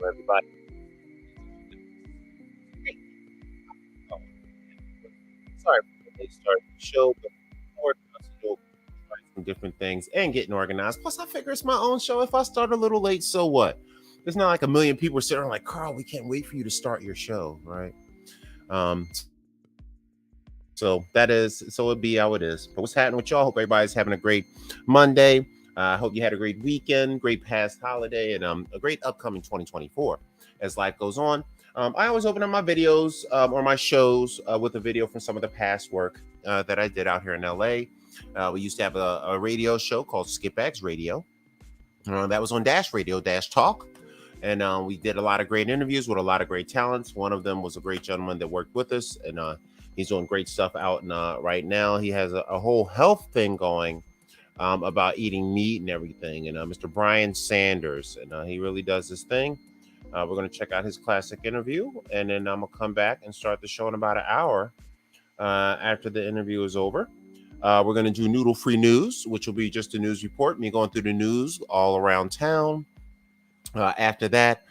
everybody. Oh, sorry for the late start of the show, but more trying some different things and getting organized. Plus, I figure it's my own show. If I start a little late, so what? There's not like a million people sitting around like, Carl, we can't wait for you to start your show, right? So it'll be how it is. But what's happening with y'all? Hope everybody's having a great Monday. I hope you had a great weekend, great past holiday, and a great upcoming 2024 as life goes on. I always open up my videos or my shows with a video from some of the past work that I did out here in LA. We used to have a radio show called Skip Bags Radio. That was on Dash Radio, Dash Talk. And we did a lot of great interviews with a lot of great talents. One of them was a great gentleman that worked with us, and he's doing great stuff out right now. He has a whole health thing going about eating meat and everything. And Mr. Brian Sanders, and he really does this thing. We're going to check out his classic interview, and then I'm going to come back and start the show in about an hour after the interview is over. We're going to do Noodle Free News, which will be just a news report, me going through the news all around town. After that,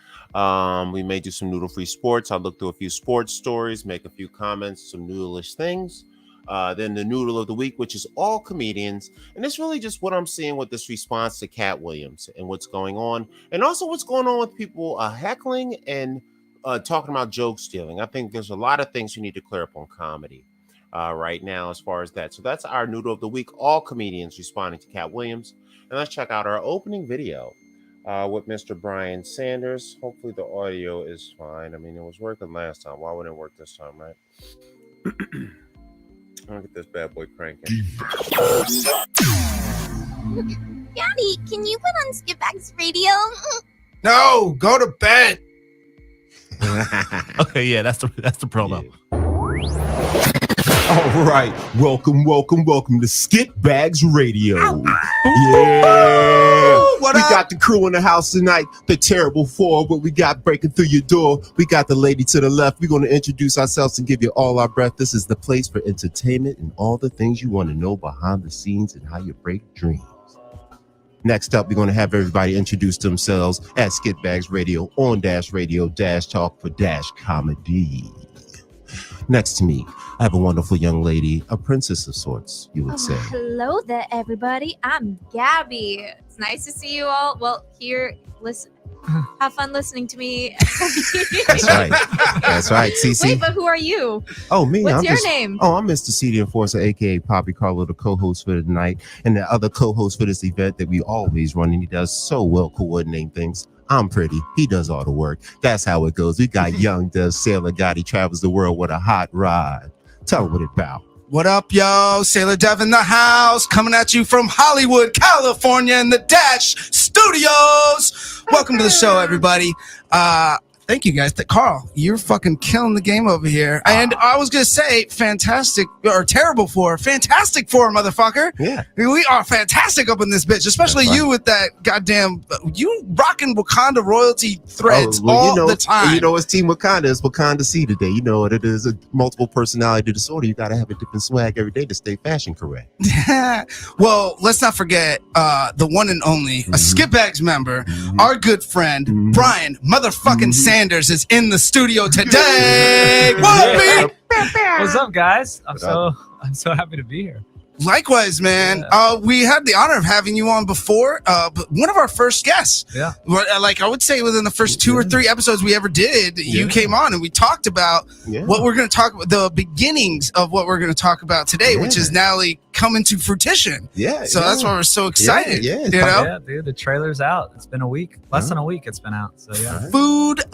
we may do some Noodle Free Sports. I'll look through a few sports stories, make a few comments, some noodle-ish things. Then the Noodle of the Week, which is all comedians. And it's really just what I'm seeing with this response to Cat Williams and what's going on. And also what's going on with people heckling and talking about joke stealing. I think there's a lot of things you need to clear up on comedy right now as far as that. So that's our Noodle of the Week, all comedians responding to Cat Williams. And let's check out our opening video with Mr. Brian Sanders. Hopefully the audio is fine. I mean, it was working last time. Why wouldn't it work this time, right? I'll get this bad boy cranking. Daddy, can you put on Skip Bags Radio? No, go to bed. Okay, yeah, that's the promo. Yeah. All right, welcome to Skip Bags Radio. Yeah, what we up? got the crew in the house tonight. The Terrible Four. What we got breaking through your door? We got the lady to the left. We're going to introduce ourselves and give you all our breath. This is the place for entertainment and all the things you want to know behind the scenes and how you break dreams. Next up, we're going to have everybody introduce themselves at Skip Bags Radio on Dash Radio, Dash Talk for Dash Comedy. Next to me, I have a wonderful young lady, a princess of sorts, you would say. Hello there, everybody. I'm Gabby. It's nice to see you all. Well, here, listen. Have fun listening to me. That's right. That's right. Cece. Wait, but who are you? Oh, me. What's your name? Oh, I'm Mr. CD Enforcer, a.k.a. Poppy Carlo, the co-host for tonight, and the other co-host for this event that we always run, and he does so well coordinating things. I'm pretty. He does all the work. That's how it goes. We got Young does Sailor God. He travels the world with a hot rod. Tell him what it's about. What up, yo? Sailor Dev in the house, coming at you from Hollywood, California, in the Dash Studios. Welcome to the show, everybody. Thank you, guys. Carl, you're fucking killing the game over here. And I was gonna say, fantastic or terrible for, fantastic for, motherfucker. Yeah, we are fantastic up in this bitch, especially right. You with that goddamn, you rocking Wakanda royalty threads all the time. You know, it's Team Wakanda. It's Wakanda C today. You know what it is, a multiple personality disorder. You got to have a different swag every day to stay fashion correct. Well, let's not forget the one and only, a Skip Bags member, our good friend, Brian motherfucking Sanders is in the studio today. What up, What's up, guys? I'm so happy to be here. Likewise, man. We had the honor of having you on before, but one of our first guests. Yeah. Like I would say within the first 2 or 3 episodes we ever did, you came on and we talked about what we're going to talk about, the beginnings of what we're going to talk about today, which is now like coming to fruition. Yeah. So that's why we're so excited. Yeah. You know? Yeah, dude, the trailer's out. It's been a week. Less than a week it's been out. So yeah. Foodlies.org,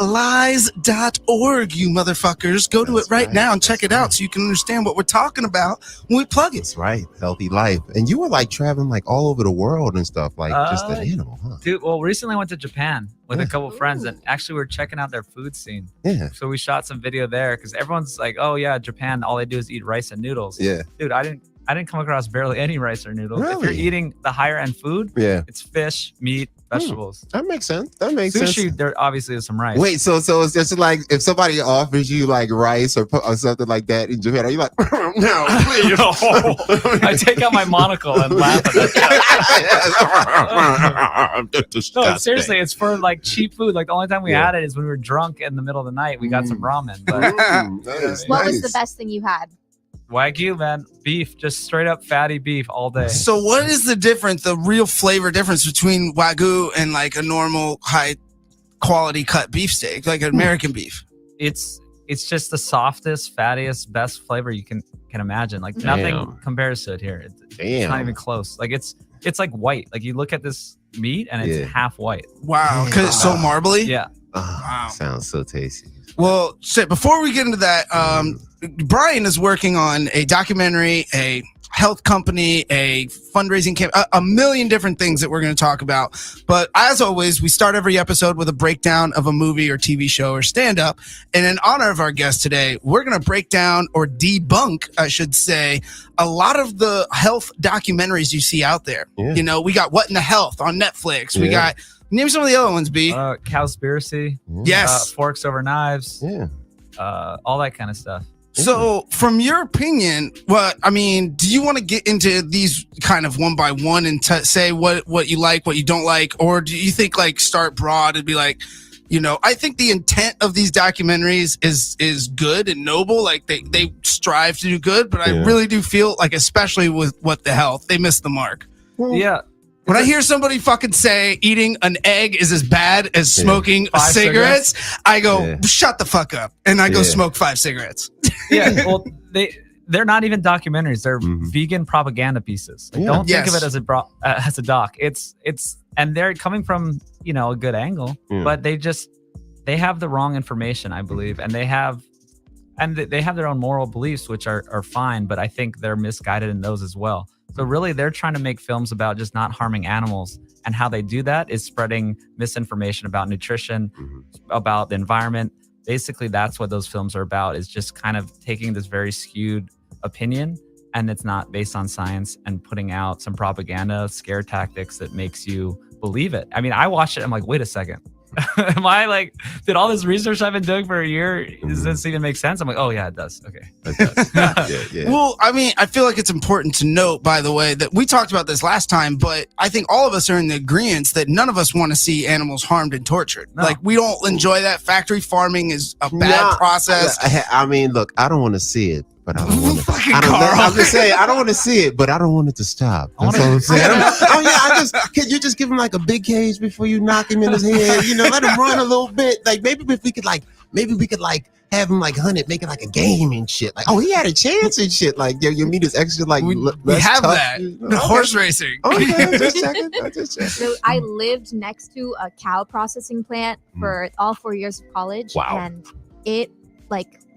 you motherfuckers. Go to it right now and check it out so you can understand what we're talking about when we plug it. That's right. Healthy life. And you were like traveling like all over the world and stuff, like just an animal, huh? Dude, well, recently I went to Japan with a couple friends and actually we're checking out their food scene. Yeah. So we shot some video there because everyone's like, oh yeah, Japan, all they do is eat rice and noodles. Yeah. Dude, I didn't come across barely any rice or noodles. Really? If you're eating the higher end food, Yeah. it's fish, meat, vegetables. That makes sense. That makes sense. Sushi, there obviously is some rice. Wait, so it's just like if somebody offers you like rice or something like that in Japan, are you like, no, please? I take out my monocle and laugh at that. No, seriously, it's for like cheap food. Like the only time we had it is when we were drunk in the middle of the night. We got some ramen. But What was the best thing you had? Wagyu, man, beef, just straight up fatty beef all day. So what is the difference, the real flavor difference between Wagyu and like a normal high quality cut beef steak, like an American beef? It's just the softest, fattiest, best flavor you can imagine. Like nothing compares to it here. It's not even close. Like it's like white. Like you look at this meat and it's half white. Wow, because it's so marbly? Yeah. Wow. Sounds so tasty. Well, shit, before we get into that, Brian is working on a documentary, a health company, a fundraising camp, a million different things that we're going to talk about. But as always, we start every episode with a breakdown of a movie or TV show or stand-up. And in honor of our guest today, we're going to break down or debunk, I should say, a lot of the health documentaries you see out there. Yeah. You know, we got What in the Health on Netflix. We got... Name some of the other ones, B. Cowspiracy. Yes. Forks Over Knives. Yeah. All that kind of stuff. So, from your opinion, do you want to get into these kind of one by one and say what you like, what you don't like? Or do you think like start broad and be like, you know, I think the intent of these documentaries is good and noble. Like they strive to do good, but I really do feel like, especially with What the Health, they missed the mark. Yeah. When I hear somebody fucking say eating an egg is as bad as smoking cigarettes, I go, shut the fuck up. And I go smoke 5 cigarettes. Yeah, well, they're not even documentaries. They're vegan propaganda pieces. Like, don't think of it as a doc. It's and they're coming from, you know, a good angle, but they have the wrong information, I believe. And they have their own moral beliefs, which are fine, but I think they're misguided in those as well. So really, they're trying to make films about just not harming animals. And how they do that is spreading misinformation about nutrition, about the environment. Basically, that's what those films are about, is just kind of taking this very skewed opinion, and it's not based on science, and putting out some propaganda, scare tactics that makes you believe it. I mean, I watched it, I'm like, wait a second. Am I like, did all this research I've been doing for a year, does this even make sense? I'm like, oh yeah, it does. Okay. It does. Well, I mean, I feel like it's important to note, by the way, that we talked about this last time, but I think all of us are in the agreement that none of us want to see animals harmed and tortured. No. Like, we don't enjoy that. Factory farming is a bad process. I mean, look, I don't want to see it, but I don't want to. I'm just saying, I don't want to see it, but I don't want it to stop. That's all I'm saying. Can you just give him like a big cage before you knock him in his head? You know, let him run a little bit. Like maybe we could have him like hunt it, make it like a game and shit. Like, oh, he had a chance and shit. Like, your meat is extra. Like, we have tough. That horse racing. Okay, just checking. So I lived next to a cow processing plant for all 4 years of college. Wow. And it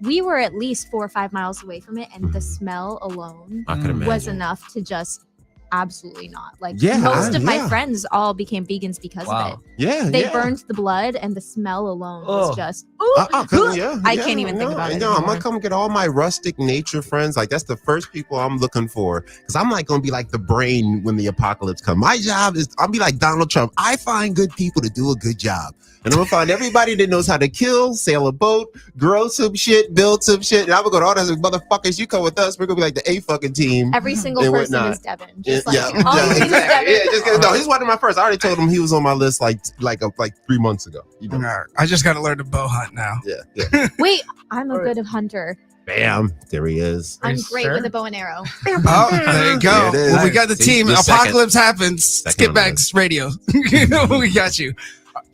we were at least 4 or 5 miles away from it, and the smell alone was enough to just absolutely not. Like, most of my friends all became vegans because of it. Yeah, they burned the blood, and the smell alone was just. I can't even think about it. No, I'm gonna come get all my rustic nature friends. Like, that's the first people I'm looking for, because I'm like gonna be like the brain when the apocalypse comes. My job is I'll be like Donald Trump. I find good people to do a good job. And I'm gonna find everybody that knows how to kill, sail a boat, grow some shit, build some shit. And I'm gonna go to all those motherfuckers. You come with us. We're gonna be like the A fucking team. Every single person is Devin. Just exactly. Devin. No, he's one of my first. I already told him he was on my list like 3 months ago. You know? I just gotta learn to bow hunt now. Yeah. Wait, I'm a good hunter. Bam! There he is. I'm great with a bow and arrow. Oh, there you go. Well, we got the team. Apocalypse happens. Skipback's radio. We got you.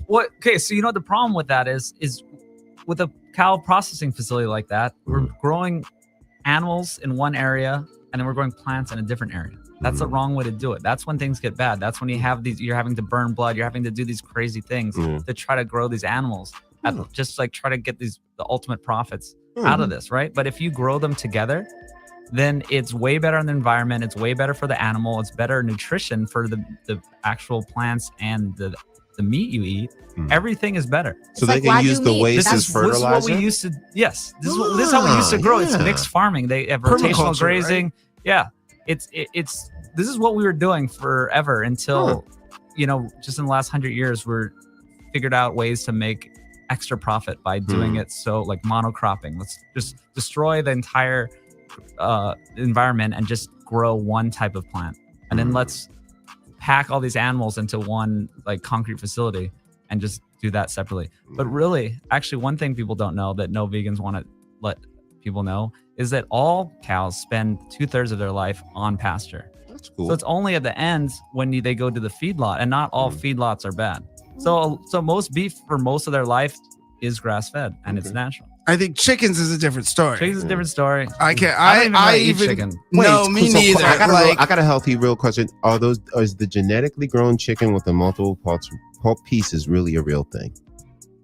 What? Okay, so you know what the problem with that is with a cow processing facility like that, we're growing animals in one area and then we're growing plants in a different area. That's the wrong way to do it. That's when things get bad. That's when you're having to burn blood. You're having to do these crazy things to try to grow these animals, just like try to get the ultimate profits out of this, right? But if you grow them together, then it's way better on the environment. It's way better for the animal. It's better nutrition for the actual plants and the meat you eat. Everything is better. So they can use the waste as fertilizer. This is what we used to. Yes, this is how we used to grow. It's mixed farming. They have rotational grazing. Right? Yeah, it's this is what we were doing forever until just in the last 100 years, we're figured out ways to make extra profit by doing it. So like monocropping, let's just destroy the entire environment and just grow one type of plant. And then let's pack all these animals into one like concrete facility and just do that separately. But really, actually, one thing people don't know that no vegans want to let people know is that all cows spend 2/3 of their life on pasture. That's cool. So it's only at the end when they go to the feedlot, and not all feedlots are bad. So most beef for most of their life is grass fed and it's natural. I think chickens is a different story. Chickens is a different story. I can't. I eat chicken. No, me neither. I got a healthy real question. Is the genetically grown chicken with the multiple pulp pieces really a real thing?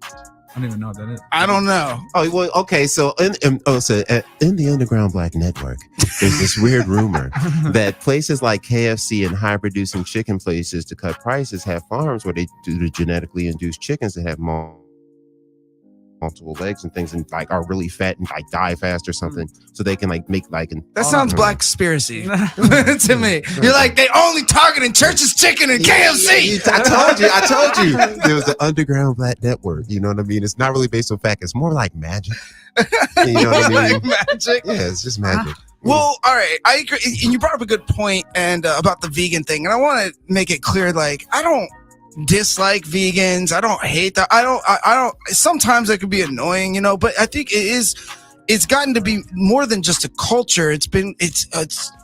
I don't even know what that is. I don't know. Oh, well, okay. So in the Underground Black Network, there's this weird rumor that places like KFC and high producing chicken places to cut prices have farms where they do the genetically induced chickens that have multiple legs and things and like are really fat and like die fast or something, so they can like make like an. That sounds black conspiracy to me. You're like, they only targeting Church's Chicken and KFC. I told you. There was the Underground Black Network. You know what I mean? It's not really based on fact. It's more like magic. You know what I mean? Like magic. Yeah, it's just magic. Well, all right. I agree. And you brought up a good point and about the vegan thing. And I want to make it clear, like, I don't dislike vegans. I don't hate that. I don't sometimes it could be annoying, but I think it's gotten to be more than just a culture. It's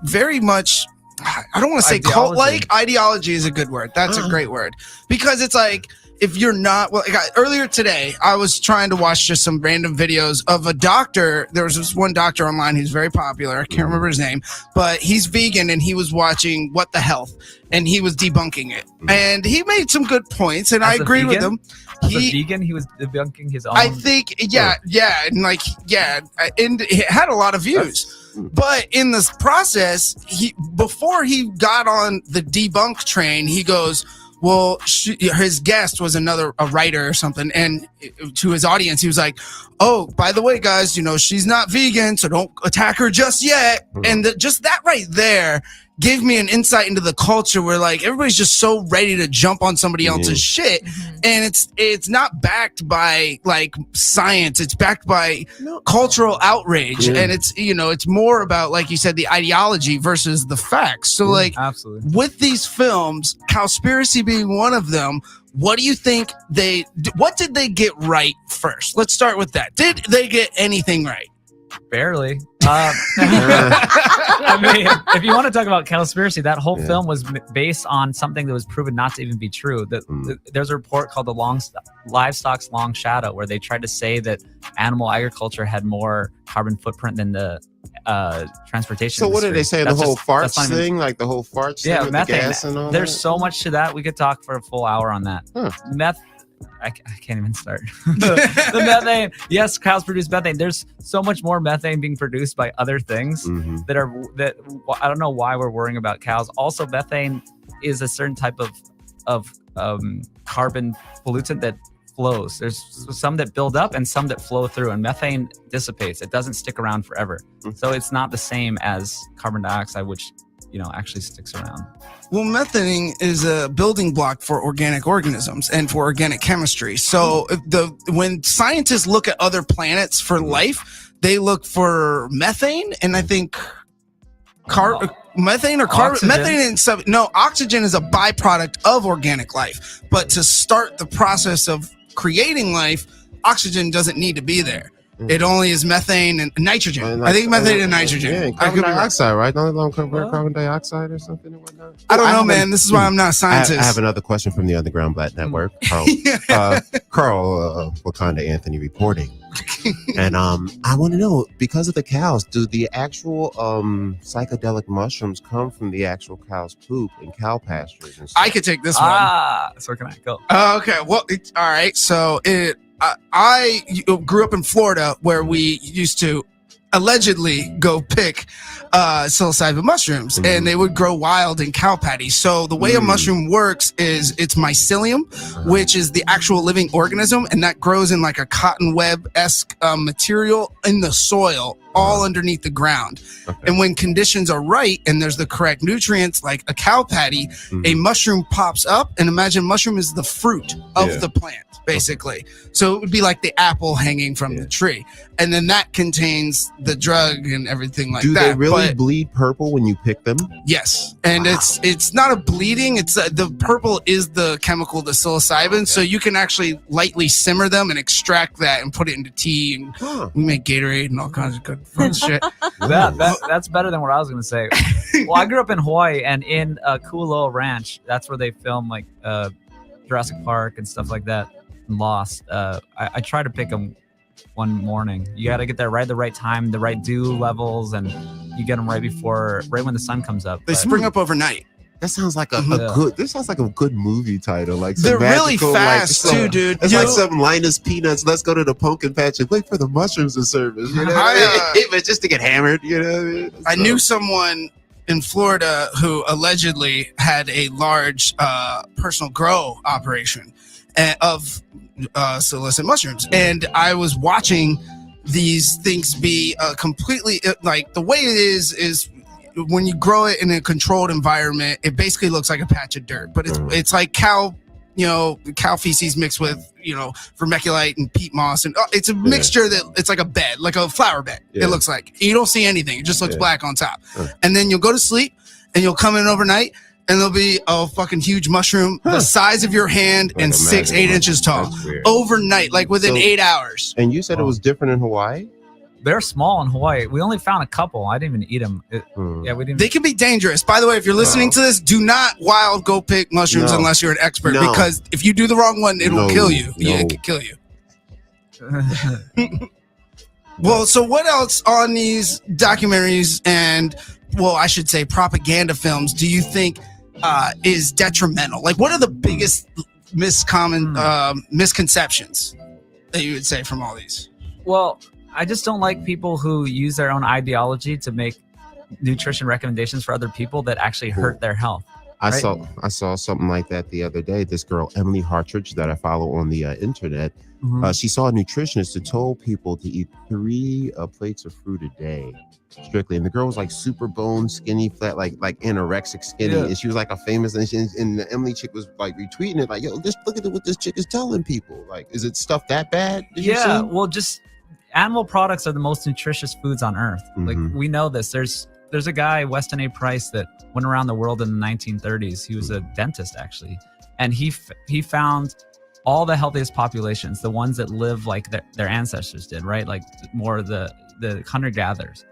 very much, I don't want to say cult-like. Ideology is a good word. That's a great word, because it's like, if you're not, earlier today, I was trying to watch just some random videos of a doctor. There was this one doctor online who's very popular. I can't remember his name, but he's vegan and he was watching What the Health and he was debunking it. And he made some good points and I agreed with him. As a vegan, he was debunking his own. I think, and it had a lot of views. But in this process, before he got on the debunk train, he goes, well, his guest was a writer or something, and to his audience, he was like, oh, by the way, guys, she's not vegan, so don't attack her just yet. And just that right there gave me an insight into the culture where like everybody's just so ready to jump on somebody else's shit, and it's not backed by like science, it's backed by cultural outrage, and it's more about, like you said, the ideology versus the facts. So like, absolutely, with these films, Cowspiracy being one of them, what do you think what did they get right first? Let's start with that. Did they get anything right? Barely. I mean, if you want to talk about Cowspiracy, that whole film was based on something that was proven not to even be true. There's a report called the Livestock's Long Shadow, where they tried to say that animal agriculture had more carbon footprint than the transportation industry. What did they say? The whole farts thing? Like the whole farts thing with methane. The gas and all There's that? So much to that. We could talk for a full hour on that. Meth. I can't even start. the methane. Yes, cows produce methane. There's so much more methane being produced by other things that I don't know why we're worrying about cows. Also, methane is a certain type of carbon pollutant that flows. There's some that build up and some that flow through, and methane dissipates. It doesn't stick around forever. So it's not the same as carbon dioxide, which actually sticks around. Well, methane is a building block for organic organisms and for organic chemistry. So when scientists look at other planets for life, they look for methane, and I think methane or carbon. Methane and oxygen is a byproduct of organic life. But to start the process of creating life, oxygen doesn't need to be there. It only is methane and nitrogen. I think methane and nitrogen. Yeah, carbon dioxide, right? Don't they convert carbon dioxide or something or whatnot? I don't know, man. This is why I'm not a scientist. I have another question from the Underground Black Network. Carl, Wakanda Anthony reporting. And I want to know, because of the cows, do the actual psychedelic mushrooms come from the actual cow's poop in cow pastures and stuff? I could take this one. So where can I go? Okay. Well, all right. So I grew up in Florida, where we used to allegedly go pick psilocybin mushrooms, and they would grow wild in cow patties. So the way a mushroom works is it's mycelium, which is the actual living organism, and that grows in like a cotton web-esque material in the soil all underneath the ground. Okay. And when conditions are right and there's the correct nutrients, like a cow patty, a mushroom pops up. And imagine mushroom is the fruit of the plant, basically. So it would be like the apple hanging from the tree. And then that contains the drug and everything like that. Do they really bleed purple when you pick them? Yes. And it's not a bleeding. It's the purple is the chemical, the psilocybin. Okay. So you can actually lightly simmer them and extract that and put it into tea. And we make Gatorade and all kinds of good fun shit. That's better than what I was going to say. Well, I grew up in Hawaii, and in Kualoa Ranch, that's where they film like Jurassic Park and stuff like that. And Lost. I try to pick them one morning. You got to get there right at the right time, the right dew levels, and you get them right when the sun comes up. They spring up overnight. That sounds like a good. This sounds like a good movie title. Like they're really fast too, dude. It's like some Linus Peanuts. Let's go to the pumpkin patch and wait for the mushrooms to surface. You know, but just to get hammered. You know, I knew someone in Florida who allegedly had a large personal grow operation of illicit mushrooms, and I was watching these things be completely like the way it is when you grow it in a controlled environment, it basically looks like a patch of dirt, but it's like cow feces mixed with vermiculite and peat moss, and it's a mixture that it's like a bed, like a flower bed. It looks like you don't see anything; it just looks black on top. And then you'll go to sleep, and you'll come in overnight, and there'll be a fucking huge mushroom the size of your hand and 6-8 inches tall overnight, like within 8 hours. And you said it was different in Hawaii? They're small in Hawaii. We only found a couple. I didn't even eat them. We didn't. They can be dangerous. By the way, if you're listening to this, do not go pick mushrooms unless you're an expert, because if you do the wrong one, it will kill you. It can kill you. Well, so what else on these documentaries and, well, I should say propaganda films do you think is detrimental? Like, what are the biggest misconceptions that you would say from all these? Well, I just don't like people who use their own ideology to make nutrition recommendations for other people that actually hurt their health. I saw something like that the other day. This girl, Emily Hartridge, that I follow on the internet, she saw a nutritionist who told people to eat 3 plates of fruit a day, strictly. And the girl was like super bone, skinny, flat, like anorexic skinny. Yeah. And she was like a famous, and the Emily chick was like retweeting it, like, yo, just look at what this chick is telling people. Like, is it stuff that bad? Yeah, well, just animal products are the most nutritious foods on earth. Like, we know this. There's a guy, Weston A. Price, that went around the world in the 1930s. He was a dentist, actually. And he found all the healthiest populations, the ones that live like their ancestors did, right? Like more the hunter-gatherers.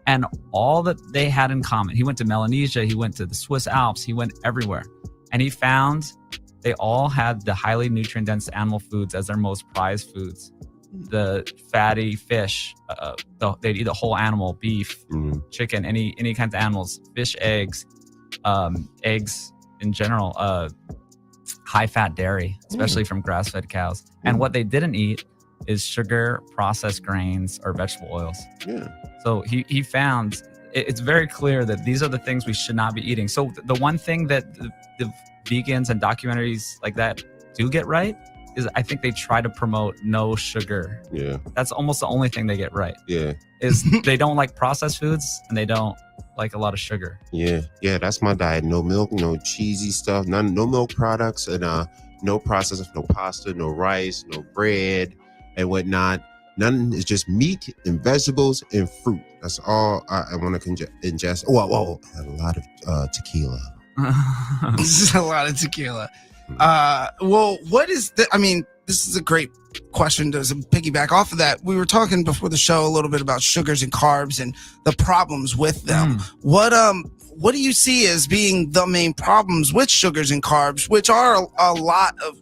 And all that they had in common. He went to Melanesia. He went to the Swiss Alps. He went everywhere. And he found they all had the highly nutrient-dense animal foods as their most prized foods. The fatty fish, they'd eat a whole animal, beef, chicken, any kinds of animals, fish, eggs in general, high fat dairy, especially from grass fed cows. And what they didn't eat is sugar, processed grains, or vegetable oils. So he found it's very clear that these are the things we should not be eating. So the one thing that the vegans and documentaries like that do get right is I think they try to promote no sugar. Yeah. That's almost the only thing they get right. Yeah. Is they don't like processed foods and they don't like a lot of sugar. Yeah. Yeah, that's my diet. No milk, no cheesy stuff, no milk products, and no processed, no pasta, no rice, no bread and whatnot. None. Is just meat and vegetables and fruit. That's all I want to ingest. Oh, a lot of tequila. This is a lot of tequila. Well, what is this is a great question to piggyback off of that. We were talking before the show a little bit about sugars and carbs and the problems with them. What do you see as being the main problems with sugars and carbs, which are a lot of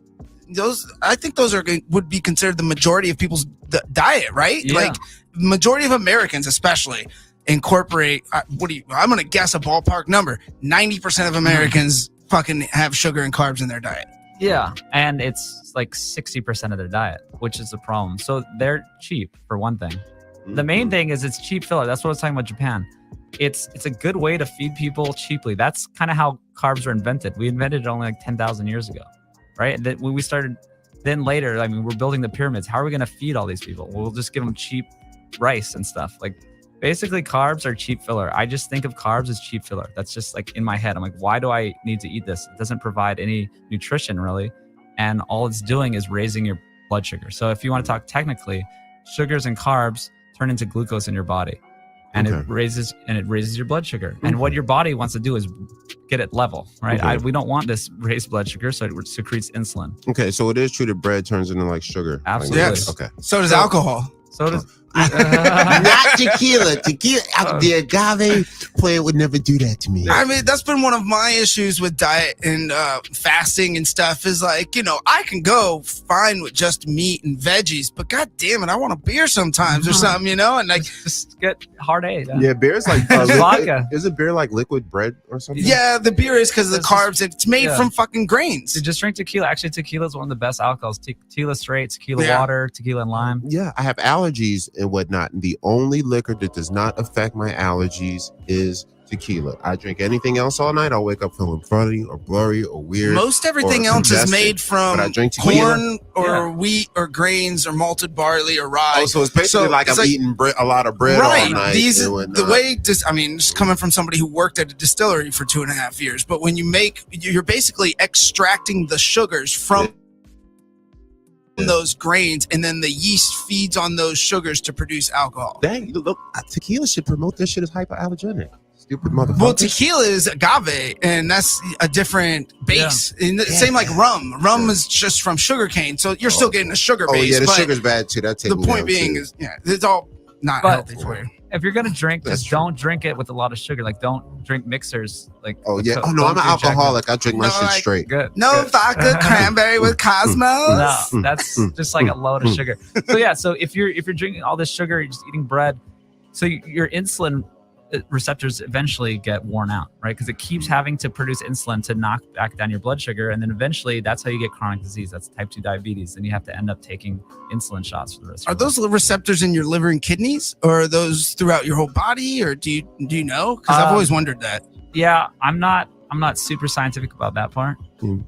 those? I think those would be considered the majority of people's diet, right? Yeah. Like majority of Americans, especially, incorporate. I'm going to guess a ballpark number. 90% of Americans fucking have sugar and carbs in their diet. Yeah, and it's like 60% of their diet, which is the problem. So they're cheap, for one thing. The main thing is it's cheap filler. That's what I was talking about Japan. It's a good way to feed people cheaply. That's kind of how carbs were invented. We invented it only like 10,000 years ago, right? That when we started, then later, we're building the pyramids. How are we going to feed all these people? We'll just give them cheap rice and stuff. Like, Basically, carbs are cheap filler. I just think of carbs as cheap filler. That's just like in my head. I'm like, why do I need to eat this? It doesn't provide any nutrition really. And all it's doing is raising your blood sugar. So if you want to talk technically, sugars and carbs turn into glucose in your body. And it raises your blood sugar. And what your body wants to do is get it level, right? We don't want this raised blood sugar, so it secretes insulin. Okay, so it is true that bread turns into like sugar. Absolutely. Yes. Okay. So does alcohol. So does not tequila. The agave plant would never do that to me. I mean, that's been one of my issues with diet and fasting and stuff is like, I can go fine with just meat and veggies, but god damn it, I want a beer sometimes or something, and like just get hard A. Yeah, beer's like vodka. Isn't beer like liquid bread or something? Yeah, the beer is because of the carbs. It's made from fucking grains. So just drink tequila. Actually, tequila is one of the best alcohols. Tequila straight, tequila water, tequila and lime. Yeah, I have allergies and whatnot. And the only liquor that does not affect my allergies is tequila. I drink anything else all night, I'll wake up feeling funny or blurry or weird. Most everything else is made from corn or wheat or grains or malted barley or rye. Oh, so it's basically like I'm eating a lot of bread all night. Just coming from somebody who worked at a distillery for 2.5 years, but when you're basically extracting the sugars from those grains, and then the yeast feeds on those sugars to produce alcohol. Dang, look, tequila should promote this shit as hypoallergenic. Stupid motherfucker. Well, tequila is agave, and that's a different base. And same like rum. Rum is just from sugarcane, so you're still getting a sugar base. Oh yeah, the sugar's bad too. That's the point being is it's all not healthy for you. If you're gonna drink, just don't drink it with a lot of sugar. Like, don't drink mixers. Like, oh yeah, I'm an alcoholic. I drink my shit straight. Good. Vodka cranberry with Cosmos. No, that's just like a load of sugar. So yeah, so if you're drinking all this sugar, you're just eating bread. So your insulin receptors eventually get worn out, right? Because it keeps having to produce insulin to knock back down your blood sugar, and then eventually that's how you get chronic disease. That's type 2 diabetes, and you have to end up taking insulin shots for the rest. Are those receptors in your liver and kidneys, or are those throughout your whole body, or do you know? Because I've always wondered that. Yeah, I'm not super scientific about that part.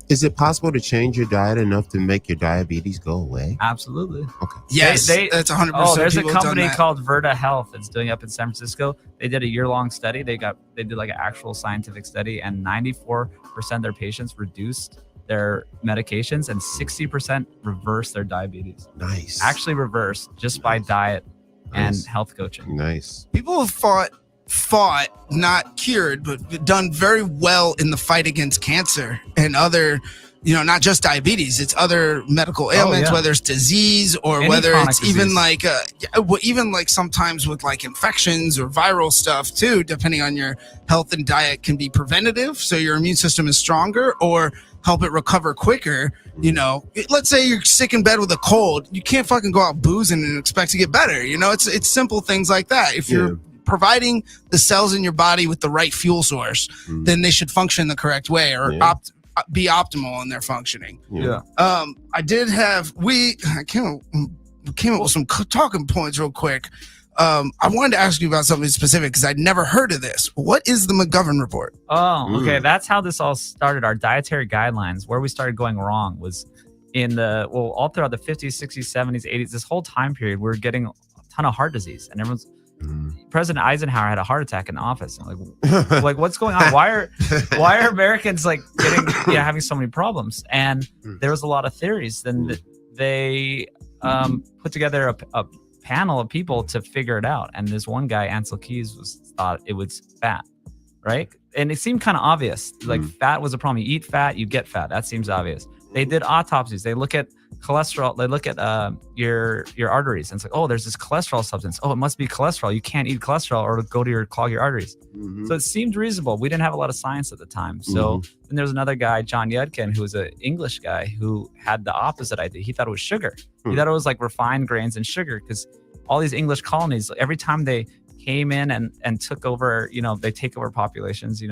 Is it possible to change your diet enough to make your diabetes go away? Absolutely. Okay. Yes, that's 100%. Oh, there's a company called Virta Health that's doing up in San Francisco. They did a year-long study. They did like an actual scientific study, and 94% of their patients reduced their medications, and 60% reversed their diabetes. Nice. Actually reversed just by diet and health coaching. Nice. People have fought, not cured, but done very well in the fight against cancer and other, not just diabetes, it's other medical ailments, whether it's disease or whether it's even like sometimes with like infections or viral stuff too, depending on your health and diet can be preventative. So your immune system is stronger or help it recover quicker. Let's say you're sick in bed with a cold, you can't fucking go out boozing and expect to get better. It's simple things like that. If you're providing the cells in your body with the right fuel source, then they should function the correct way or be optimal in their functioning. I did have I came up with some talking points real quick. I wanted to ask you about something specific because I'd never heard of this. What is the McGovern report? Oh, okay. That's how this all started. Our dietary guidelines, where we started going wrong was all throughout the 50s, 60s, 70s, 80s, this whole time period, we're getting a ton of heart disease, and everyone's President Eisenhower had a heart attack in office. And like what's going on? Why are Americans like having so many problems? And there was a lot of theories. Then they put together a panel of people to figure it out. And this one guy, Ansel Keys, thought it was fat, right? And it seemed kind of obvious. Like fat was a problem. You eat fat, you get fat. That seems obvious. They did autopsies. They look at cholesterol. They look at your arteries, and it's like, oh, there's this cholesterol substance. Oh, it must be cholesterol. You can't eat cholesterol or it'll go to clog your arteries. So it seemed reasonable. We didn't have a lot of science at the time. So then there's another guy, John Yudkin, who was an English guy who had the opposite idea. He thought it was sugar. He thought it was like refined grains and sugar, because all these English colonies, every time they came in and took over, they take over populations,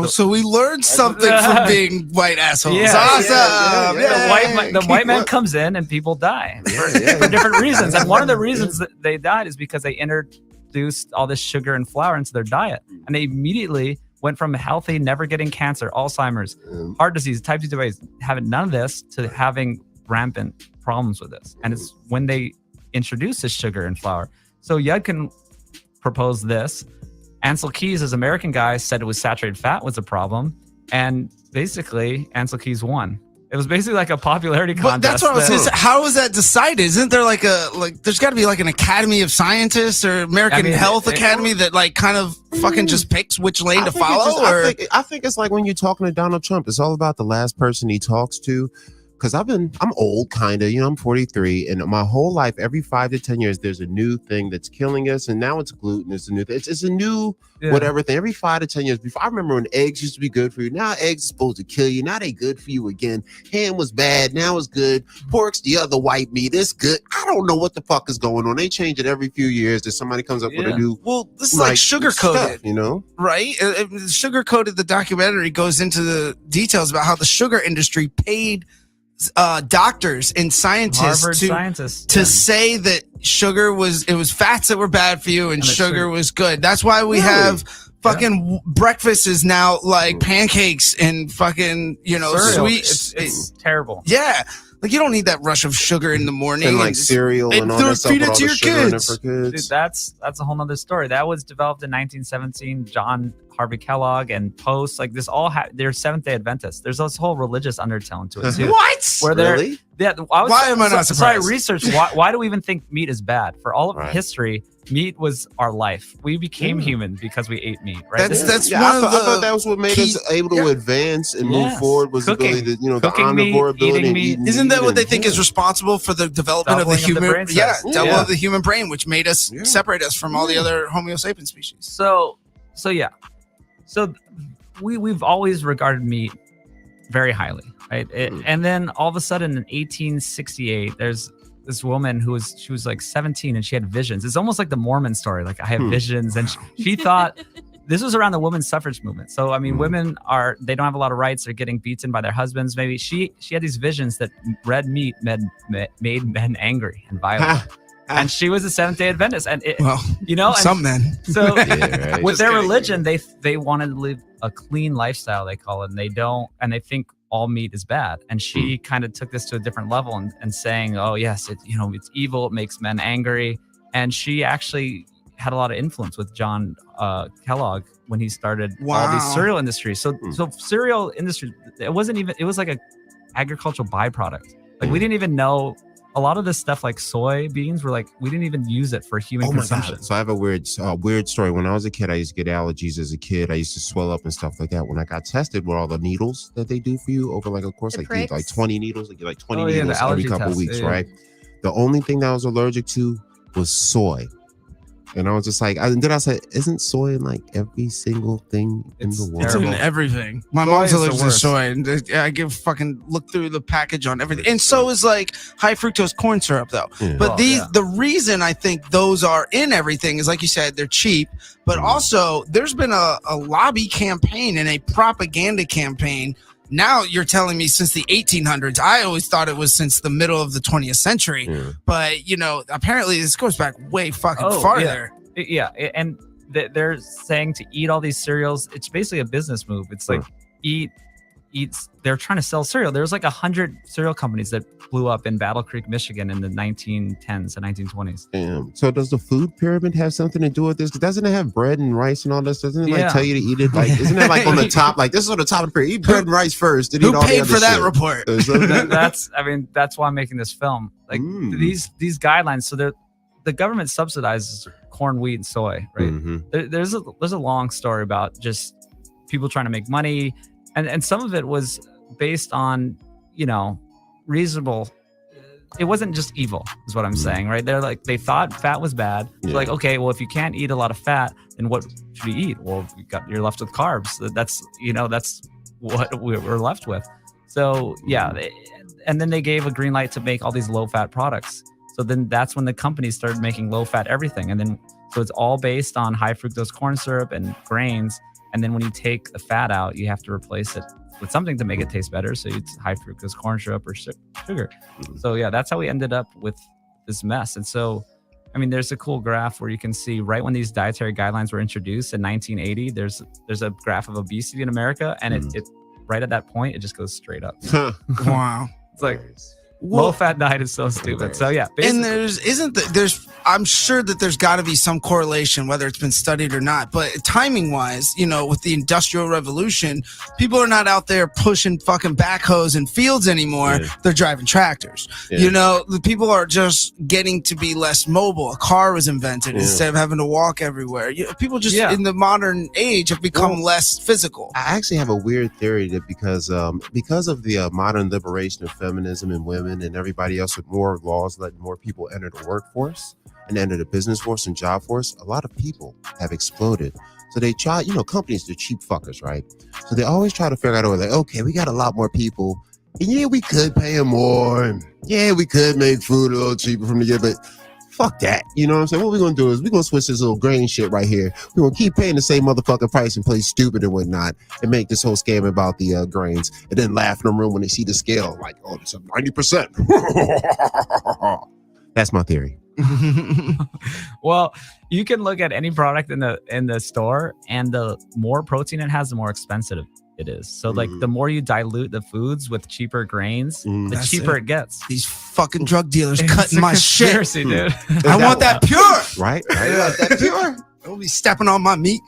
So we learned something from being white assholes. Awesome. The white man comes in and people die for different reasons. And one of the reasons that they died is because they introduced all this sugar and flour into their diet. And they immediately went from healthy, never getting cancer, Alzheimer's, heart disease, type 2 diabetes, having none of this, to having rampant problems with this. And it's when they introduced this sugar and flour. So Yudkin proposed this. Ansel Keys, as American guy, said it was saturated fat was a problem, and basically Ansel Keys won. It was basically like a popularity contest. That's what I was saying. How is that decided? Isn't there like there's got to be like an Academy of Scientists or American Health Academy that like kind of fucking just picks which lane to follow? I think it's like when you're talking to Donald Trump, it's all about the last person he talks to. Because I'm old, kind of, I'm 43, and my whole life, every 5 to 10 years, there's a new thing that's killing us, and now it's gluten. It's a new thing. It's a new whatever thing. Every 5 to 10 years, before, I remember when eggs used to be good for you. Now eggs are supposed to kill you. Now they good for you again. Ham was bad. Now it's good. Pork's the other white meat. It's good. I don't know what the fuck is going on. They change it every few years. That somebody comes up with a new. Well, this is like sugar coated, right? Sugar coated. The documentary goes into the details about how the sugar industry paid doctors and scientists to say that sugar was fats that were bad for you and sugar was good. That's why we have fucking breakfast is now like pancakes and fucking sweets. It's terrible. Yeah, like you don't need that rush of sugar in the morning and like cereal and all that stuff. Feed it to your kids. Dude, that's a whole nother story. That was developed in 1917. John Harvey Kellogg and Post, like this all they're Seventh-day Adventists. There's this whole religious undertone to it too. What? Where really? Yeah. Why am I not surprised? So I researched why do we even think meat is bad? For all of history, meat was our life. We became human because we ate meat. Right. That's I thought that was what made us able to advance and move forward. Was cooking, the ability to the omnivore ability. Meat. Isn't that what they think is responsible for the development of the human? Double of the human brain, which made us separate us from all the other Homo sapiens species. So we've always regarded meat very highly, right? And then all of a sudden in 1868, there's this woman she was like 17 and she had visions. It's almost like the Mormon story. Like I have visions, and she thought this was around the women's suffrage movement. So I mean, women they don't have a lot of rights. They're getting beaten by their husbands. Maybe she had these visions that red meat made men angry and violent. And she was a Seventh-day Adventist, and some men. So with their religion, they wanted to live a clean lifestyle. They call it, and they think all meat is bad. And she kind of took this to a different level and saying, "Oh yes, it's evil. It makes men angry." And she actually had a lot of influence with John Kellogg when he started all these cereal industries. So cereal industry, it was like a agricultural byproduct. Like we didn't even know. A lot of this stuff like soybeans were like, we didn't even use it for human consumption. God. So I have a weird story. When I was a kid, I used to get allergies as a kid. I used to swell up and stuff like that. When I got tested with all the needles that they do for you over like, of course, like 20 needles, like 20 needles every couple of weeks, right? The only thing that I was allergic to was soy. And I was just like, and then I said, isn't soy in like every single thing in the world? It's in everything. My mom's allergic to soy, and I give fucking look through the package on everything. And so is like high fructose corn syrup, though. Yeah. But the reason I think those are in everything is, like you said, they're cheap. But also, there's been a lobby campaign and a propaganda campaign. Now you're telling me since the 1800s. I always thought it was since the middle of the 20th century. Yeah. But, apparently this goes back way fucking farther. Yeah. And they're saying to eat all these cereals. It's basically a business move. It's like eat. They're trying to sell cereal. There's like 100 cereal companies that blew up in Battle Creek, Michigan in the 1910s and 1920s. Damn. So does the food pyramid have something to do with this? Doesn't it have bread and rice and all this? Doesn't it tell you to eat it? Like, isn't it like on the top? Like this is on the top of the pyramid. Eat bread and rice first. And who eat all paid the for that shit. Report? That's why I'm making this film. Like these guidelines. So the government subsidizes corn, wheat, and soy. Right. Mm-hmm. There's a long story about just people trying to make money. And some of it was based on, reasonable. It wasn't just evil, is what I'm saying, right? They're like, they thought fat was bad. Yeah. Like, okay, well, if you can't eat a lot of fat, then what should you eat? Well, you're left with carbs. That's what we're left with. So and then they gave a green light to make all these low-fat products. So then that's when the companies started making low-fat everything. And then, so it's all based on high fructose corn syrup and grains. And then when you take the fat out, you have to replace it with something to make it taste better. So it's high fructose corn syrup or sugar. So that's how we ended up with this mess. And so, I mean, there's a cool graph where you can see right when these dietary guidelines were introduced in 1980, there's a graph of obesity in America. And it right at that point, it just goes straight up. Wow. It's like, Low-fat diet is so stupid. So yeah, basically. And I'm sure that there's got to be some correlation, whether it's been studied or not. But timing-wise, with the Industrial Revolution, people are not out there pushing fucking backhoes in fields anymore. Yeah. They're driving tractors. Yeah. The people are just getting to be less mobile. A car was invented instead of having to walk everywhere. People just in the modern age have become less physical. I actually have a weird theory that because of the modern liberation of feminism and women and everybody else, with more laws letting more people enter the workforce and enter the business force and job force, a lot of people have exploded. So they try, companies, they're cheap fuckers, right? So they always try to figure out a way, like, okay, we got a lot more people. And yeah, we could pay them more. And yeah, we could make food a little cheaper from the year, but fuck that. You know what I'm saying? What we're going to do is we're going to switch this little grain shit right here. We're going to keep paying the same motherfucking price and play stupid and whatnot and make this whole scam about the grains and then laugh in the room when they see the scale like, oh, it's up 90%. That's my theory. Well, you can look at any product in the store, and the more protein it has, the more expensive it is. So like the more you dilute the foods with cheaper grains, the cheaper it gets. These fucking drug dealers cutting my shit. Dude. I want that pure. Right? I want that pure. Don't be stepping on my meat.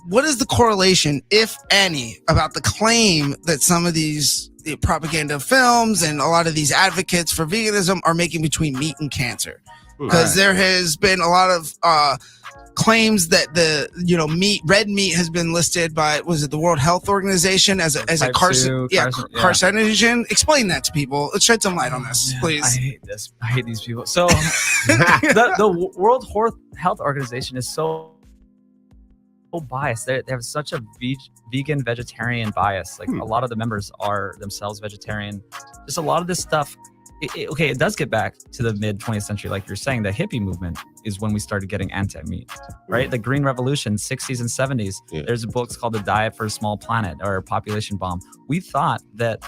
What is the correlation, if any, about the claim that some of these propaganda films and a lot of these advocates for veganism are making between meat and cancer? Because there has been a lot of claims that red meat has been listed by, was it the World Health Organization as a carcinogen? Explain that to people. Let's shed some light on this, please. I hate this. I hate these people. So the World Health Organization is so biased. They have such a vegan vegetarian bias. Like a lot of the members are themselves vegetarian. Just a lot of this stuff. It does get back to the mid 20th century, like you're saying. The hippie movement is when we started getting anti-meat, right? The Green Revolution, 60s and 70s. Yeah. There's a book called The Diet for a Small Planet, or Population Bomb. We thought that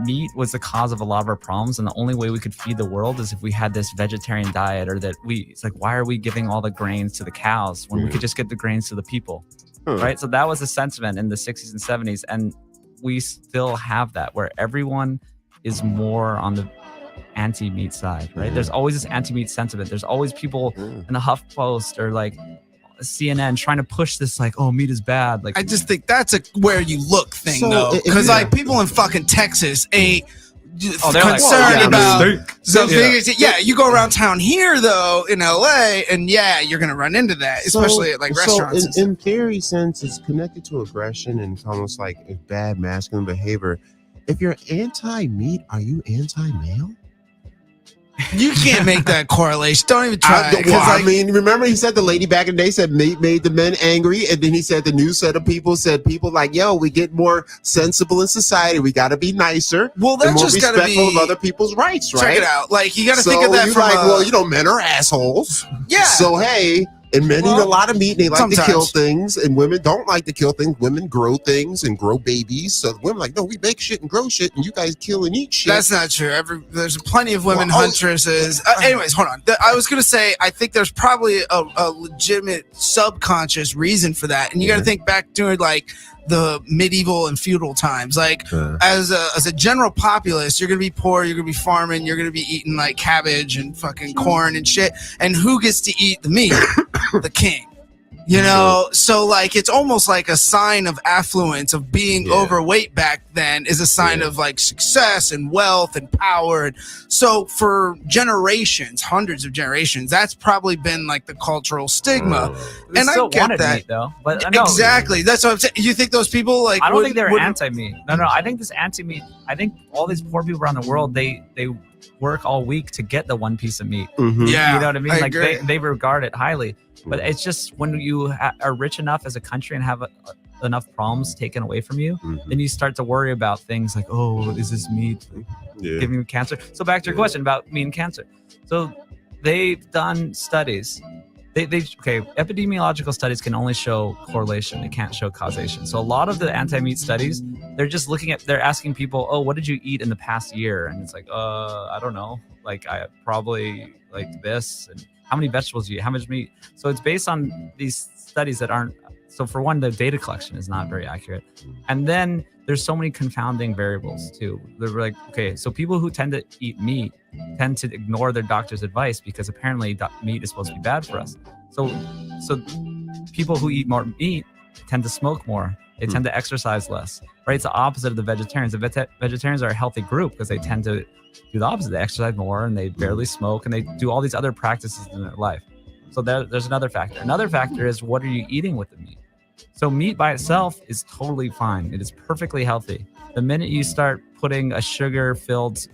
meat was the cause of a lot of our problems, and the only way we could feed the world is if we had this vegetarian diet, or it's like, why are we giving all the grains to the cows when we could just get the grains to the people, right? So that was the sentiment in the 60s and 70s, and we still have that, where everyone is more on the anti-meat side, right? There's always this anti-meat sentiment. There's always people in the HuffPost or like CNN trying to push this, like, oh, meat is bad. Like, I just think that's a where you look thing, though, because like people in fucking Texas ain't concerned about the biggest. Yeah, you go around town here though in LA, and you're gonna run into that, especially at like restaurants. In theory, since it's connected to aggression and almost like a bad masculine behavior, if you're anti-meat, are you anti-male? You can't make that correlation. Don't even try. Remember he said the lady back in the day said meat made the men angry, and then he said the new set of people said people like, yo, we get more sensible in society. We got to be nicer. Well, that's more just got to be of other people's rights, right? Check it out. Like you got to think of that from men are assholes. Yeah. So hey. And men eat a lot of meat, and they like to kill things, and women don't like to kill things. Women grow things and grow babies. So women are like, no, we make shit and grow shit, and you guys kill and eat shit. That's not true. There's plenty of women huntresses. Anyways, hold on. I was going to say, I think there's probably a legitimate subconscious reason for that. And you got to think back to like the medieval and feudal times. Like as a general populace, you're gonna be poor, you're gonna be farming, you're gonna be eating like cabbage and fucking corn and shit. And who gets to eat the meat? The king. You know, so like it's almost like a sign of affluence, of being overweight back then is a sign of like success and wealth and power. And so for generations, hundreds of generations, that's probably been like the cultural stigma. And I get that, meat, though. But exactly, that's what I'm saying. You think those people like? I don't think they're anti-meat. No. I think this anti-meat. I think all these poor people around the world, they work all week to get the one piece of meat. Mm-hmm. Yeah, you know what I mean. They regard it highly. But it's just when you are rich enough as a country and have enough problems taken away from you, then you start to worry about things like, oh, is this meat giving me cancer? So back to your question about meat and cancer. So they've done studies. Epidemiological studies can only show correlation. They can't show causation. So a lot of the anti-meat studies, they're asking people, oh, what did you eat in the past year? And it's like, I don't know. Like I probably like this, and how many vegetables do you eat? How much meat? So it's based on these studies that aren't. So for one, the data collection is not very accurate. And then there's so many confounding variables too. They're like, okay, so people who tend to eat meat tend to ignore their doctor's advice because apparently meat is supposed to be bad for us. So people who eat more meat tend to smoke more. They tend to exercise less, right? It's the opposite of the vegetarians. The vegetarians are a healthy group because they tend to do the opposite. They exercise more and they barely smoke and they do all these other practices in their life. So there's another factor. Another factor is, what are you eating with the meat? So meat by itself is totally fine. It is perfectly healthy. The minute you start putting a sugar-filled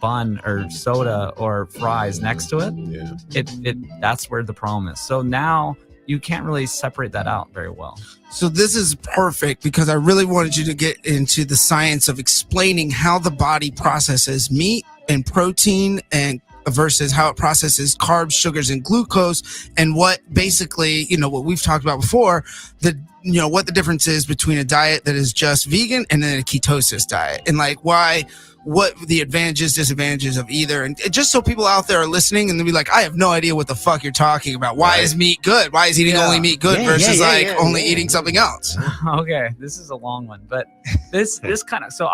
bun or soda or fries next to it, that's where the problem is. So now you can't really separate that out very well. So this is perfect because I really wanted you to get into the science of explaining how the body processes meat and protein and versus how it processes carbs, sugars, and glucose, and what basically, what we've talked about before, what the difference is between a diet that is just vegan and then a ketosis diet, and like what the advantages, disadvantages of either. And just so people out there are listening and they'll be like, I have no idea what the fuck you're talking about. Why is meat good? Why is eating only meat good versus only eating something else? Okay, this is a long one, but this kind of, so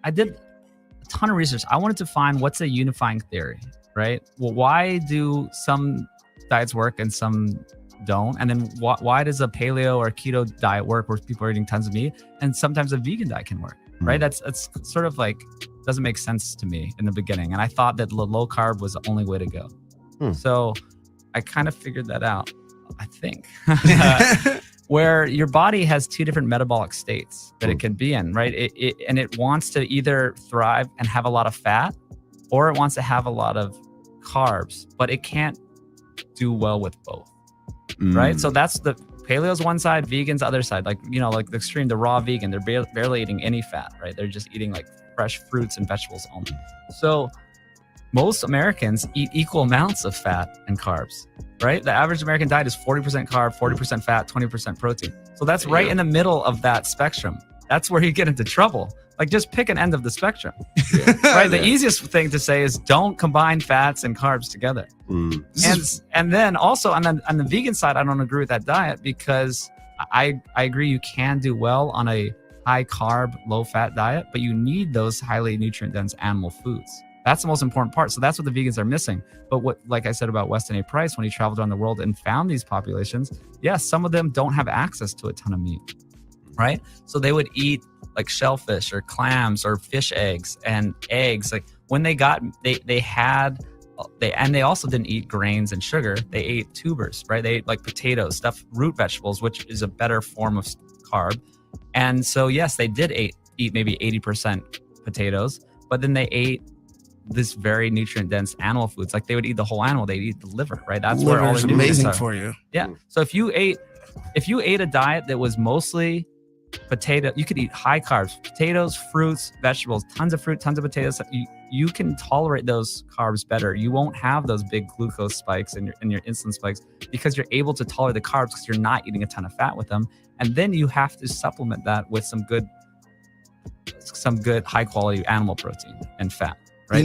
I did a ton of research. I wanted to find what's a unifying theory, right? Well, why do some diets work and some don't? And then why does a paleo or keto diet work where people are eating tons of meat and sometimes a vegan diet can work? Right? That's sort of like, doesn't make sense to me in the beginning. And I thought that low carb was the only way to go. So I kind of figured that out, I think, where your body has two different metabolic states that it can be in, right? It wants to either thrive and have a lot of fat, or it wants to have a lot of carbs, but it can't do well with both, right? So that's the paleo's one side, vegan's the other side. Like, like the extreme, the raw vegan, they're barely eating any fat, right? They're just eating like fresh fruits and vegetables only. So most Americans eat equal amounts of fat and carbs, right? The average American diet is 40% carb, 40% fat, 20% protein. So that's right in the middle of that spectrum. That's where you get into trouble. Like, just pick an end of the spectrum, right? The easiest thing to say is don't combine fats and carbs together. And then also on the vegan side, I don't agree with that diet because I agree you can do well on a high carb, low fat diet, but you need those highly nutrient dense animal foods. That's the most important part. So that's what the vegans are missing. But what, like I said about Weston A. Price, when he traveled around the world and found these populations, yes, some of them don't have access to a ton of meat, right? So they would eat like shellfish or clams or fish eggs and eggs. Like when they also didn't eat grains and sugar. They ate tubers, right? They ate like potatoes, root vegetables, which is a better form of carb. And so, yes, they did eat maybe 80% potatoes, but then they ate this very nutrient dense animal foods. Like they would eat the whole animal. They'd eat the liver, right? That's where all the nutrients amazing are. For you. Yeah. So if you ate a diet that was mostly potato, you could eat high carbs, potatoes, fruits, vegetables, tons of fruit, tons of potatoes. You can tolerate those carbs better. You won't have those big glucose spikes and your insulin spikes because you're able to tolerate the carbs because you're not eating a ton of fat with them. And then you have to supplement that with some good high quality animal protein and fat. Right?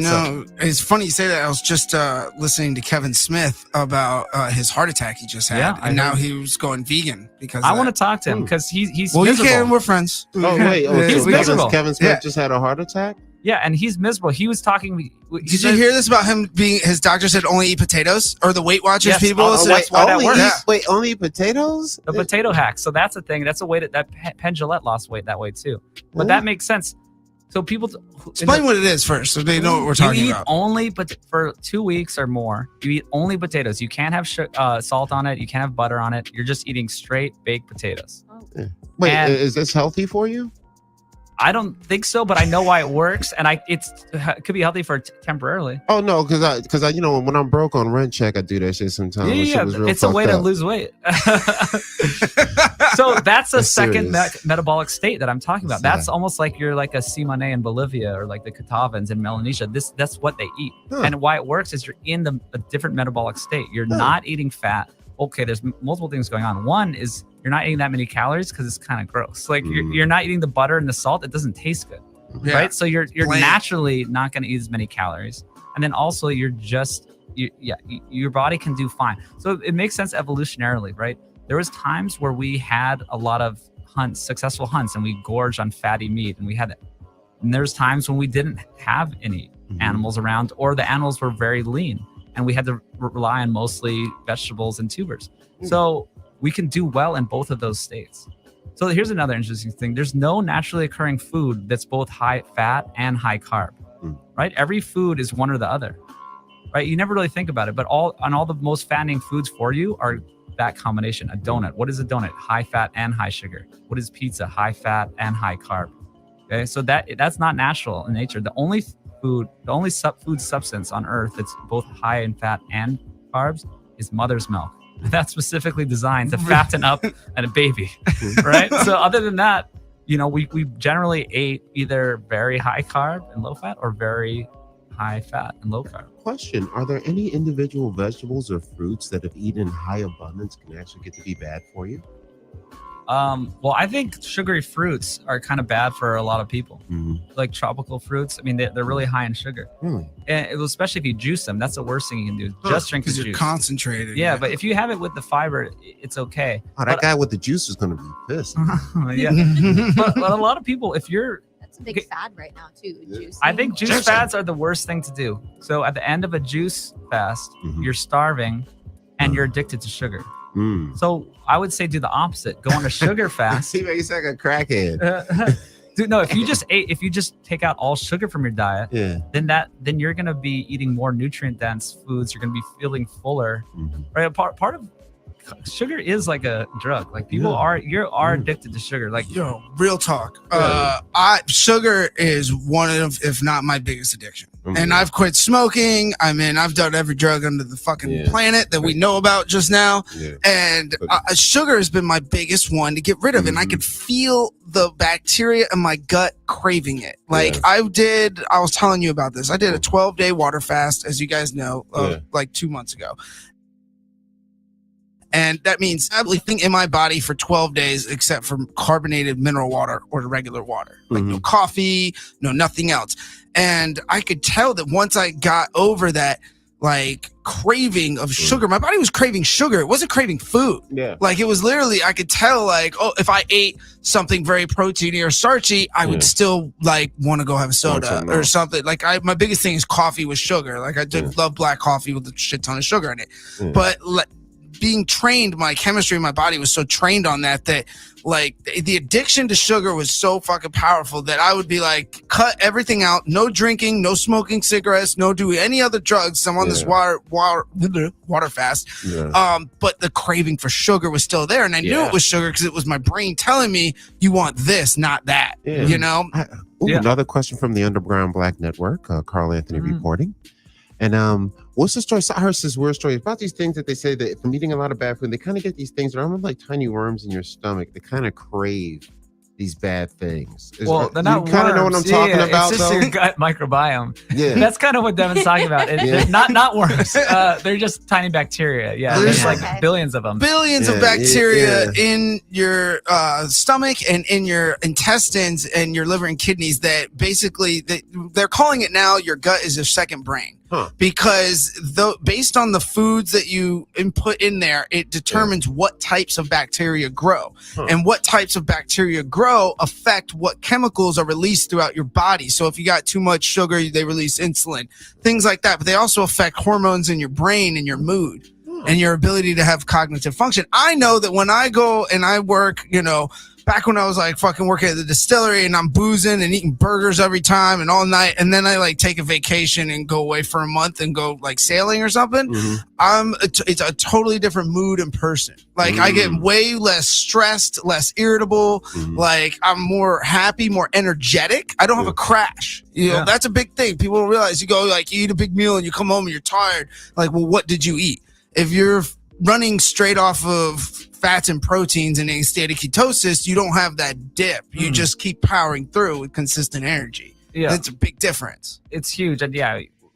It's funny you say that. I was just listening to Kevin Smith about his heart attack he just had, and now he was going vegan because I want to talk to him because he's well, miserable. You can. We're friends. Oh wait, he's miserable. Kevin Smith just had a heart attack. Yeah, and he's miserable. He was talking. Did you hear this about him being? His doctor said only eat potatoes, or the Weight Watchers people. That's why that works. Wait, only eat potatoes? The potato hack. So that's the thing. That's a way that Penn Jillette lost weight that way too. But that makes sense. So people explain what it is first, so they know what we're talking about. Only, but for 2 weeks or more, you eat only potatoes. You can't have salt on it. You can't have butter on it. You're just eating straight baked potatoes. Wait, is this healthy for you? I don't think so, but I know why it works, and it could be healthy for temporarily. Oh no, because I when I'm broke on rent check, I do that shit sometimes. Yeah, it's a way to lose weight. So that's a second metabolic state that I'm talking about. That's almost like you're like a Simone in Bolivia or like the Catawbans in Melanesia. That's what they eat, and why it works is you're in a different metabolic state. You're not eating fat. Okay, there's multiple things going on. One is you're not eating that many calories because it's kind of gross. Like you're not eating the butter and the salt. It doesn't taste good, right? So you're naturally not going to eat as many calories. And then also your body can do fine. So it makes sense evolutionarily, right? There was times where we had a lot of hunts, successful hunts, and we gorged on fatty meat, and there's times when we didn't have any animals around, or the animals were very lean, and we had to rely on mostly vegetables and tubers. So we can do well in both of those states. So here's another interesting thing. There's no naturally occurring food that's both high fat and high carb, right? Every food is one or the other, right? You never really think about it, but all the most fattening foods for you are that combination. A donut. What is a donut? High fat and high sugar. What is pizza? High fat and high carb. Okay, so that's not natural in nature. The only food substance on earth that's both high in fat and carbs is mother's milk. That's specifically designed to fatten up a baby, right? So other than that, we generally ate either very high carb and low fat or very high fat and low carb. Question: are there any individual vegetables or fruits that, if eaten in high abundance, can actually get to be bad for you? Well, I think sugary fruits are kind of bad for a lot of people. Like tropical fruits. I mean, they're really high in sugar. Really? And especially if you juice them, that's the worst thing you can do. Just drink the juice. You're concentrated. Yeah, but if you have it with the fiber, it's okay. Oh, that guy with the juice is going to be pissed. Yeah. but a lot of people, if you're... That's a big fad right now, too. Juice. I think juice fads are the worst thing to do. So at the end of a juice fast, you're starving and you're addicted to sugar. So I would say do the opposite. Go on a sugar fast. See, he's like a crackhead. Dude, no, if you just take out all sugar from your diet, then you're gonna be eating more nutrient dense foods. You're gonna be feeling fuller. Right? Part of sugar is like a drug. Like people are addicted to sugar. Like real talk. Sugar is one of, if not my biggest addiction. And I've quit smoking. I mean, I've done every drug under the fucking planet that we know about just now. And sugar has been my biggest one to get rid of. And I could feel the bacteria in my gut craving it. Like I was telling you about this. I did a 12-day water fast, as you guys know, like 2 months ago. And that means everything in my body for 12 days except for carbonated mineral water or regular water. Like no coffee, no nothing else. And I could tell that once I got over that, like, craving of sugar, my body was craving sugar. It wasn't craving food. Like, it was literally, I could tell, like, if I ate something very proteiny or starchy, I would still, like, want to go have a soda or something. Like, my biggest thing is coffee with sugar. Like, I did love black coffee with a shit ton of sugar in it. But, being trained, my chemistry in my body was so trained on that like the addiction to sugar was so fucking powerful that I would be like, cut everything out, no drinking, no smoking cigarettes, no doing any other drugs. I'm on this water fast. But the craving for sugar was still there, and I knew it was sugar because it was my brain telling me you want this, not that. You know. Another question from the Underground Black Network, Carl Anthony reporting. And what's the story? I heard this weird story about these things that they say that from eating a lot of bad food, they kind of get these things that are almost like tiny worms in your stomach. They kind of crave these bad things. Well, they're not worms. You kind of know what I'm talking about, it's just though? your gut microbiome. That's kind of what Devin's talking about. Not worms. They're just tiny bacteria. There's like billions of them. Billions of bacteria in your stomach and in your intestines and your liver and kidneys that basically, they're calling it now, your gut is your second brain. Because based on the foods that you input in there, it determines what types of bacteria grow. And what types of bacteria grow affect what chemicals are released throughout your body. So if you got too much sugar, they release insulin, things like that. But they also affect hormones in your brain and your mood and your ability to have cognitive function. I know that when I go and I work, back when I was like fucking working at the distillery and I'm boozing and eating burgers every time and all night, and then I like take a vacation and go away for a month and go like sailing or something, it's a totally different mood and person. Like I get way less stressed, less irritable. Like I'm more happy, more energetic. I don't have a crash. That's a big thing. People don't realize. You go like you eat a big meal and you come home and you're tired. Like, well, what did you eat? If you're running straight off of fats and proteins and a state of ketosis, you don't have that dip. You just keep powering through with consistent energy. It's a big difference. It's huge. And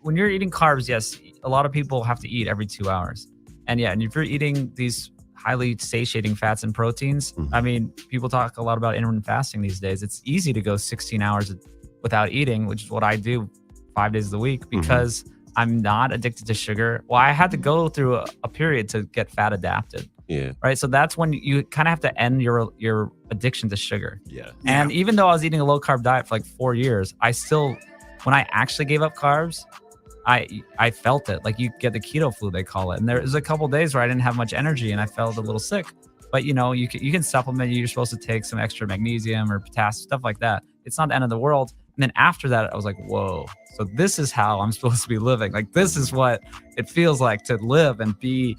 when you're eating carbs, yes, a lot of people have to eat every 2 hours. And and if you're eating these highly satiating fats and proteins, I mean, people talk a lot about intermittent fasting these days. It's easy to go 16 hours without eating, which is what I do 5 days a week because I'm not addicted to sugar. Well, I had to go through a period to get fat adapted. Right. So that's when you kind of have to end your addiction to sugar. Yeah. And even though I was eating a low carb diet for like 4 years, I still, when I actually gave up carbs, I felt it. Like you get the keto flu, they call it. And there was a couple days where I didn't have much energy and I felt a little sick. But you know, you can supplement. You're supposed to take some extra magnesium or potassium, stuff like that. It's not the end of the world. And then after that, I was like, whoa. So this is how I'm supposed to be living. Like this is what it feels like to live and be,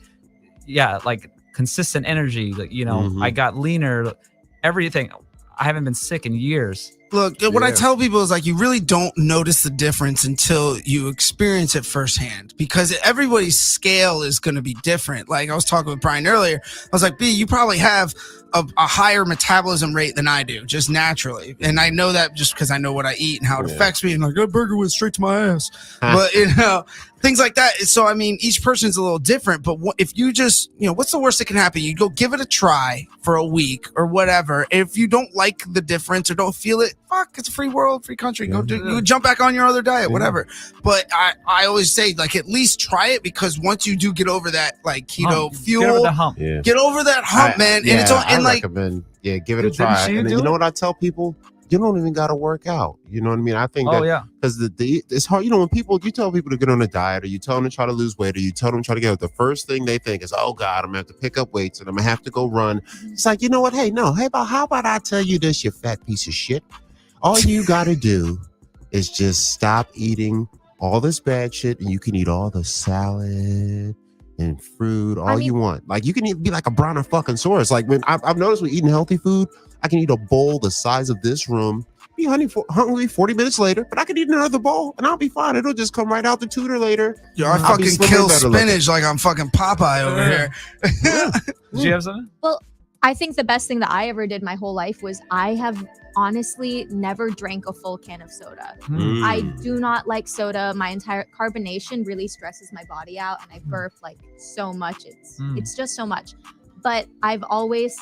like consistent energy. Like, you know, I got leaner, everything. I haven't been sick in years. Look, what I tell people is like, you really don't notice the difference until you experience it firsthand, because everybody's scale is going to be different. Like I was talking with Brian earlier, I was like, B, you probably have a higher metabolism rate than I do, just naturally. And I know that just because I know what I eat and how it affects me. And like, that burger went straight to my ass. But, you know, things like that. So, I mean, each person's a little different. But if you just, you know, what's the worst that can happen? You go give it a try for a week or whatever. If you don't like the difference or don't feel it, fuck, it's a free world, free country. Go you jump back on your other diet, whatever. But I always say, like, at least try it, because once you do get over that, like, keto fuel, get over the hump. Get over that hump, man. And it's all, and I recommend, give it a try. And you know what I tell people? You don't even got to work out. You know what I mean? I think because it's hard. You know, when you tell people to get on a diet, or you tell them to try to lose weight, or you tell them to try to get out, the first thing they think is, oh God, I'm gonna have to pick up weights and I'm gonna have to go run. It's like, you know what? Hey, how about I tell you this, you fat piece of shit? All you got to do is just stop eating all this bad shit, and you can eat all the salad and fruit, you want. Like, you can be like a brontofucking-saurus. Like, when I've noticed with eating healthy food, I can eat a bowl the size of this room, be hungry 40 minutes later, but I can eat another bowl and I'll be fine. It'll just come right out the tutor later. Yo, I fucking kill spinach like I'm fucking Popeye over here. Did you have something? Well, I think the best thing that I ever did my whole life was I have honestly never drank a full can of soda. I do not like soda. My entire carbonation really stresses my body out, and I burp like so much. It's just so much. But I've always,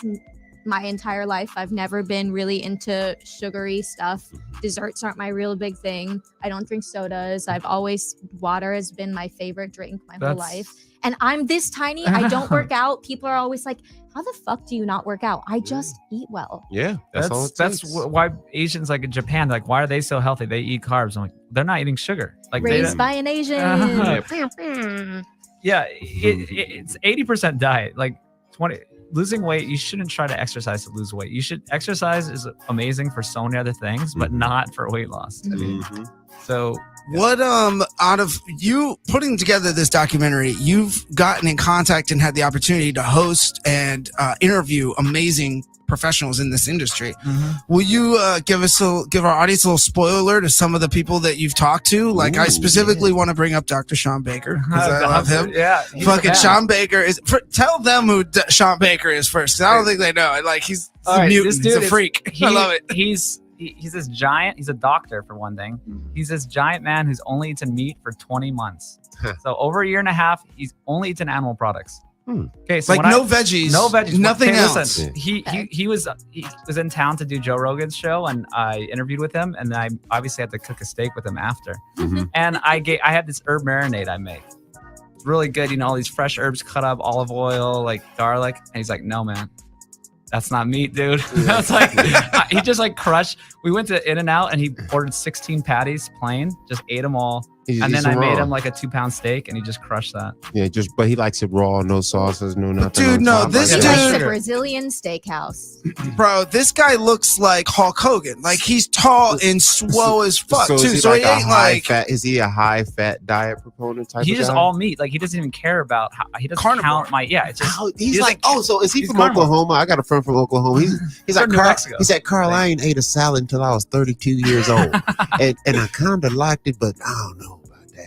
my entire life, I've never been really into sugary stuff. Desserts aren't my real big thing. I don't drink sodas. Water has been my favorite drink my whole life. And I'm this tiny. I don't work out. People are always like, how the fuck do you not work out? I just eat well. Yeah, that's why Asians, like in Japan, like, why are they so healthy? They eat carbs. I'm like, they're not eating sugar. Like, raised by an Asian. It's 80% diet. Like 20. Losing weight, you shouldn't try to exercise to lose weight. Exercise is amazing for so many other things, but not for weight loss. I mean, so what out of you putting together this documentary, you've gotten in contact and had the opportunity to host and interview amazing professionals in this industry. Will you give our audience a little spoiler to some of the people that you've talked to? Like, I specifically want to bring up Dr. Sean Baker, because I love him. Yeah, fucking Sean Baker is. Tell them who Sean Baker is first, because I don't think they know. Like, he's a mutant. He's a freak. I love it. He's this giant. He's a doctor, for one thing. He's this giant man who's only eaten meat for 20 months. So over a year and a half, he's only eaten animal products. Okay, so like no veggies, nothing else. Listen, he was in town to do Joe Rogan's show, and I interviewed with him, and I obviously had to cook a steak with him after. And I had this herb marinade I make. It's really good, you know, all these fresh herbs cut up, olive oil, like garlic. And he's like, no, man, that's not meat, dude. I was like, he just like crushed. We went to In-N-Out and he ordered 16 patties plain, just ate them all. And then I made him like a 2-pound steak, and he just crushed that. Yeah, but he likes it raw, no sauces, no nothing. Dude, no, this dude, like the Brazilian steakhouse. Bro, this guy looks like Hulk Hogan. Like, he's tall and swole as fuck too. So he ain't like fat. Is he a high fat diet proponent type? He's just all meat. Like, he doesn't even care about how he doesn't count my. Yeah, it's just he's like, oh, so is he from Oklahoma? I got a friend from Oklahoma. He's like, he said, Carl, I ain't ate a salad until I was 32 years old, and I kind of liked it, but I don't know.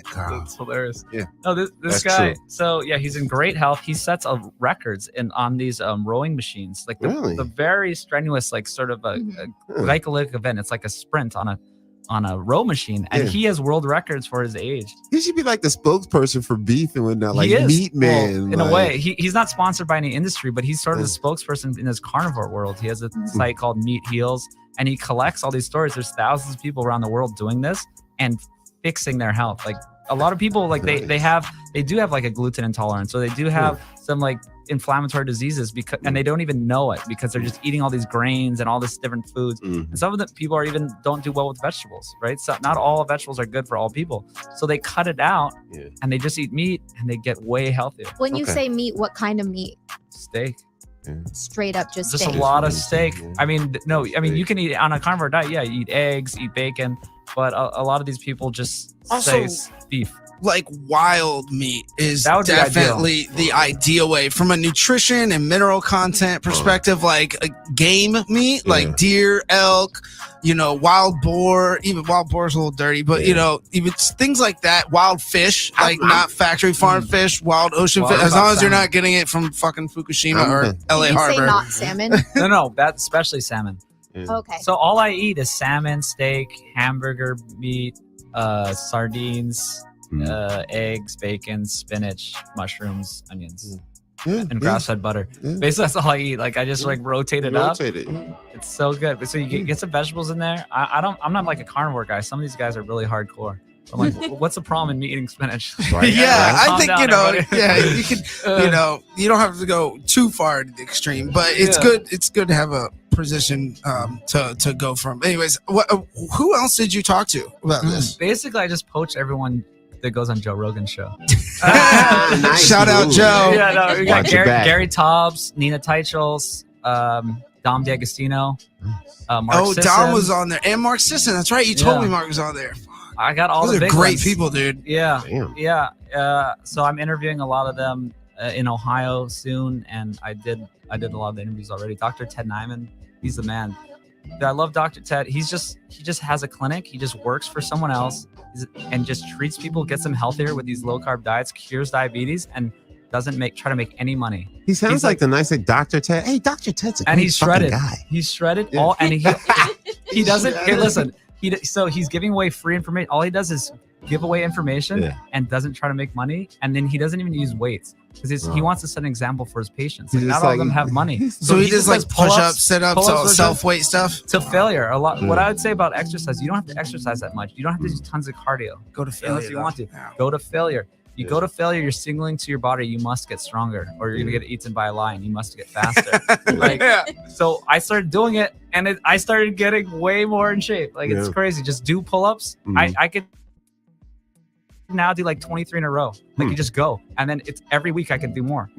Carl. That's hilarious. Yeah. No, this guy. True. So yeah, he's in great health. He sets records on these rowing machines, like the very strenuous, like sort of a glycolytic event. It's like a sprint on a row machine, and he has world records for his age. He should be like the spokesperson for beef and whatnot, like Meat Man. Well, in a way, he's not sponsored by any industry, but he's sort of the spokesperson in his carnivore world. He has a site called Meat Heals, and he collects all these stories. There's thousands of people around the world doing this and fixing their health. Like, a lot of people, like they do have like a gluten intolerance, so they do have some like inflammatory diseases and they don't even know it because they're just eating all these grains and all this different foods. And some of the people are even don't do well with vegetables, right? So not all vegetables are good for all people. So they cut it out and they just eat meat and they get way healthier. When you say meat, what kind of meat? Steak. Straight up just steak. Steak. A lot of steak. I mean, no, I mean, you can eat on a carnivore diet. Yeah, you eat eggs, eat bacon, but a lot of these people just say beef. Like wild meat is definitely the ideal way from a nutrition and mineral content perspective. Like a game meat, like deer, elk, wild boar. Even wild boar is a little dirty, but even things like that. Wild fish, like not factory farm fish, wild ocean fish. As long as you're not getting it from fucking Fukushima or LA Harbor. Say not salmon. No, that's especially salmon. Okay. So all I eat is salmon, steak, hamburger meat, sardines. Eggs, bacon, spinach, mushrooms, onions, and grass-fed butter. Basically, that's all I eat. Like I just like rotate it up. It's so good. But so you get some vegetables in there. I'm not like a carnivore guy. Some of these guys are really hardcore. I'm like, what's the problem in me eating spinach? Right. I think you can. You don't have to go too far to the extreme, but it's good. It's good to have a position to go from. Anyways, who else did you talk to about this? Basically, I just poach everyone that goes on Joe Rogan's show. Nice. Shout out Joe. Yeah, no, we got Gary Taubes, Nina Teicholz, Dom D'Agostino, Mark Sisson. Dom was on there, and Mark Sisson. That's right. You told me Mark was on there. I got all Those the are big great ones. people, dude. Yeah. So I'm interviewing a lot of them in Ohio soon, and I did a lot of the interviews already. Dr. Ted Nyman, he's the man. I love Dr. Ted. He just has a clinic. He just works for someone else and just treats people, gets them healthier with these low carb diets, cures diabetes, and doesn't try to make any money. He sounds like the nice Dr. Ted. Hey, Dr. Ted's a great he's shredded. Guy. He's shredded all, and he doesn't. Hey, listen. So he's giving away free information. All he does is give away information and doesn't try to make money. And then he doesn't even use weights because he wants to set an example for his patients. Like, not all of them have money. So he just like push-ups, sit-ups, self-weight stuff? To failure. A lot. What I would say about exercise, you don't have to exercise that much. You don't have to do tons of cardio. Go to failure. Unless you want to. Go to failure. You go to failure, you're signaling to your body, you must get stronger or you're going to get eaten by a lion. You must get faster. So I started doing it and I started getting way more in shape. Like it's crazy. Just do pull-ups. I could now do like 23 in a row. Like you just go. And then it's every week I can do more.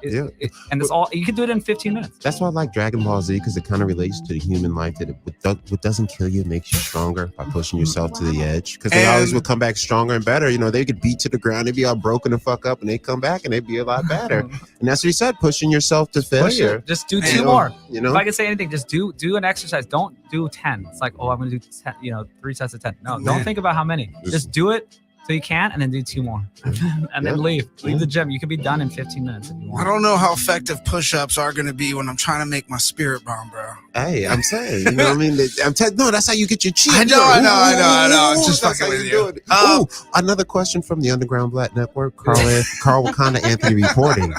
And it's all, you can do it in 15 minutes. That's why I like Dragon Ball Z, because it kind of relates to the human life, that what doesn't kill you makes you stronger by pushing yourself to the edge. Because they always will come back stronger and better. They could beat to the ground, they'd be all broken the fuck up, and they come back and they'd be a lot better. And that's what he said, pushing yourself to failure. Just do two more. If I can say anything, just do an exercise. Don't do 10. It's like, I'm going to do 10, 3 sets of 10. No, don't think about how many. Just do it so you can, and then do 2 more, and then leave the gym. You could be done in 15 minutes if you want. I don't know how effective push-ups are going to be when I'm trying to make my spirit bomb, bro. Hey, I'm saying, what I mean? No, that's how you get your cheat. I know. I'm just fucking with you. Another question from the Underground Black Network, Carl Wakanda Anthony reporting.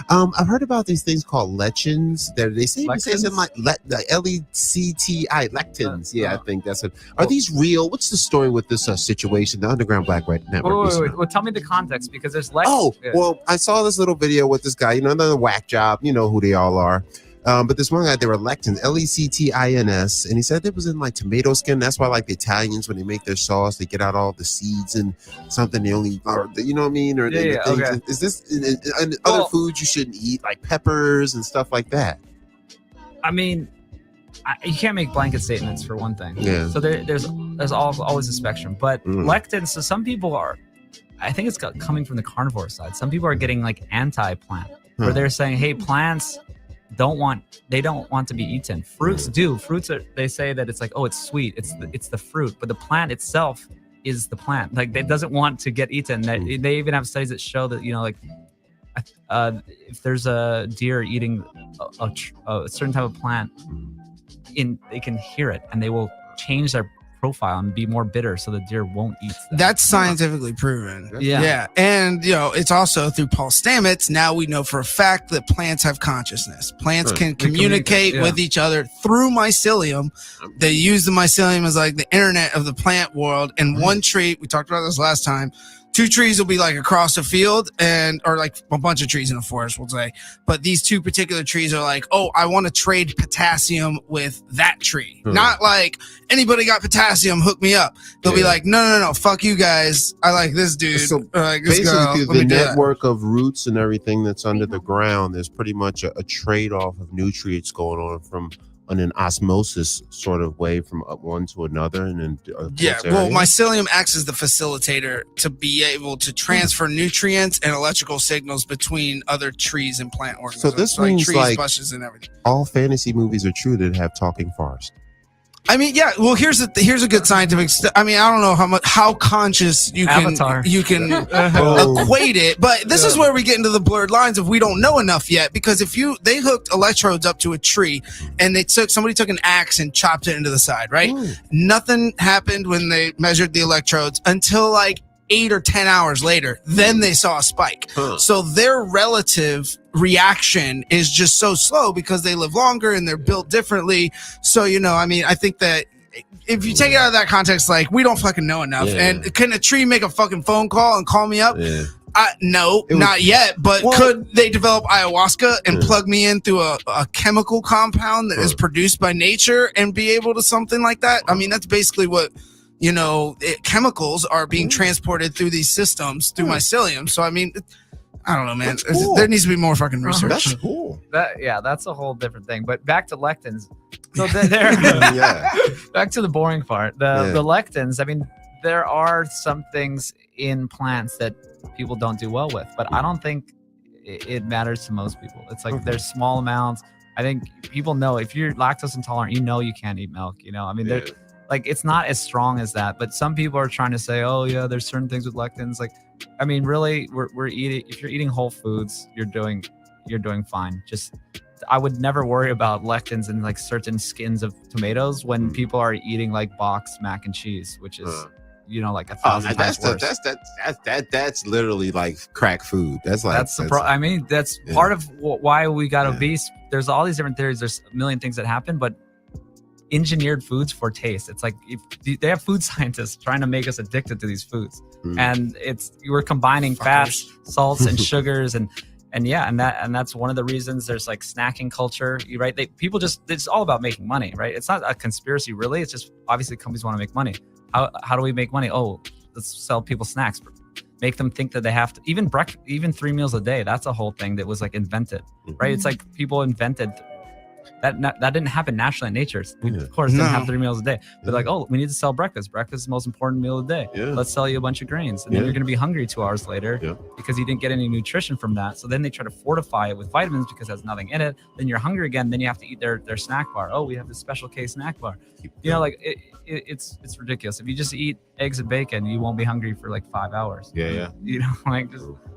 I've heard about these things called lectins. They say something like the LECTI, lectins. I think that's it. Are these real? What's the story with this situation? The Underground Black Network. Wait. Well, tell me the context, because there's I saw this little video with this guy, another whack job, who they all are. But this one guy, they were lectins, LECTINS, and he said it was in like tomato skin. That's why, like the Italians, when they make their sauce, they get out all the seeds and something they only, or you know what I mean? Or okay. Is this in other foods you shouldn't eat, like peppers and stuff like that? I mean, you can't make blanket statements, for one thing. So there's always a spectrum, but lectins. So some people are, I think it's coming from the carnivore side. Some people are getting like anti-plant, where they're saying, hey, plants don't want to be eaten. Fruits do. Fruits are, they say that it's like, it's sweet. It's the fruit, but the plant itself is the plant. Like, it doesn't want to get eaten. They even have studies that show that, if there's a deer eating a certain type of plant, they can hear it and they will change their profile and be more bitter, so the deer won't eat them. That's scientifically proven. And it's also through Paul Stamets. Now we know for a fact that plants have consciousness. Plants can communicate with each other through mycelium. They use the mycelium as like the internet of the plant world. And one trait, we talked about this last time, 2 trees will be like across the field or like a bunch of trees in the forest, we'll say. But these 2 particular trees are like, oh, I want to trade potassium with that tree. Not like anybody got potassium, hook me up. They'll be like, no, fuck you guys. I like this dude. So like this basically girl. the network of roots and everything that's under the ground, there's pretty much a trade-off of nutrients going on from an osmosis sort of way from one to another, and then mycelium acts as the facilitator to be able to transfer nutrients and electrical signals between other trees and plant organisms. So this means trees, like bushes, and everything. All fantasy movies are true that have talking forest. I mean, yeah. Well, here's a good scientific. I mean, I don't know how conscious you can equate it, but this is where we get into the blurred lines of we don't know enough yet. Because they hooked electrodes up to a tree, and somebody took an axe and chopped it into the side, right? Nothing happened when they measured the electrodes until like 8 or 10 hours later. Then they saw a spike. So their relative reaction is just so slow because they live longer and they're built differently. So, I mean, I think that if you take it out of that context, like we don't fucking know enough. And can a tree make a fucking phone call and call me up? No, not yet. But could they develop ayahuasca and plug me in through a chemical compound that is produced by nature and be able to something like that? I mean, that's basically what chemicals are being transported through these systems through mycelium. So I mean, I don't know, man. Cool. There needs to be more fucking research. That's cool. That's a whole different thing. But back to lectins. So back to the boring part. The lectins. I mean, there are some things in plants that people don't do well with, but I don't think it matters to most people. It's like there's small amounts. I think people know if you're lactose intolerant, you can't eat milk. I mean, like it's not as strong as that, but some people are trying to say, oh yeah, there's certain things with lectins. Like, I mean, really, we're eating. If you're eating whole foods, you're doing fine. Just, I would never worry about lectins in like certain skins of tomatoes when people are eating like boxed mac and cheese, which is like 1,000 times worse. That's literally like crack food. That's I mean, that's part of why we got obese. There's all these different theories. There's a million things that happen, but engineered foods for taste. It's like they have food scientists trying to make us addicted to these foods, and we're combining fats, salts, and sugars, and that's one of the reasons there's like snacking culture, right? It's all about making money, right? It's not a conspiracy, really. It's just obviously companies want to make money. How do we make money? Oh, let's sell people snacks, make them think that they have to even 3 meals a day. That's a whole thing that was like invented, right? It's like people invented. That didn't happen naturally in nature. We, of course, didn't have 3 meals a day. But like, oh, we need to sell breakfast. Breakfast is the most important meal of the day. Let's sell you a bunch of grains. And then you're going to be hungry 2 hours later because you didn't get any nutrition from that. So then they try to fortify it with vitamins because it has nothing in it. Then you're hungry again. Then you have to eat their snack bar. Oh, we have this special K snack bar. Like it's ridiculous. If you just eat eggs and bacon, you won't be hungry for like 5 hours.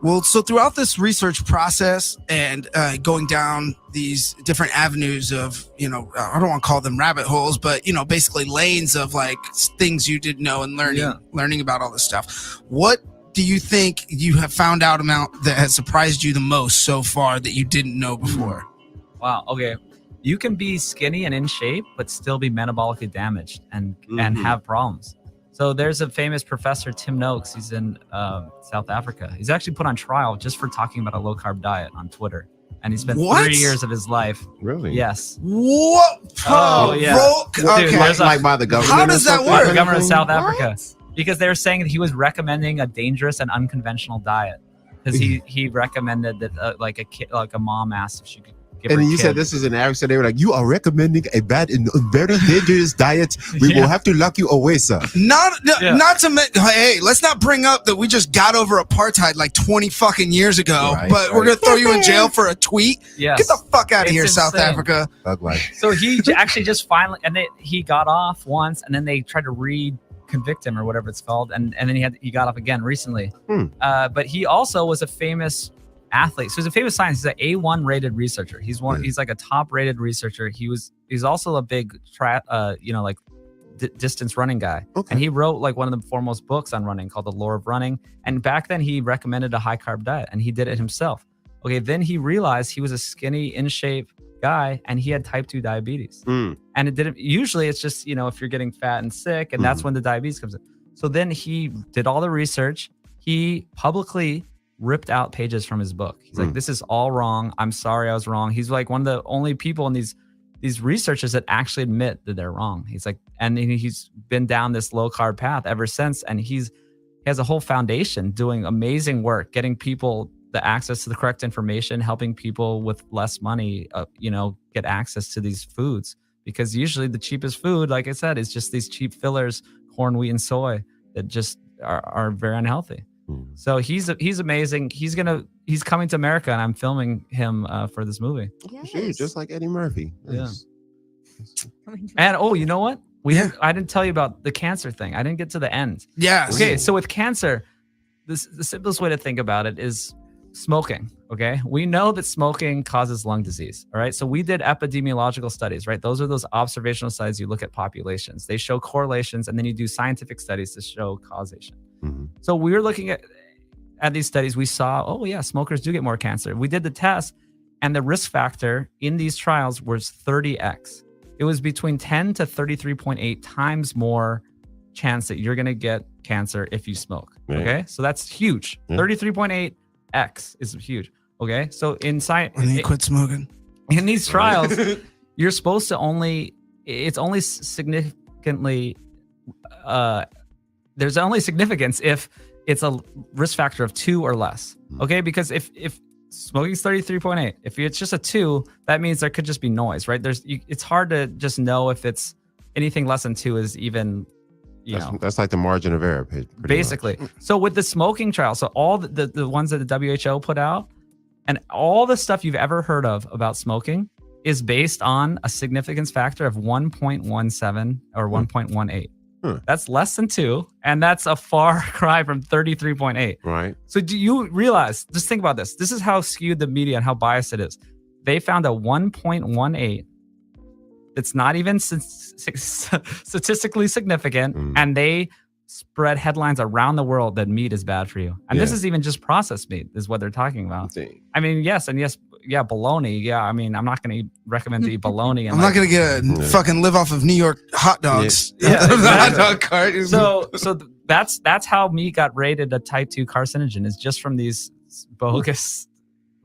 Well, so throughout this research process and going down these different avenues of, I don't want to call them rabbit holes, but, basically lanes of like things you didn't know and learning about all this stuff. What do you think you have found out about that has surprised you the most so far that you didn't know before? Wow. Okay. You can be skinny and in shape, but still be metabolically damaged and have problems. So there's a famous professor, Tim Noakes. He's in South Africa. He's actually put on trial just for talking about a low carb diet on Twitter. And he spent 3 years of his life. Really? Yes. What? Oh, yeah. Okay. Like by the government. How does that work? The government of South Africa. Because they were saying that he was recommending a dangerous and unconventional diet. Because he recommended that like a mom asked if she could. And you said this is an African, so they were like, you are recommending a bad and very dangerous diet. We will have to lock you away, sir. Not to hey, let's not bring up that we just got over apartheid like 20 fucking years ago, but we're going to throw you in jail for a tweet? Yes. Get the fuck out of here, insane. South Africa. So he actually just finally, and he got off once, and then they tried to convict him or whatever it's called, and then he got off again recently. But he also was a famous athlete. So he's a famous scientist. He's an A1 rated researcher. He's he's like a top rated researcher. He's also a big distance running guy. And he wrote like one of the foremost books on running called The Lore of Running. And back then he recommended a high carb diet and he did it himself. Okay, then he realized he was a skinny, in shape guy and he had type 2 diabetes. And it didn't, usually it's just, if you're getting fat and sick, and that's when the diabetes comes in. So then he did all the research. he publicly ripped out pages from his book. He's like, this is all wrong. I'm sorry I was wrong. He's like one of the only people in these researchers that actually admit that they're wrong. He's like, and he's been down this low carb path ever since. And he has a whole foundation doing amazing work, getting people the access to the correct information, helping people with less money, get access to these foods. Because usually the cheapest food, like I said, is just these cheap fillers, corn, wheat, and soy that just are very unhealthy. So he's amazing. He's coming to America, and I'm filming him for this movie. Yes. Shoot, just like Eddie Murphy. Yes. Yeah. And you know what? I didn't tell you about the cancer thing. I didn't get to the end. Yes. Okay, so with cancer, the simplest way to think about it is smoking. Okay, we know that smoking causes lung disease. All right, so we did epidemiological studies. Right, those are those observational studies. You look at populations, they show correlations, and then you do scientific studies to show causation. So we were looking at these studies. We saw, smokers do get more cancer. We did the test, and the risk factor in these trials was 30x. It was between 10 to 33.8 times more chance that you're going to get cancer if you smoke. Yeah. Okay, so that's huge. 33.8x is huge. Okay, so in science, when you quit smoking in these trials, you're supposed to it's only significantly. There's only significance if it's a risk factor of 2 or less. Okay, because if smoking is 33.8, if it's just a 2, that means there could just be noise, right? It's hard to just know if it's anything less than 2 is even, that's like the margin of error, basically. So with the smoking trial, so all the ones that the WHO put out, and all the stuff you've ever heard of about smoking is based on a significance factor of 1.17 or 1.18. That's less than 2, and that's a far cry from 33.8. Right. So do you realize, just think about this. This is how skewed the media and how biased it is. They found a 1.18 that's not even statistically significant, and they spread headlines around the world that meat is bad for you. And this is even just processed meat is what they're talking about. I mean, yes, bologna. Yeah, I mean, I'm not going to recommend to eat bologna. I'm not going to fucking live off of New York hot dogs. Yeah, the hot dog cart. So that's how meat got rated a type 2 carcinogen, is just from these bogus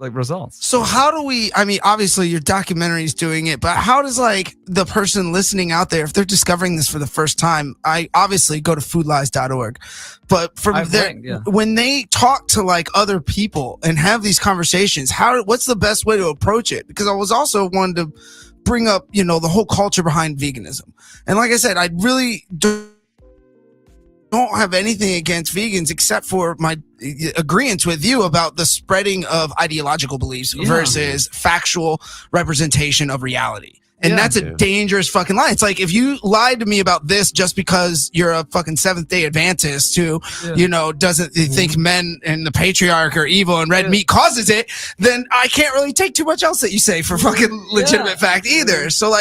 results. So how do we, I mean, obviously your documentary is doing it, but how does the person listening out there, if they're discovering this for the first time, I obviously go to foodlies.org, but when they talk to other people and have these conversations, what's the best way to approach it? Because I was also wanted to bring up, the whole culture behind veganism. And like I said, I really don't have anything against vegans except for my agreement with you about the spreading of ideological beliefs versus factual representation of reality. And that's a dangerous fucking lie. It's like, if you lied to me about this just because you're a fucking Seventh-day Adventist who, doesn't think men and the patriarch are evil and red meat causes it, then I can't really take too much else that you say for fucking legitimate fact either. So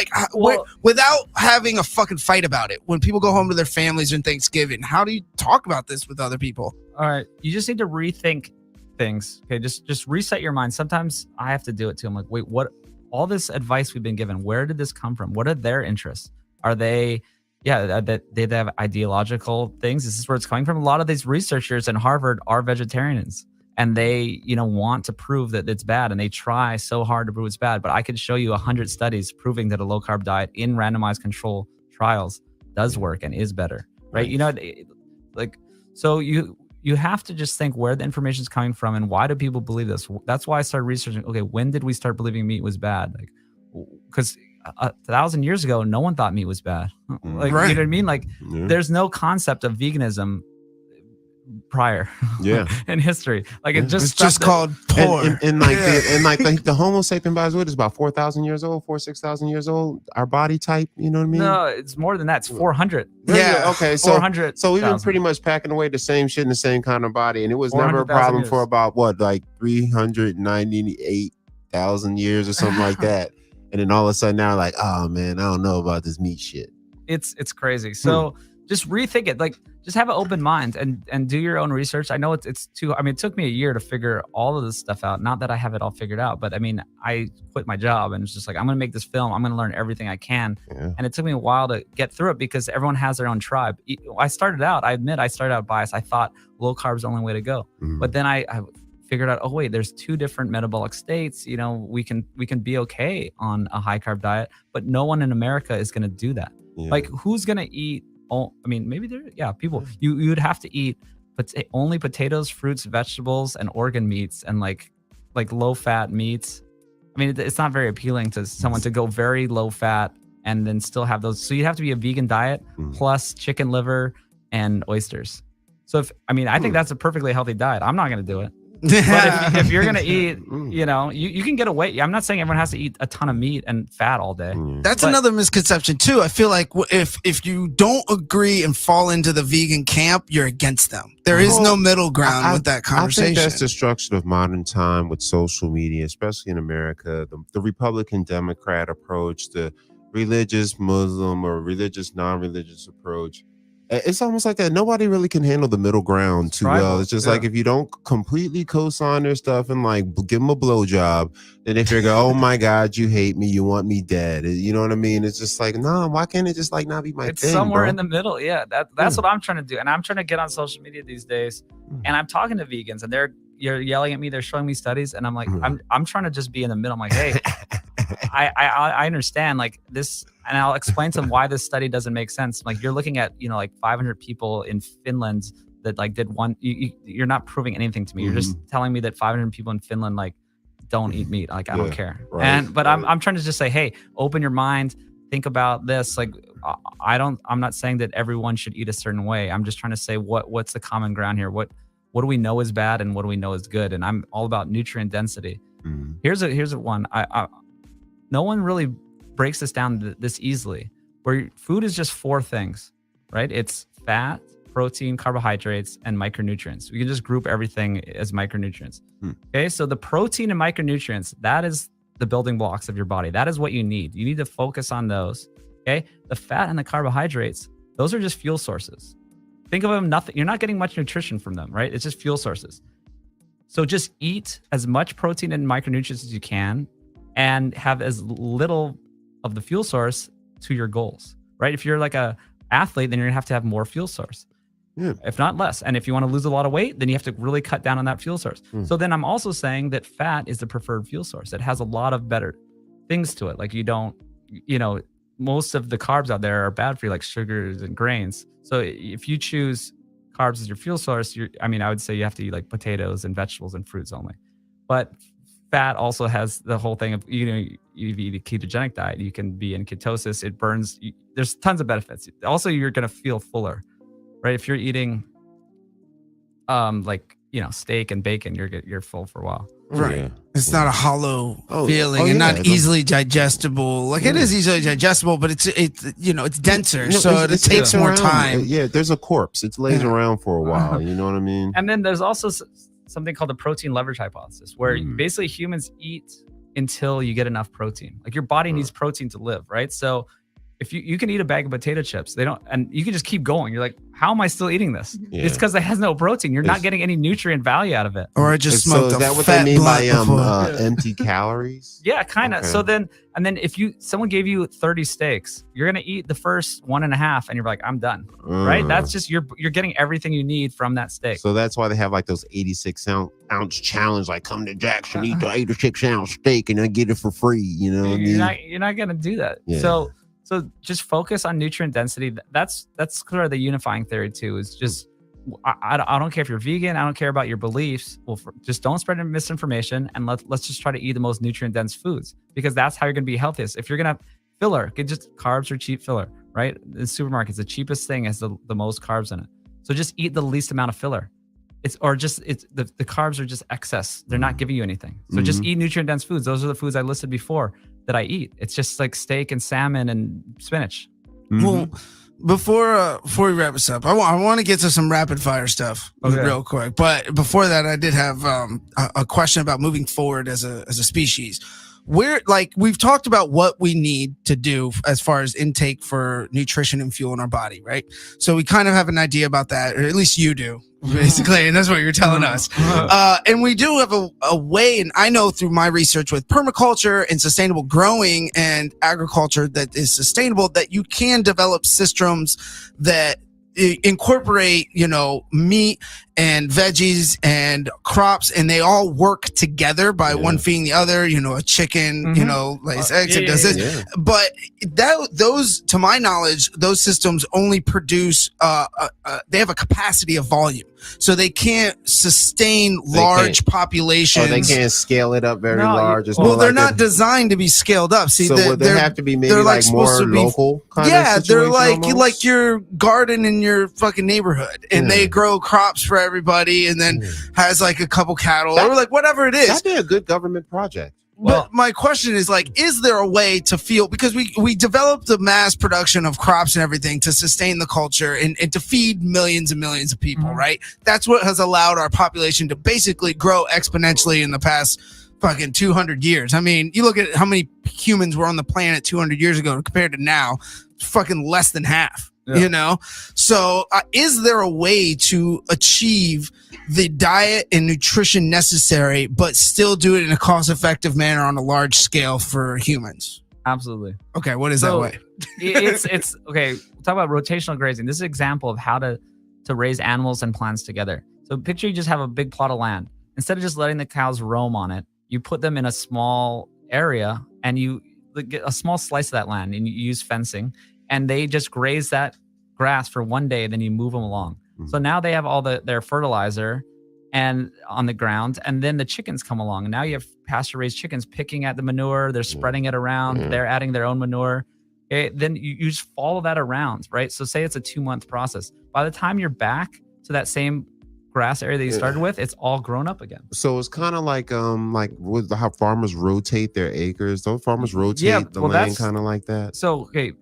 without having a fucking fight about it, when people go home to their families on Thanksgiving, how do you talk about this with other people? All right. You just need to rethink things. Okay. Just reset your mind. Sometimes I have to do it too. I'm like, wait, what? All this advice we've been given, where did this come from? What are their interests? Are they, that they have ideological things? This is where it's coming from. A lot of these researchers in Harvard are vegetarians, and they, want to prove that it's bad, and they try so hard to prove it's bad. But I could show you 100 studies proving that a low carb diet in randomized control trials does work and is better, right? So you have to just think where the information is coming from and why do people believe this. That's why I started researching. Okay, when did we start believing meat was bad? Because 1,000 years ago, no one thought meat was bad. You know what I mean? There's no concept of veganism prior in history. It's just called porn. And the Homo sapien by is about 4,000 years old, 6,000 years old. Our body type, you know what I mean? No, it's more than that. It's 400. Yeah. Okay. So 400. So we've been pretty much packing away the same shit in the same kind of body, and it was never a problem for about 398,000 years or something like that. And then all of a sudden now, oh man, I don't know about this meat shit. It's crazy. So just rethink it. Like, just have an open mind and do your own research. I know it's too. I mean, it took me a year to figure all of this stuff out. Not that I have it all figured out, but I mean, I quit my job and it's just like, I'm gonna make this film. I'm gonna learn everything I can. Yeah. And it took me a while to get through it because everyone has their own tribe. I started out biased. I thought low carb is the only way to go, but then I figured out, oh wait, there's 2 different metabolic states. You know, we can be okay on a high carb diet, but no one in America is gonna do that. Yeah. Like, who's gonna eat? Oh, I mean, maybe people. You would have to eat only potatoes, fruits, vegetables, and organ meats, and like low fat meats. I mean, it's not very appealing to someone to go very low fat and then still have those. So you'd have to be a vegan diet plus chicken liver and oysters. So I think that's a perfectly healthy diet. I'm not going to do it. But if you're gonna eat, you know, you can get away. I'm not saying everyone has to eat a ton of meat and fat all day. That's another misconception too. I feel like if you don't agree and fall into the vegan camp, you're against them. There is no middle ground with that conversation. I think that's destruction of modern time with social media, especially in America. The Republican Democrat approach, the religious Muslim or religious non-religious approach. It's almost like that. Nobody really can handle the middle ground too well. It's just like if you don't completely co-sign their stuff and like give them a blowjob, then if you go, oh my God, you hate me, you want me dead. You know what I mean? It's just like, no, why can't it just like not be my thing? It's somewhere bro? In the middle. Yeah, that's what I'm trying to do. And I'm trying to get on social media these days. And I'm talking to vegans and you're yelling at me, they're showing me studies, and I'm like, I'm trying to just be in the middle. I'm like, hey, I understand like this, and I'll explain to them why this study doesn't make sense. Like, you're looking at, you know, like 500 people in Finland that like did one. You're not proving anything to me. You're just telling me that 500 people in Finland like don't eat meat. Like, I don't care. But I'm trying to just say, hey, open your mind. Think about this. Like, I'm not saying that everyone should eat a certain way. I'm just trying to say what's the common ground here. What do we know is bad and what do we know is good? And I'm all about nutrient density. Here's a one. No one really breaks this down this easily, where food is just 4 things, right? It's fat, protein, carbohydrates, and micronutrients. We can just group everything as micronutrients. Okay, so the protein and micronutrients, that is the building blocks of your body. That is what you need. You need to focus on those. Okay, the fat and the carbohydrates, those are just fuel sources. Think of them, nothing. You're not getting much nutrition from them, right? It's just fuel sources. So just eat as much protein and micronutrients as you can and have as little of the fuel source to your goals, right? If you're like a athlete, then you're gonna have more fuel source, if not less. And if you want to lose a lot of weight, then you have to really cut down on that fuel source. So then I'm also saying that fat is the preferred fuel source. It has a lot of better things to it. Like, you don't, you know, most of the carbs out there are bad for you, like sugars and grains. So if you choose carbs as your fuel source, I would say you have to eat like potatoes and vegetables and fruits only. But fat also has the whole thing of, you know, you eat a ketogenic diet, you can be in ketosis. It burns. There's tons of benefits. Also, you're going to feel fuller, right? If you're eating, like, you know, steak and bacon, you're full for a while. Right. Yeah. It's not a hollow feeling and not easily digestible. Like, it is easily digestible, but it's you know, it's denser, so it takes more time. Yeah, there's a corpse. It lays around for a while. You know what I mean? And then there's also something called the protein leverage hypothesis, where basically humans eat until you get enough protein. Like, your body needs protein to live, right? So if you can eat a bag of potato chips, and you can just keep going. You're like, how am I still eating this? Yeah. It's because it has no protein. You're not getting any nutrient value out of it. Or I just smoked is that what they mean by empty calories? Yeah, kind of. Okay. So then if someone gave you 30 steaks, you're gonna eat the first 1.5, and you're like, I'm done. Right? That's just you're getting everything you need from that steak. So that's why they have like those 86-ounce challenge, like, come to Jackson, eat the 86-ounce steak, and I get it for free. You know, you're not gonna do that. Yeah. So just focus on nutrient density. That's sort of the unifying theory too. Is just I don't care if you're vegan. I don't care about your beliefs. Well, just don't spread misinformation, and let's just try to eat the most nutrient dense foods, because that's how you're gonna be healthiest. If you're gonna have filler, just carbs are cheap filler, right? The supermarkets, the cheapest thing has the most carbs in it. So just eat the least amount of filler. The carbs are just excess. They're not giving you anything. So just eat nutrient dense foods. Those are the foods I listed before that I eat. It's just like steak and salmon and spinach. Well, before we wrap this up, I want to get to some rapid fire stuff real quick. But before that, I did have a question about moving forward as a species. we've talked about what we need to do as far as intake for nutrition and fuel in our body, right? So we kind of have an idea about that, or at least you do, basically, and that's what you're telling us. And we do have a way, and I know through my research with permaculture and sustainable growing and agriculture that is sustainable, that you can develop systems that incorporate, meat and veggies and crops, and they all work together by one feeding the other. A chicken, lays eggs and does this. Yeah. But those, to my knowledge, those systems only produce, they have a capacity of volume. So they can't sustain large populations. They can't scale it up very large. Well, they're not designed to be scaled up. See, so they have to be maybe like more local kind of they're like your garden in your fucking neighborhood, and they grow crops for everybody, and then has like a couple cattle or like whatever it is. That'd be a good government project. But my question is, like, is there a way to feel, because we developed the mass production of crops and everything to sustain the culture and to feed millions and millions of people, right? That's what has allowed our population to basically grow exponentially in the past fucking 200 years. I mean, you look at how many humans were on the planet 200 years ago compared to now, fucking less than half. So is there a way to achieve the diet and nutrition necessary but still do it in a cost-effective manner on a large scale for humans? Absolutely. Okay, what is that way? it's okay. We'll talk about rotational grazing. This is an example of how to raise animals and plants together. So picture you just have a big plot of land. Instead of just letting the cows roam on it, you put them in a small area and you get a small slice of that land, and you use fencing, and they just graze that grass for one day, then you move them along. So now they have all their fertilizer and on the ground, and then the chickens come along, and now you have pasture-raised chickens picking at the manure, they're spreading it around, they're adding their own manure. Then you just follow that around, right? So say it's a 2-month process. By the time you're back to that same grass area that you started with, it's all grown up again. So it's kind of like with how farmers rotate their acres. Those farmers rotate the land kind of like that. So okay,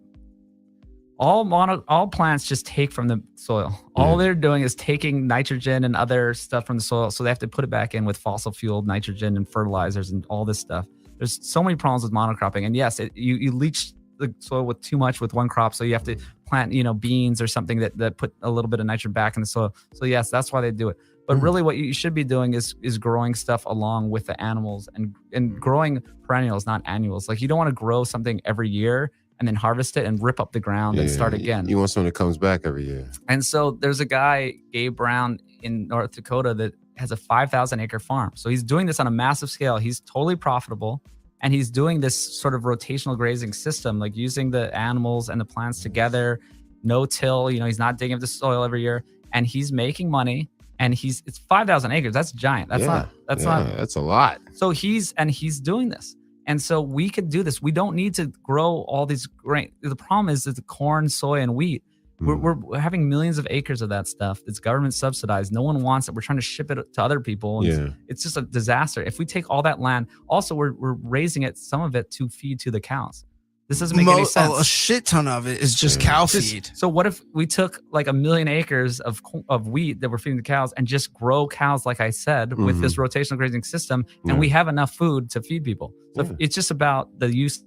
all plants just take from the soil. All they're doing is taking nitrogen and other stuff from the soil, so they have to put it back in with fossil fuel nitrogen and fertilizers and all this stuff. There's so many problems with monocropping, and yes, you leach the soil with too much with one crop, so you have to plant beans or something that put a little bit of nitrogen back in the soil. So yes, that's why they do it. But really what you should be doing is growing stuff along with the animals and growing perennials, not annuals. Like, you don't want to grow something every year and then harvest it and rip up the ground and start again. You want something that comes back every year. And so there's a guy, Gabe Brown, in North Dakota that has a 5,000 acre farm. So he's doing this on a massive scale. He's totally profitable. And he's doing this sort of rotational grazing system, like using the animals and the plants together, no till, he's not digging up the soil every year. And he's making money. And it's 5,000 acres. That's giant. That's a lot. So he's doing this. And so we could do this. We don't need to grow all these grain. The problem is the corn, soy, and wheat. We're having millions of acres of that stuff. It's government subsidized. No one wants it. We're trying to ship it to other people. It's just a disaster. If we take all that land, also we're raising it, some of it, to feed to the cows. This doesn't make any sense. A shit ton of it is just cow feed. So what if we took like 1 million acres of wheat that we're feeding the cows and just grow cows, like I said, with this rotational grazing system, and we have enough food to feed people. So it's just about the use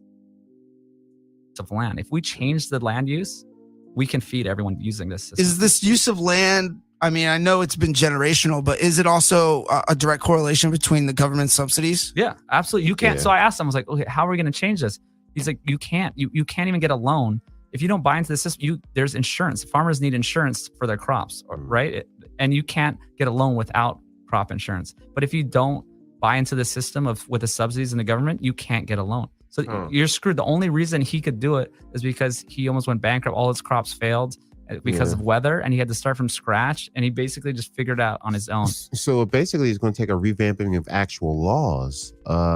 of land. If we change the land use, we can feed everyone using this system. Is this use of land, I mean, I know it's been generational, but is it also a direct correlation between the government subsidies? Yeah, absolutely. You can't. So I asked him, I was like, okay, how are we going to change this? He's like, you can't. You can't even get a loan if you don't buy into the system. There's insurance. Farmers need insurance for their crops, right? And you can't get a loan without crop insurance. But if you don't buy into the system with the subsidies in the government, you can't get a loan. So you're screwed. The only reason he could do it is because he almost went bankrupt. All his crops failed because of weather, and he had to start from scratch, and he basically just figured it out on his own. So basically it's going to take a revamping of actual laws,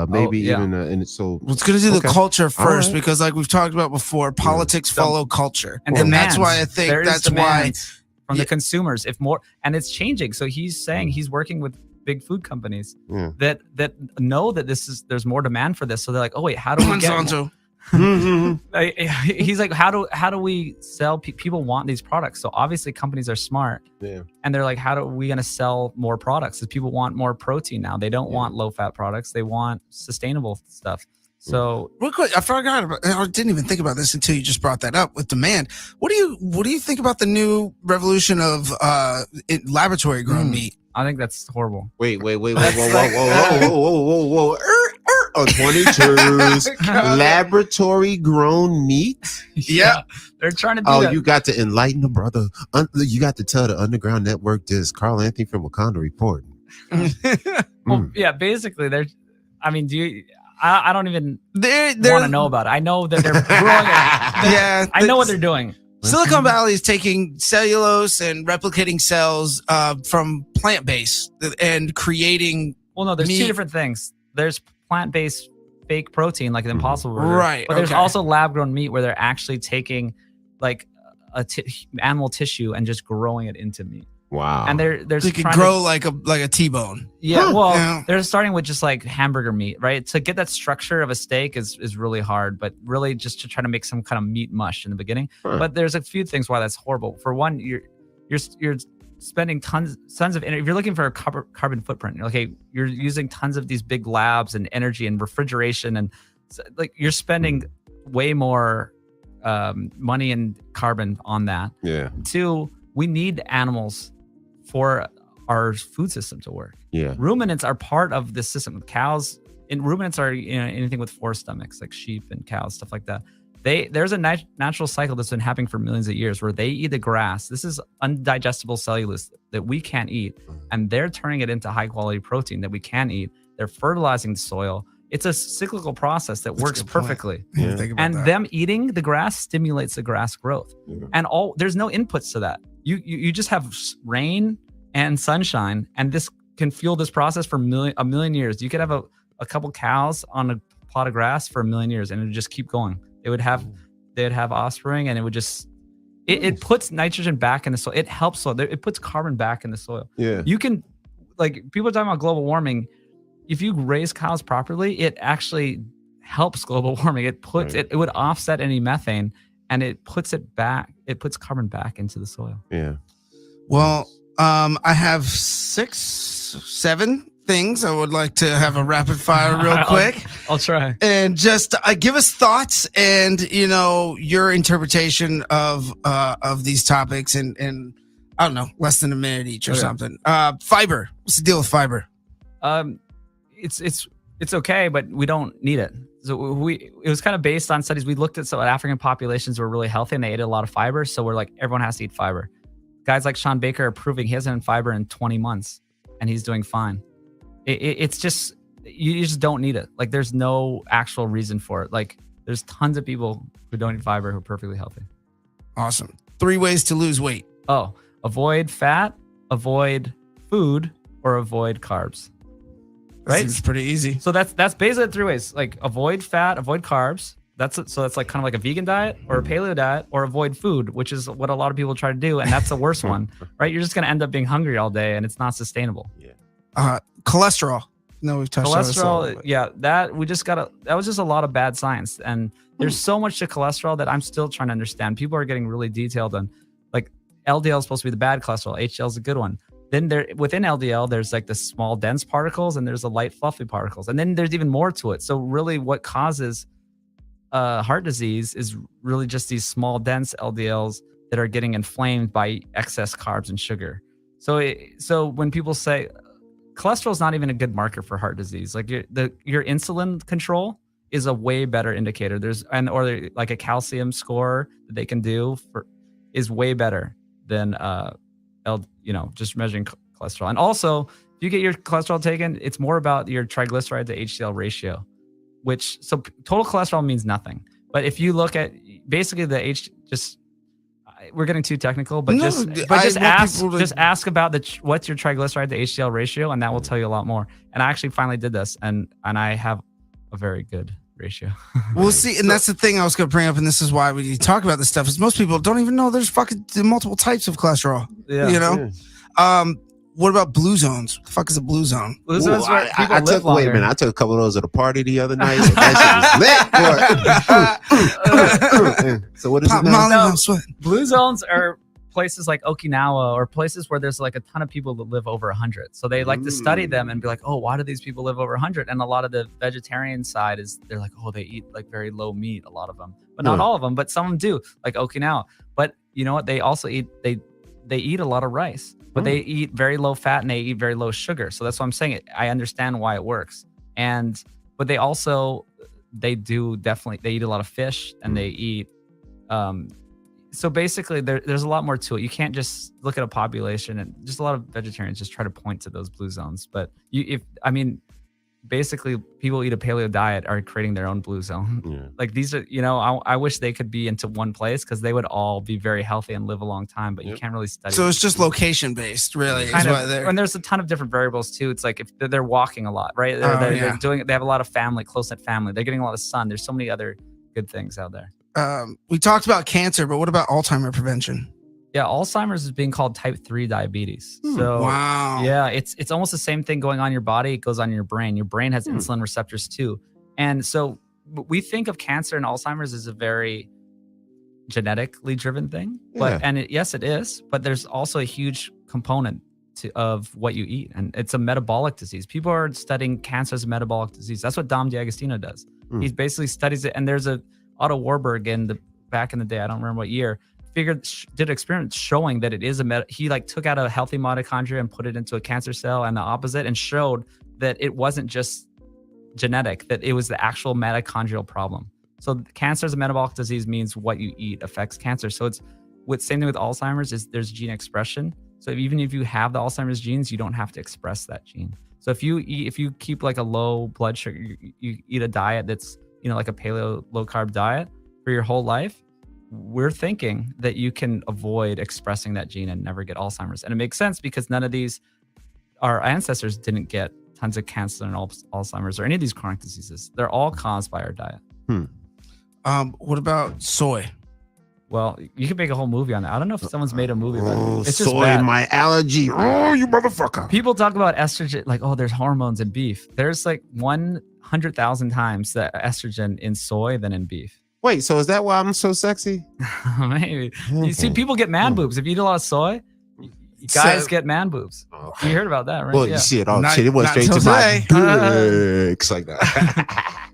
maybe it's going to do the culture first, because like we've talked about before, politics follow culture, and that's why I think that's why from the consumers, if more, and it's changing. So he's saying he's working with big food companies that know that there's more demand for this, so they're like, oh wait, how do we get he's like, how do we sell? People want these products, so obviously companies are smart, and they're like, how are we going to sell more products? Because people want more protein now. They don't want low fat products. They want sustainable stuff. So real quick, I forgot about. I didn't even think about this until you just brought that up with demand. What do you think about the new revolution of laboratory grown meat? I think that's horrible. Wait, whoa. On 22s, laboratory grown meat. Yeah, they're trying to do that. You got to enlighten the brother. You got to tell the Underground Network this. Carl Anthony from Wakanda report. Well, yeah, basically, they're. I mean, I don't even want to know about it. I know that they're growing it. I know what they're doing. Silicon Valley is taking cellulose and replicating cells from plant-based and creating. Well, no, there's two different things. There's plant-based fake protein, like an Impossible Burger, right? But there's also lab-grown meat where they're actually taking like animal tissue and just growing it into meat. Wow! And there's they could grow like a T-bone. Yeah, well, they're starting with just like hamburger meat, right? To get that structure of a steak is really hard, but really just to try to make some kind of meat mush in the beginning. But there's a few things why that's horrible. For one, you're spending tons of energy. If you're looking for a carbon footprint, you're using tons of these big labs and energy and refrigeration, and like you're spending way more money and carbon on that. Yeah. Two, we need animals for our food system to work. Yeah. Ruminants are part of this system. Cows and ruminants are anything with four stomachs, like sheep and cows, stuff like that. There's a natural cycle that's been happening for millions of years where they eat the grass. This is undigestible cellulose that we can't eat, and they're turning it into high quality protein that we can eat. They're fertilizing the soil. It's a cyclical process that works perfectly. Yeah. And them eating the grass stimulates the grass growth. Yeah. And there's no inputs to that. You just have rain and sunshine, and this can fuel this process for a million years. You could have a couple cows on a plot of grass for a million years, and it would just keep going. They'd have offspring, and it would just it puts nitrogen back in the soil. It helps soil. It puts carbon back in the soil. Yeah. You can, like, people are talking about global warming. If you raise cows properly, it actually helps global warming. It would offset any methane, and it puts it back. It puts carbon back into the soil. Yeah. Well, I have 6, 7 things I would like to have a rapid fire real quick. I'll try. And just give us thoughts and your interpretation of these topics and I don't know, less than a minute each or something. Fiber. What's the deal with fiber? It's okay, but we don't need it. So it was kind of based on studies. We looked at some African populations were really healthy and they ate a lot of fiber. So we're like, everyone has to eat fiber. Guys like Sean Baker are proving he hasn't had fiber in 20 months and he's doing fine. It's just, you just don't need it. Like, there's no actual reason for it. Like, there's tons of people who don't eat fiber who are perfectly healthy. Awesome. 3 ways to lose weight. Avoid fat, avoid food, or avoid carbs. Right? It's pretty easy. So that's basically 3 ways. Like, avoid fat, avoid carbs. That's like kind of like a vegan diet or a paleo diet, or avoid food, which is what a lot of people try to do, and that's the worst one, right? You're just going to end up being hungry all day, and it's not sustainable. Yeah. Cholesterol. No, we've touched on cholesterol. That was just a lot of bad science, and there's so much to cholesterol that I'm still trying to understand. People are getting really detailed on, like, LDL is supposed to be the bad cholesterol, HDL is a good one. Then within LDL, there's like the small dense particles, and there's the light fluffy particles, and then there's even more to it. So really, what causes heart disease is really just these small dense LDLs that are getting inflamed by excess carbs and sugar. So when people say cholesterol is not even a good marker for heart disease, like your insulin control is a way better indicator. Or like a calcium score that they can do is way better than just measuring cholesterol. And also, if you get your cholesterol taken, it's more about your triglyceride to HDL ratio, so total cholesterol means nothing. But if you look at basically we're getting too technical, but just ask about what's your triglyceride to HDL ratio, and that will tell you a lot more. And I actually finally did this, and I have a very good ratio. We'll see, and that's the thing I was going to bring up, and this is why we talk about this stuff, is most people don't even know there's fucking multiple types of cholesterol. Yeah. What about blue zones? What the fuck is a blue zone? Blue zones where people live longer. Wait a minute, I took a couple of those at a party the other night. So that shit was lit. So what is it now? Blue zones are places like Okinawa or places where there's like a ton of people that live over 100. So they like to study them and be like, oh, why do these people live over 100? And a lot of the vegetarian side is they're like, oh, they eat like very low meat, a lot of them, but not all of them, but some of them do, like Okinawa. But you know what? They also eat, they eat a lot of rice, but they eat very low fat and they eat very low sugar. So that's what I'm saying. I understand why it works. But they also, they eat a lot of fish and they eat, so basically there's a lot more to it. You can't just look at a population, and just a lot of vegetarians just try to point to those blue zones. But basically people who eat a paleo diet are creating their own blue zone. Yeah. Like these are, I wish they could be into one place because they would all be very healthy and live a long time, but you can't really study. So it's just location based, really. And there's a ton of different variables too. It's like if they're walking a lot, right? They're doing it. They have a lot of family, close-knit family. They're getting a lot of sun. There's so many other good things out there. We talked about cancer, but what about Alzheimer's prevention? Yeah, Alzheimer's is being called type 3 diabetes. So wow. Yeah, it's almost the same thing going on in your body. It goes on in your brain. Your brain has insulin receptors too. And so we think of cancer and Alzheimer's as a very genetically driven thing. But yes, it is. But there's also a huge component of what you eat. And it's a metabolic disease. People are studying cancer as a metabolic disease. That's what Dom D'Agostino does. He basically studies it. And there's Otto Warburg back in the day, I don't remember what year, did experiments showing that it is he like took out a healthy mitochondria and put it into a cancer cell and the opposite, and showed that it wasn't just genetic, that it was the actual mitochondrial problem. So cancer as a metabolic disease means what you eat affects cancer. So it's same thing with Alzheimer's, is there's gene expression. So even if you have the Alzheimer's genes, you don't have to express that gene. So if you keep like a low blood sugar, you eat a diet that's, like a paleo low carb diet for your whole life, we're thinking that you can avoid expressing that gene and never get Alzheimer's. And it makes sense because none of our ancestors didn't get tons of cancer and Alzheimer's or any of these chronic diseases. They're all caused by our diet. What about soy? Well, you could make a whole movie on that. I don't know if someone's made a movie, but it's just soy, bad. My allergy. Oh, you motherfucker. People talk about estrogen, like, oh, there's hormones in beef. There's like 100,000 times the estrogen in soy than in beef. Wait, so is that why I'm so sexy? Maybe. You see, people get man boobs. If you eat a lot of soy, guys get man boobs. You heard about that, right? Well, you see it all. It went straight to my dicks like that.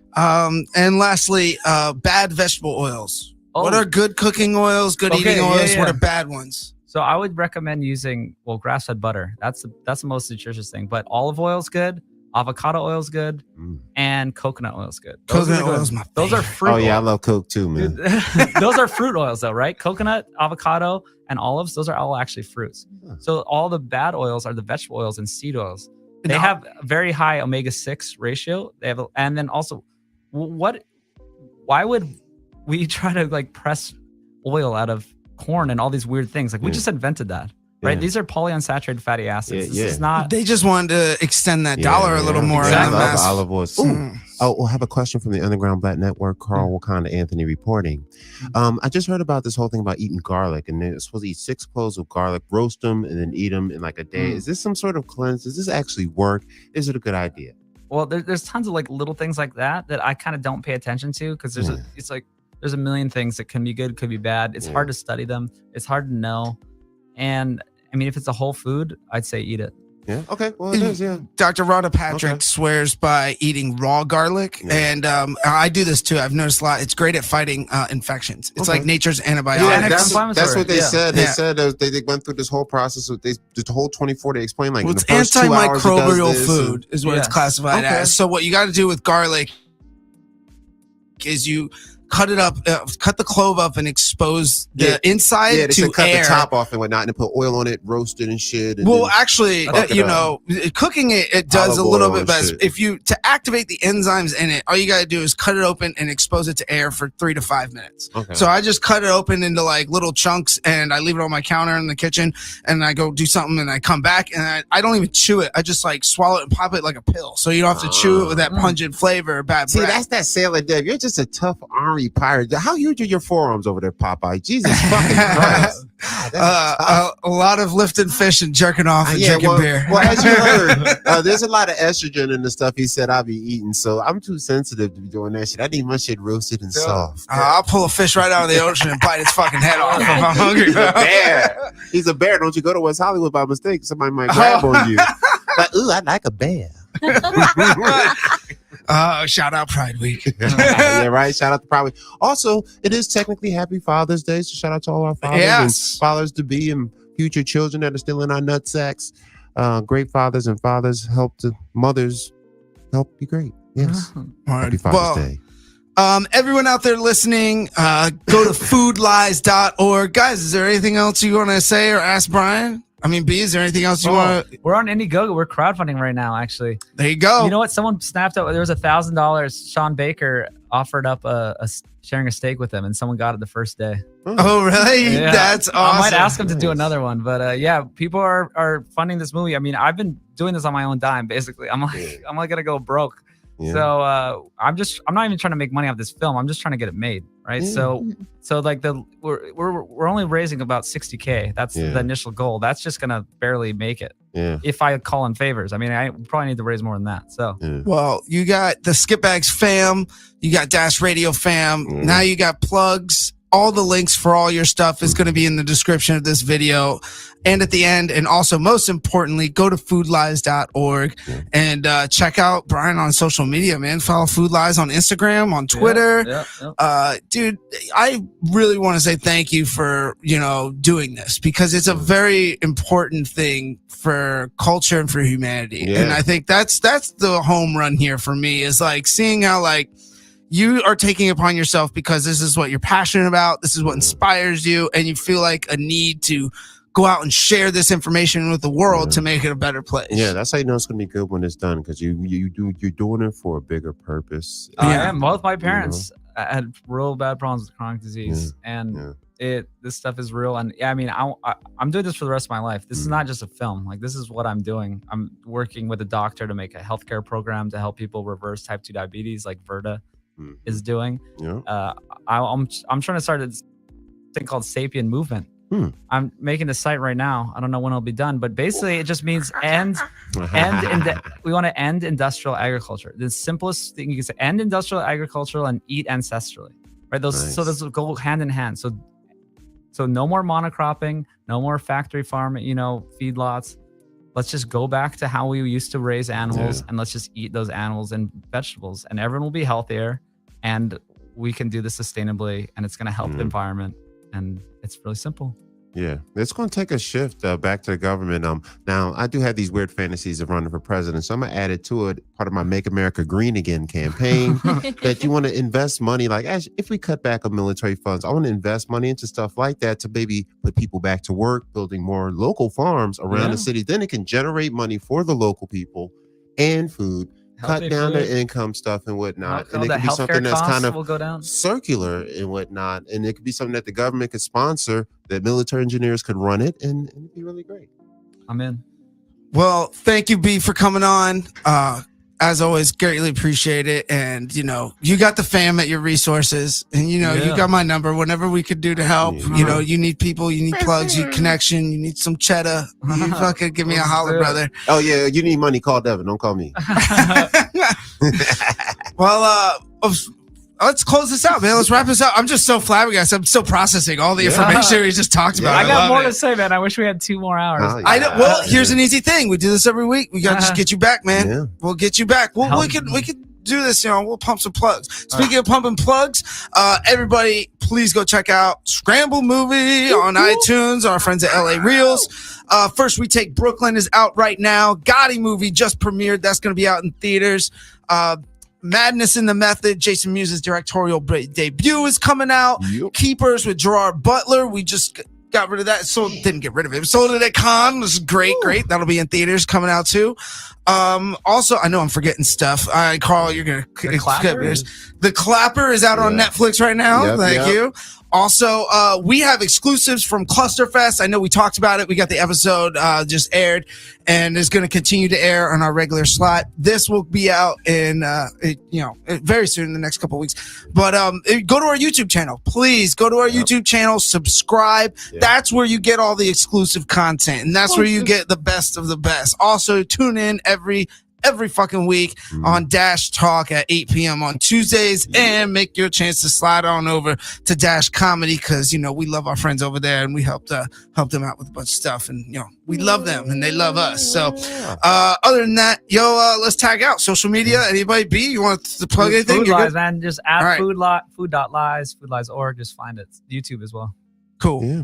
And lastly, bad vegetable oils. What are good cooking oils, good eating oils? What are bad ones? So I would recommend using, grass-fed butter. That's the most nutritious thing. But olive oil is good. Avocado oil is good, and coconut oil is good. Coconut oil is my favorite. Those are fruit. Oh yeah, I love Coke too, man. Those are fruit oils, though, right? Coconut, avocado, and olives. Those are all actually fruits. So all the bad oils are the vegetable oils and seed oils. They have a very high omega-6 ratio. And then also, why would we try to like press oil out of corn and all these weird things? Like we just invented that. Right, these are polyunsaturated fatty acids. This is not. They just wanted to extend that dollar a little more. Exactly. I love olive oil. We'll have a question from the Underground Black Network. Carl Wakanda Anthony reporting. I just heard about this whole thing about eating garlic, and they're supposed to eat 6 cloves of garlic, roast them, and then eat them in like a day. Is this some sort of cleanse? Does this actually work? Is it a good idea? Well, there's tons of like little things like that I kind of don't pay attention to because there's a million things that can be good, could be bad. It's hard to study them. It's hard to know. And I mean, if it's a whole food, I'd say eat it. Yeah. Okay. Well, it is. Yeah. Dr. Rhoda Patrick swears by eating raw garlic, and I do this too. I've noticed a lot. It's great at fighting infections. It's like nature's antibiotics. Yeah, that's what they said. They said they went through this whole process. The whole 24. They explained like it's antimicrobial food is what it's classified as. So what you got to do with garlic is you cut it up, cut the clove up and expose the inside to cut air. The top off and whatnot and put oil on it, roast it and shit. And actually, cooking it does a little bit better. To activate the enzymes in it, all you got to do is cut it open and expose it to air for 3 to 5 minutes. Okay. So I just cut it open into like little chunks and I leave it on my counter in the kitchen and I go do something and I come back and I don't even chew it. I just like swallow it and pop it like a pill. So you don't have to chew it with that pungent flavor or bad breath. See, that's that Sailor Dev. You're just a tough orange furry pirate. How huge are your forearms over there, Popeye? Jesus fucking Christ. God, a lot of lifting fish and jerking off and drinking beer. Well, as you heard, there's a lot of estrogen in the stuff he said I'll be eating, so I'm too sensitive to be doing that shit. I need my shit roasted and soft. I'll pull a fish right out of the ocean and bite its fucking head off if I'm hungry. He's a bear. He's a bear. Don't you go to West Hollywood by mistake. Somebody might grab on you. Like, ooh, I like a bear. Shout out Pride Week. Yeah, right. Shout out to Pride Week. Also, it is technically Happy Father's Day, so shout out to all our fathers and fathers to be and future children that are still in our nutsacks. Great fathers and fathers help the mothers help be great. Yes. Happy Father's Day. Everyone out there listening, go to foodlies.org. Guys, is there anything else you want to say or ask Brian? I mean, B, is there anything else you want to? We're on Indiegogo. We're crowdfunding right now, actually. There you go. You know what? Someone snapped up. There was $1,000. Sean Baker offered up sharing a steak with him, and someone got it the first day. Oh, really? Yeah. That's awesome. I might ask him to do another one, but yeah, people are funding this movie. I mean, I've been doing this on my own dime, basically. I'm like gonna go broke. Yeah. So I'm not even trying to make money off this film. I'm just trying to get it made, right? Yeah. So like we're only raising about $60K. That's the initial goal. That's just gonna barely make it. Yeah. If I call in favors, I mean, I probably need to raise more than that. So well, you got the Skip Bags fam, you got Dash Radio fam. Now you got plugs. All the links for all your stuff is going to be in the description of this video and at the end. And also, most importantly, go to foodlies.org and check out Brian on social media, man. Follow Food Lies on Instagram, on Twitter. Dude, I really want to say thank you for, doing this because it's a very important thing for culture and for humanity. Yeah. And I think that's the home run here for me is like seeing how you are taking it upon yourself because this is what you're passionate about. This is what inspires you. And you feel like a need to go out and share this information with the world to make it a better place. Yeah, that's how you know it's going to be good when it's done because you're doing it for a bigger purpose. Both my parents had real bad problems with chronic disease. And this stuff is real. And I mean, I'm doing this for the rest of my life. This is not just a film. Like, this is what I'm doing. I'm working with a doctor to make a healthcare program to help people reverse type 2 diabetes like Verda is doing. I'm trying to start a thing called Sapien Movement. I'm making a site right now. I don't know when it'll be done, but basically it just means we want to end industrial agriculture. The simplest thing you can say: end industrial agriculture and eat ancestrally. Right? So those will go hand in hand. So no more monocropping, no more factory farming. Feedlots. Let's just go back to how we used to raise animals and let's just eat those animals and vegetables, and everyone will be healthier. And we can do this sustainably, and it's going to help the environment. And it's really simple. Yeah, it's going to take a shift back to the government. Now, I do have these weird fantasies of running for president, so I'm going to add it to it, part of my Make America Green Again campaign, that you want to invest money. Like, if we cut back on military funds, I want to invest money into stuff like that to maybe put people back to work, building more local farms around the city. Then it can generate money for the local people and food. Cut down their income stuff and whatnot. And it could be something that's kind of circular and whatnot. And it could be something that the government could sponsor, that military engineers could run it, and it'd be really great. I'm in. Well, thank you, B, for coming on. As always, greatly appreciate it. And, you got the fam at your resources. And, you got my number. Whenever we could do to help, you need people, you need plugs, you need connection, you need some cheddar. You fucking give me a holler, brother. Oh, yeah. You need money. Call Devin. Don't call me. Well, let's close this out, man. Let's wrap this up. I'm just so flabbergasted. I'm still processing all the information we just talked about. I got more to say, man. I wish we had 2 more hours. I know. Well, here's an easy thing. We do this every week. We gotta just get you back, man. Yeah. We'll get you back. We could do this. We'll pump some plugs. Speaking of pumping plugs, everybody, please go check out Scramble Movie on iTunes. Our friends at LA Reels. First We Take Brooklyn is out right now. Gotti movie just premiered. That's going to be out in theaters. Madness in the Method, Jason Mewes' directorial debut is coming out. Yep. Keepers with Gerard Butler. We just got rid of that. Didn't get rid of it. Sold it at Cannes. This is great. That'll be in theaters coming out too. Also, I know I'm forgetting stuff. Carl, you're going to... The Clapper is out on Netflix right now. Yep, Thank you. Also, we have exclusives from Clusterfest. I know we talked about it. We got the episode just aired and is going to continue to air on our regular slot. This will be out in, very soon in the next couple of weeks. But go to our YouTube channel. Please go to our YouTube channel, subscribe. Yeah. That's where you get all the exclusive content, and that's where you get the best of the best. Also, tune in every fucking week on Dash Talk at 8 p.m. on Tuesdays, and make your chance to slide on over to Dash Comedy, because we love our friends over there and we help them out with a bunch of stuff, and we love them and they love us. So other than that, let's tag out social media. Anybody? B, you want to plug anything? Food Lies, man. Just at right. food.lies, foodlies.org. Just find it. YouTube as well. Cool. Yeah.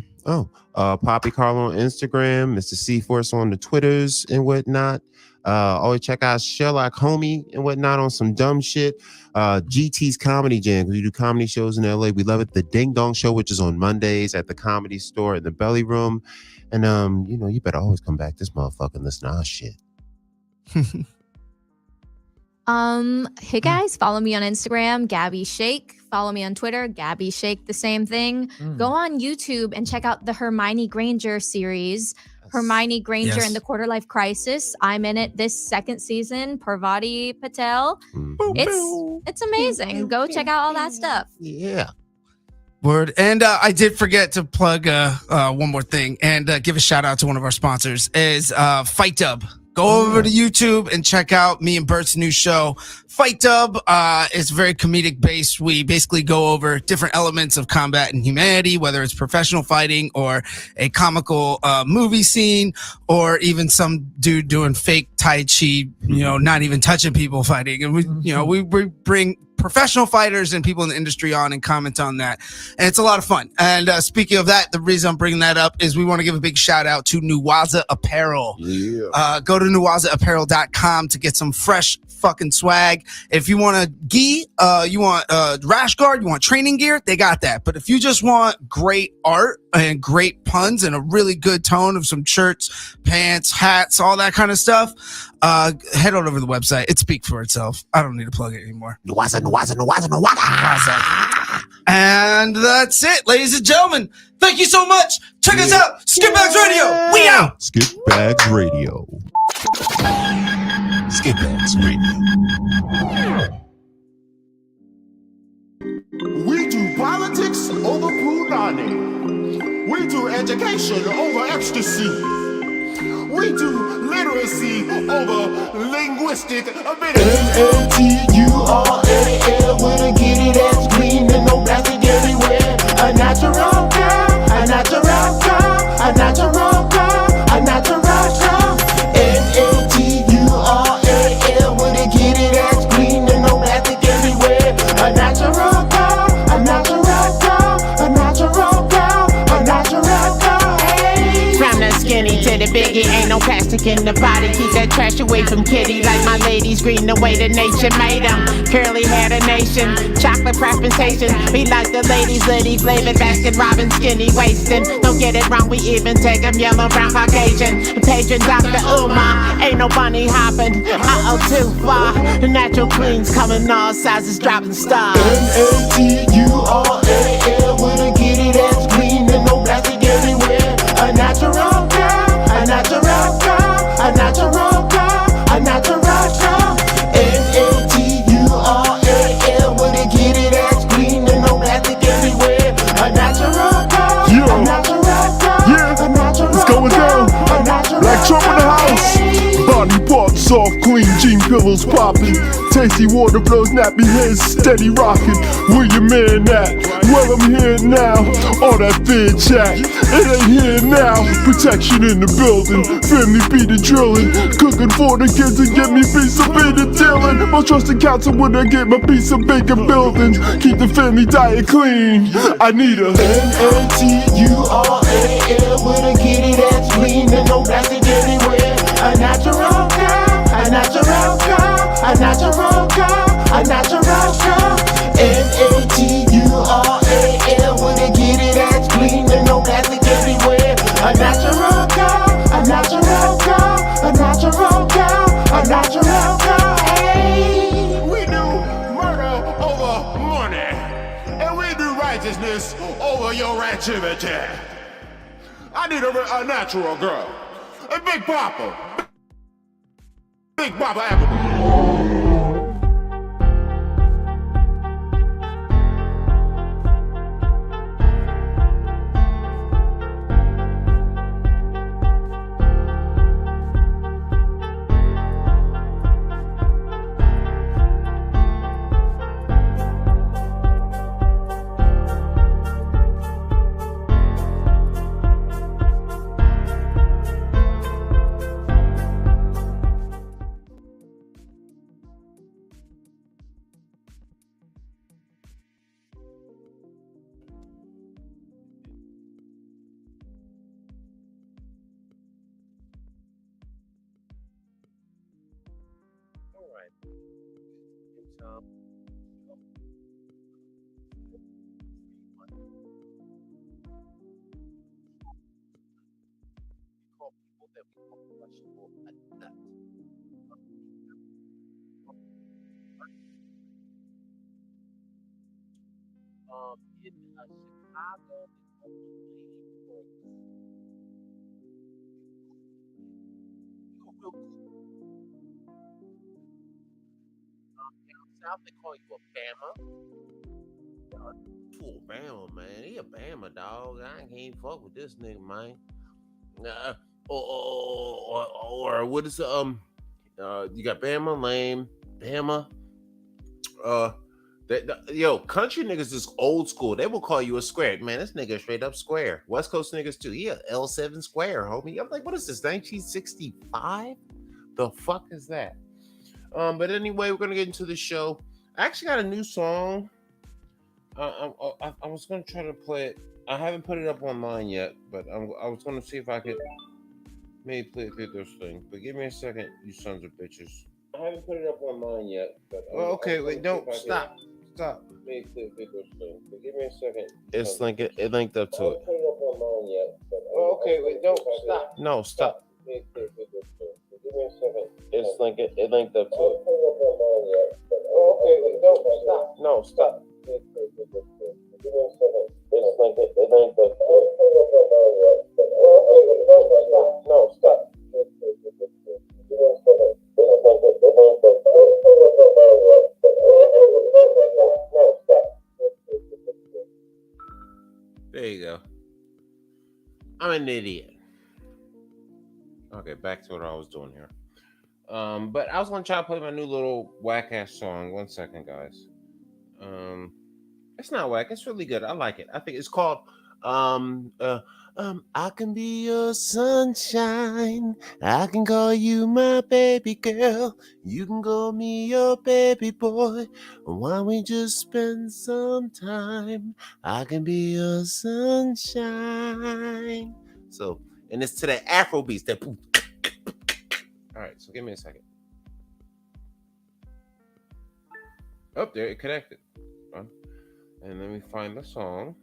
Poppy Carlo on Instagram, Mr. C Force on the Twitters and whatnot. Always check out Sherlock Homie and whatnot on some dumb shit. GT's Comedy Jam, we do comedy shows in LA. We love it. The Ding Dong Show, which is on Mondays at the Comedy Store in the Belly Room. And you better always come back this motherfucker and listen to our shit. Hey guys, follow me on Instagram, Gabby Shake. Follow me on Twitter, Gabby Shake, the same thing. Go on YouTube and check out the Hermione Granger series. Hermione Granger and the Quarter Life Crisis. I'm in it this second season. Parvati Patel. It's amazing. Go check out all that stuff. Yeah. Word. And I did forget to plug one more thing and give a shout out to one of our sponsors is Fight Dub. Go over to YouTube and check out me and Bert's new show, Fight Dub. It's very comedic based. We basically go over different elements of combat and humanity, whether it's professional fighting or a comical movie scene, or even some dude doing fake Tai Chi, not even touching people fighting. And we bring professional fighters and people in the industry on and comment on that. And it's a lot of fun. And speaking of that, the reason I'm bringing that up is we want to give a big shout out to Nuwaza Apparel. Yeah. Go to nuwazaapparel.com to get some fresh fucking swag. If you want a gi, you want rash guard, you want training gear, they got that. But if you just want great art and great puns and a really good tone of some shirts, pants, hats, all that kind of stuff, head on over to the website. It speaks for itself. I don't need to plug it anymore. Nuwaza. And that's it, ladies and gentlemen. Thank you so much. Check us out. Skipbags Radio. We out. Skipbags Radio. Skipbags Radio. We do politics over punani. We do education over ecstasy. We do literacy over linguistic ability. NATURAL, where to get it as green and no plastic everywhere. A natural girl, a natural girl, a natural girl, a natural girl. NATURAL, where to get it as green and no plastic everywhere. A natural girl, a natural girl, a natural girl, a natural girl. Hey. From the skinny to the biggie, ain't no plastic in the body. Keep that trash away from kitty. Like my ladies green the way the nature made them. Curly hair the nation, chocolate presentation. We like the ladies, litty flavored basket Robin skinny waistin'. Don't get it wrong, we even take them yellow, brown, Caucasian. Patron Dr. Umar, ain't no bunny hopping. Too far. The natural queens coming all sizes, dropping stars. NATURAL, where to get it as green and no plastic everywhere. A natural girl, a natural girl, a natural girl, a natural girl. NATURAL, where to get it as green and no plastic everywhere. A natural girl, a natural girl, a natural girl. It's going down. Black Trump in the house. Body parts soft, clean, jean pillows popping. Tasty water flows, nappy heads steady rocking. Where your man at? Well, I'm here now. All that fear chat, it ain't here now. Protection in the building, family beat the drilling. Cooking for the kids and get me piece of bacon dealing. My trusted counsel when I get my piece of bacon building. Keep the family diet clean. I need a NATURAL, where to get it as clean and no plastic everywhere. A natural girl, a natural girl, a natural girl, a natural girl. NATURAL, where to get it as clean and no plastic everywhere. A natural girl, a natural girl, a natural girl, a natural girl. Hey, we do murder over money, and we do righteousness over your activity. I need a natural girl. A Big Papa. Big Papa Apple. In Chicago, down south they call you a Bama. Bama, man, he a Bama dog. I can't even fuck with this nigga, man. Or what is you got Bama, lame, Bama. Yo, country niggas is old school. They will call you a square. Man, this nigga straight up square. West Coast niggas too. He a L7 square, homie. I'm like, what is this, 1965? The fuck is that? But anyway, we're gonna get into the show. I actually got a new song. I was gonna try to play it. I haven't put it up online yet, but I was gonna see if I could maybe play it through this thing. But give me a second, you sons of bitches. I haven't put it up online yet, but okay, wait, no, stop. Maybe play it through this thing. But give me a second. It's linked. It linked up to it. I haven't put it up online yet, but okay, wait, no, stop. No, stop. Maybe play it through this thing. But give me a second. It's linked. It linked up to it. Okay, wait, no, stop. No, stop. No, stop. There you go. I'm an idiot. Okay, back to what I was doing here. But I was gonna try to play my new little whack ass song. 1 second, guys. It's not whack. It's really good. I like it. I think it's called I can be your sunshine. I can call you my baby girl. You can call me your baby boy. Why don't we just spend some time? I can be your sunshine. So, and it's to the Afro beats. That all right, so give me a second. Oh, there it connected. And let me find the song.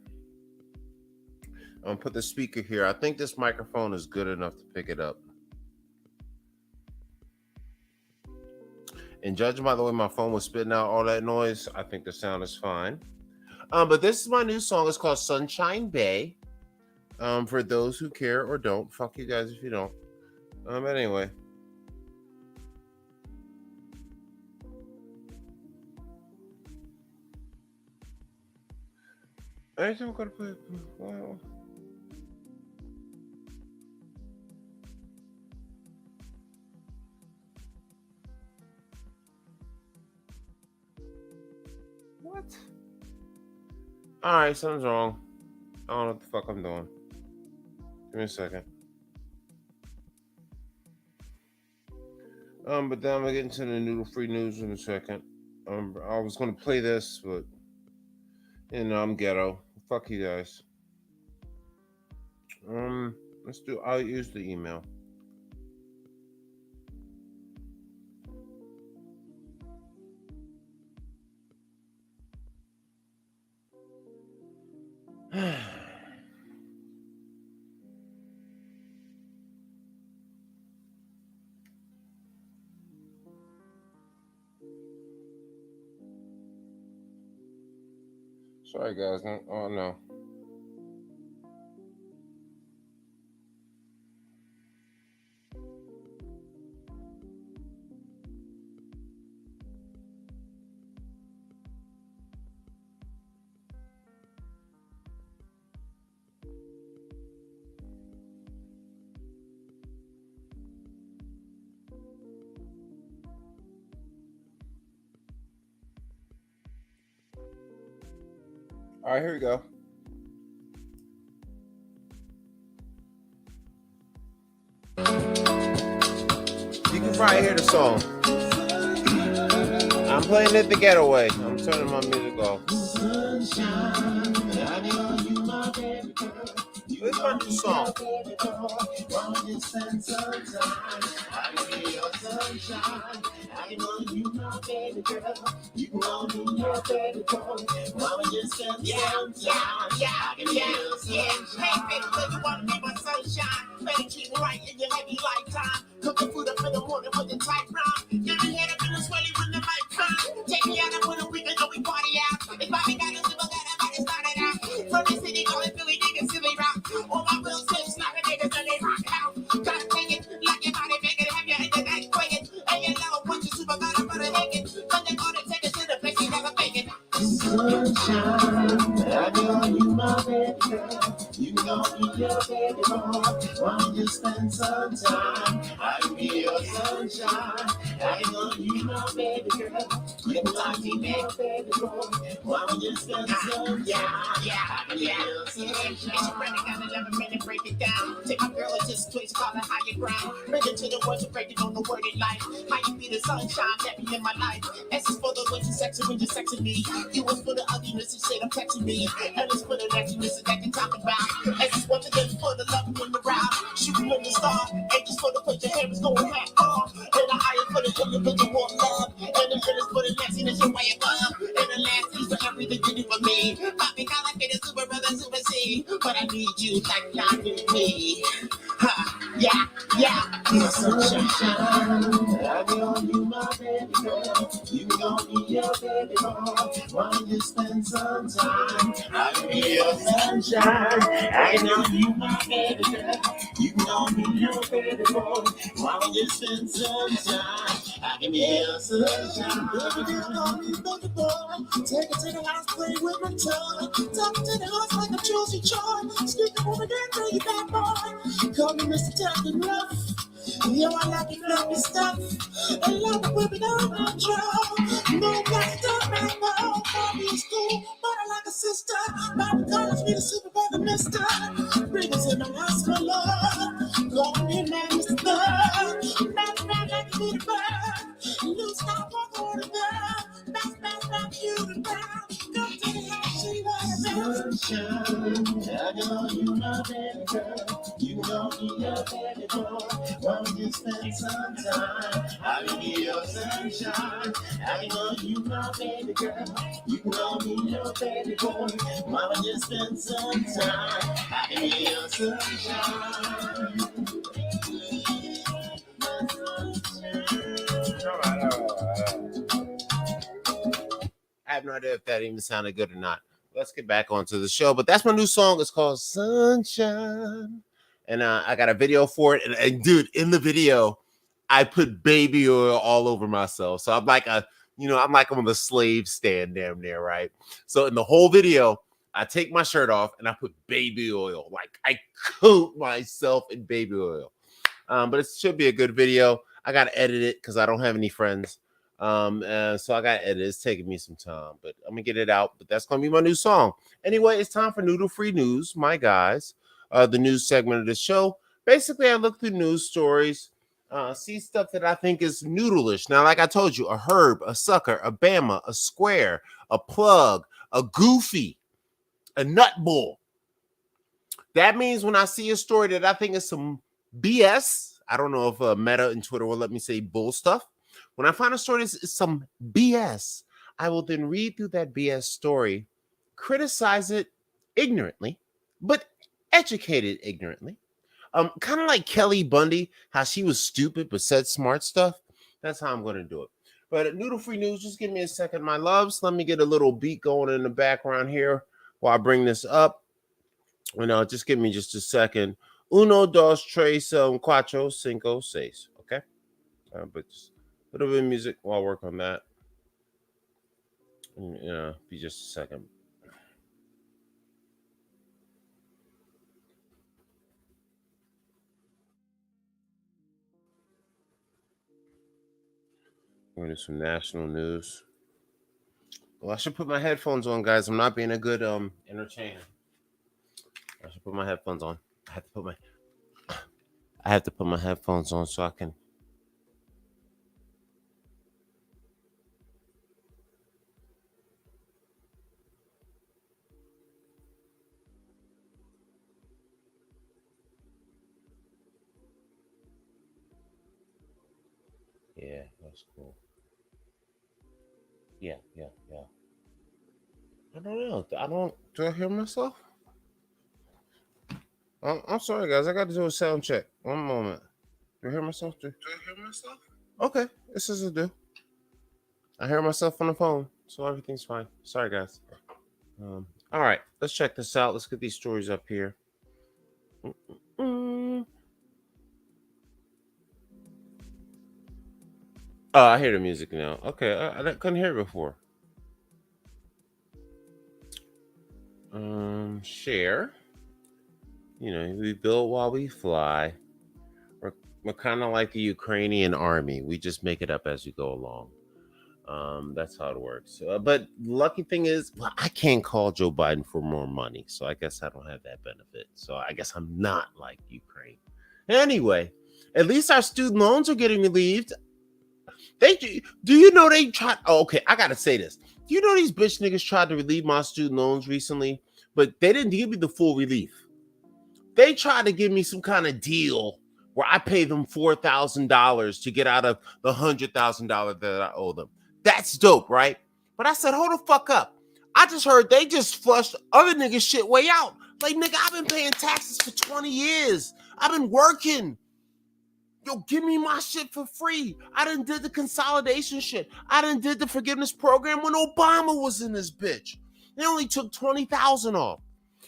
I'm gonna put the speaker here. I think this microphone is good enough to pick it up. And judging by the way my phone was spitting out all that noise, I think the sound is fine. But this is my new song. It's called Sunshine Bay. For those who care or don't, fuck you guys if you don't. But anyway. I think we're gonna play. Wow. What? All right, something's wrong. I don't know what the fuck I'm doing. Give me a second. But then I'm gonna get into the noodle free news in a second. I was gonna play this, but you know I'm ghetto. Fuck you guys. I'll use the email. Sorry, guys. Oh, no. All right, here we go. You can probably hear the song. I'm playing it the getaway. I'm turning my music off. It's my new song. I know you my baby girl. You know me, your baby boy. Mama just spent some time. Yeah. Hey, baby, you wanna be my sunshine? Better keep it right in your heavy lifetime. Cook the food up in the morning with the tight round. Get me head up in the swelly when the mic come. Take me out for the weekend, go we party out. If Bobby got a super got a body started out. From the city, going Philly, niggas, silly rock. All my real six, not a niggas, and they rock out. Gotta take it, like your body, make it, have your head, and quake it. And you know, what you super got, I'm gonna make it. But they gonna take it to the place you never make it. Sunshine, I know you my baby girl. You know me, your baby boy. Why don't you spend some time? I can be your sunshine. I know you my baby girl. You know me, your baby boy. Why don't you spend some time? I can be your sunshine. It's ready, gotta let me really break it down. Take my girl into this place, call it higher ground. Bring it to the words, break it on the worded life. How you be the sunshine that be in my life? S is for the way you sexy when you're sexing me. U is for the ugliness, you say I'm texting me. L is for the nastiness that you talk about. S is once again for the love in the round. Shooting in the star. H is for the put your hair is going half off. And the I is for the individual love. And the N is for the nastiness you're way above. And the last is for everything you do for me. Bobby, I like it, a super brother, super C. But I need you like not need me. Yeah. You're sunshine. I know you my baby girl. You know me, your baby boy. Why don't you spend some time? I'll be your sunshine. I know you my baby girl. You know me, your baby boy. Why don't you spend some time? I can be your sunshine. Baby girl, call me baby boy. Take it to the house, play with my toy. Talk to the house like a choosy choice. Speak the woman that tell you that boy. Call me Mr. Talking Rough. Yo, I like it, love your stuff. I love it, whip it on my jaw. No, that's the man, no. Bobby is cool, but I like a sister. Bobby calls me the super brother, mister. Bring us in the house for love. Call me man, Mr. Thug. Man, like a good bird. Loose, stop, walk on the girl. Back, you the girl. Come to the house, she was a sunshine. I know you my baby girl. You know me, your baby boy. Why don't you spend some time? I can be your sunshine. I know you my baby girl. You know me, your baby boy. Why don't you spend some time? I can be your sunshine. I have no idea if that even sounded good or not. Let's get back onto the show. But that's my new song. It's called Sunshine. And I got a video for it. And dude, in the video, I put baby oil all over myself. So I'm like I'm like on the slave stand damn near, right? So in the whole video, I take my shirt off and I put baby oil. Like I coat myself in baby oil. But it should be a good video. I got to edit it because I don't have any friends. So I got to edit. It's taking me some time, but I'm going to get it out. But that's going to be my new song. Anyway, it's time for Noodle Free News, my guys. The news segment of the show. Basically, I look through news stories, see stuff that I think is noodleish. Now, like I told you, a herb, a sucker, a bama, a square, a plug, a goofy, a nutbull. That means when I see a story that I think is some BS, I don't know if Meta and Twitter will let me say bull stuff. When I find a story that is some BS, I will then read through that BS story, criticize it ignorantly, but educated ignorantly. Kind of like Kelly Bundy, how she was stupid but said smart stuff. That's how I'm going to do it. But Noodle Free News, just give me a second, my loves. Let me get a little beat going in the background here while I bring this up. Just give me just a second. 1, 2, 3, 4, 5, 6. Okay? But just a little bit of music while I work on that. Be just a second. We're going to do some national news. Well, I should put my headphones on, guys. I'm not being a good entertainer. I should put my headphones on. I have to put my headphones on so I can. Yeah, that's cool. Yeah. I don't know. Do I hear myself? I'm sorry, guys. I got to do a sound check. One moment. Do I hear myself? Okay. This is a do. I hear myself on the phone, so everything's fine. Sorry, guys. All right. Let's check this out. Let's get these stories up here. Oh, I hear the music now. Okay. I couldn't hear it before. Share. We build while we fly. We're kind of like the Ukrainian army. We just make it up as we go along. That's how it works. But lucky thing is, I can't call Joe Biden for more money, so I guess I don't have that benefit. So I guess I'm not like Ukraine. Anyway, at least our student loans are getting relieved. Do you know they tried? Oh, okay, I gotta say this. Do you know these bitch niggas tried to relieve my student loans recently, but they didn't give me the full relief. They tried to give me some kind of deal where I pay them $4,000 to get out of the $100,000 that I owe them. That's dope, right? But I said, hold the fuck up. I just heard they just flushed other niggas shit way out. Like, nigga, I've been paying taxes for 20 years. I've been working. Yo, give me my shit for free. I done did the consolidation shit. I done did the forgiveness program when Obama was in this bitch. They only took 20,000 off.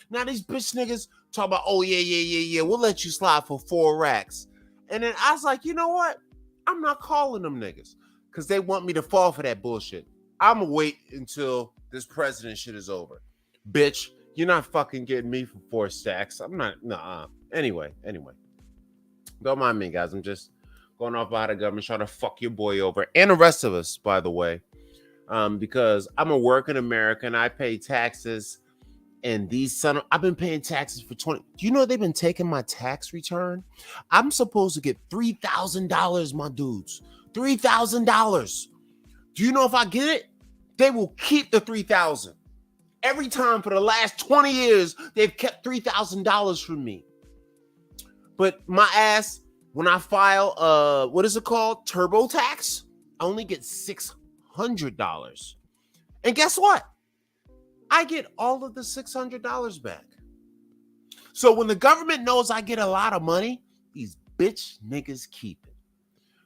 Now these bitch niggas talk about, oh yeah, we'll let you slide for 4 racks. And then I was like, you know what? I'm not calling them niggas because they want me to fall for that bullshit. I'm gonna wait until this president shit is over. Bitch, you're not fucking getting me for 4 stacks. I'm not, nah. Anyway. Don't mind me, guys. I'm just going off by the government trying to fuck your boy over. And the rest of us, by the way. Because I'm a working American. I pay taxes. And I've been paying taxes for 20. Do you know they've been taking my tax return? I'm supposed to get $3,000, my dudes. $3,000. Do you know if I get it? They will keep the $3,000. Every time for the last 20 years, they've kept $3,000 from me. But my ass, when I file, what is it called? TurboTax, I only get $600. And guess what? I get all of the $600 back. So when the government knows I get a lot of money, these bitch niggas keep it.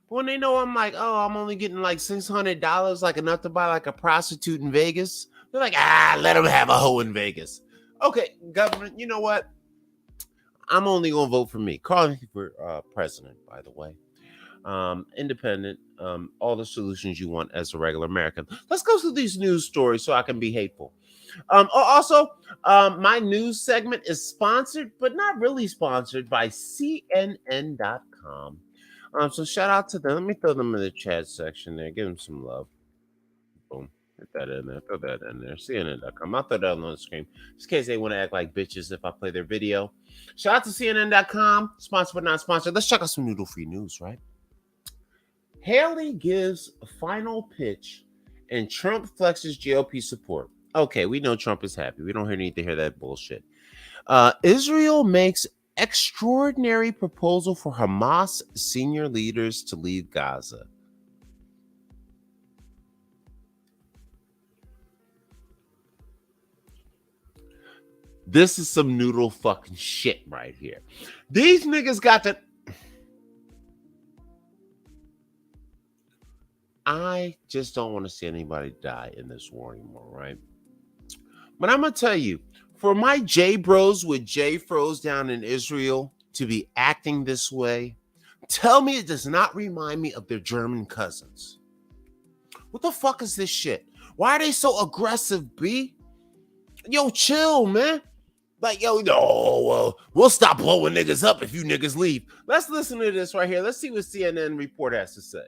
But when they know I'm like, oh, I'm only getting like $600, like enough to buy like a prostitute in Vegas, they're like, let them have a hoe in Vegas. Okay, government, you know what? I'm only gonna vote for me. Calling for president, by the way. Independent, all the solutions you want as a regular American. Let's go through these news stories so I can be hateful. Also, my news segment is sponsored, but not really sponsored, by CNN.com. So shout out to them. Let me throw them in the chat section there. Give them some love. Boom. Put that in there. Throw that in there. CNN.com. I'll throw that on the screen. Just in case they want to act like bitches if I play their video. Shout out to CNN.com. Sponsored but not sponsored. Let's check out some noodle-free news, right? Haley gives a final pitch and Trump flexes GOP support. Okay, we know Trump is happy. We don't need to hear that bullshit. Israel makes extraordinary proposal for Hamas senior leaders to leave Gaza. This is some noodle fucking shit right here. These niggas got to... I just don't want to see anybody die in this war anymore, right? But I'm going to tell you, for my J bros with J fros down in Israel to be acting this way, tell me it does not remind me of their German cousins. What the fuck is this shit? Why are they so aggressive, B? Yo, chill, man. Like, yo, no, we'll stop blowing niggas up if you niggas leave. Let's listen to this right here. Let's see what CNN report has to say.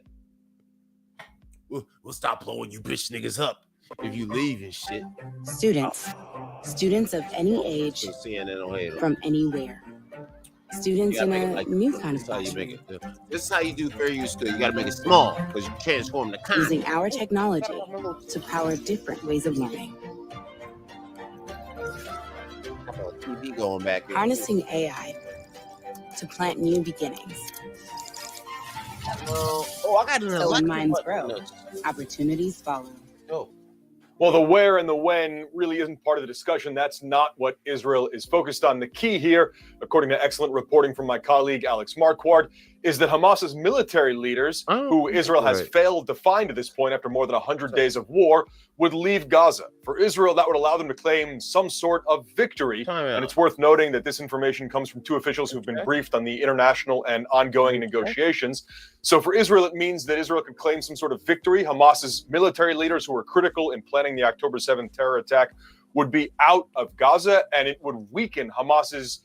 We'll stop blowing you bitch niggas up if you leave and shit. Students of any age, from anywhere. Students in a new kind of classroom. This is how you do fair use to. You gotta make it small because you transform the content. Using our technology to power different ways of learning. TV going back. Harnessing AI to plant new beginnings. I got another. So when minds grow, opportunities follow. Well, the where and the when really isn't part of the discussion. That's not what Israel is focused on. The key here, according to excellent reporting from my colleague Alex Marquardt, is that Hamas's military leaders, who Israel has failed to find to this point after more than 100 days of war, would leave Gaza. For Israel, that would allow them to claim some sort of victory. And it's worth noting that this information comes from two officials who've been briefed on the international and ongoing negotiations. So for Israel, it means that Israel could claim some sort of victory. Hamas's military leaders, who were critical in planning the October 7th terror attack, would be out of Gaza, and it would weaken Hamas's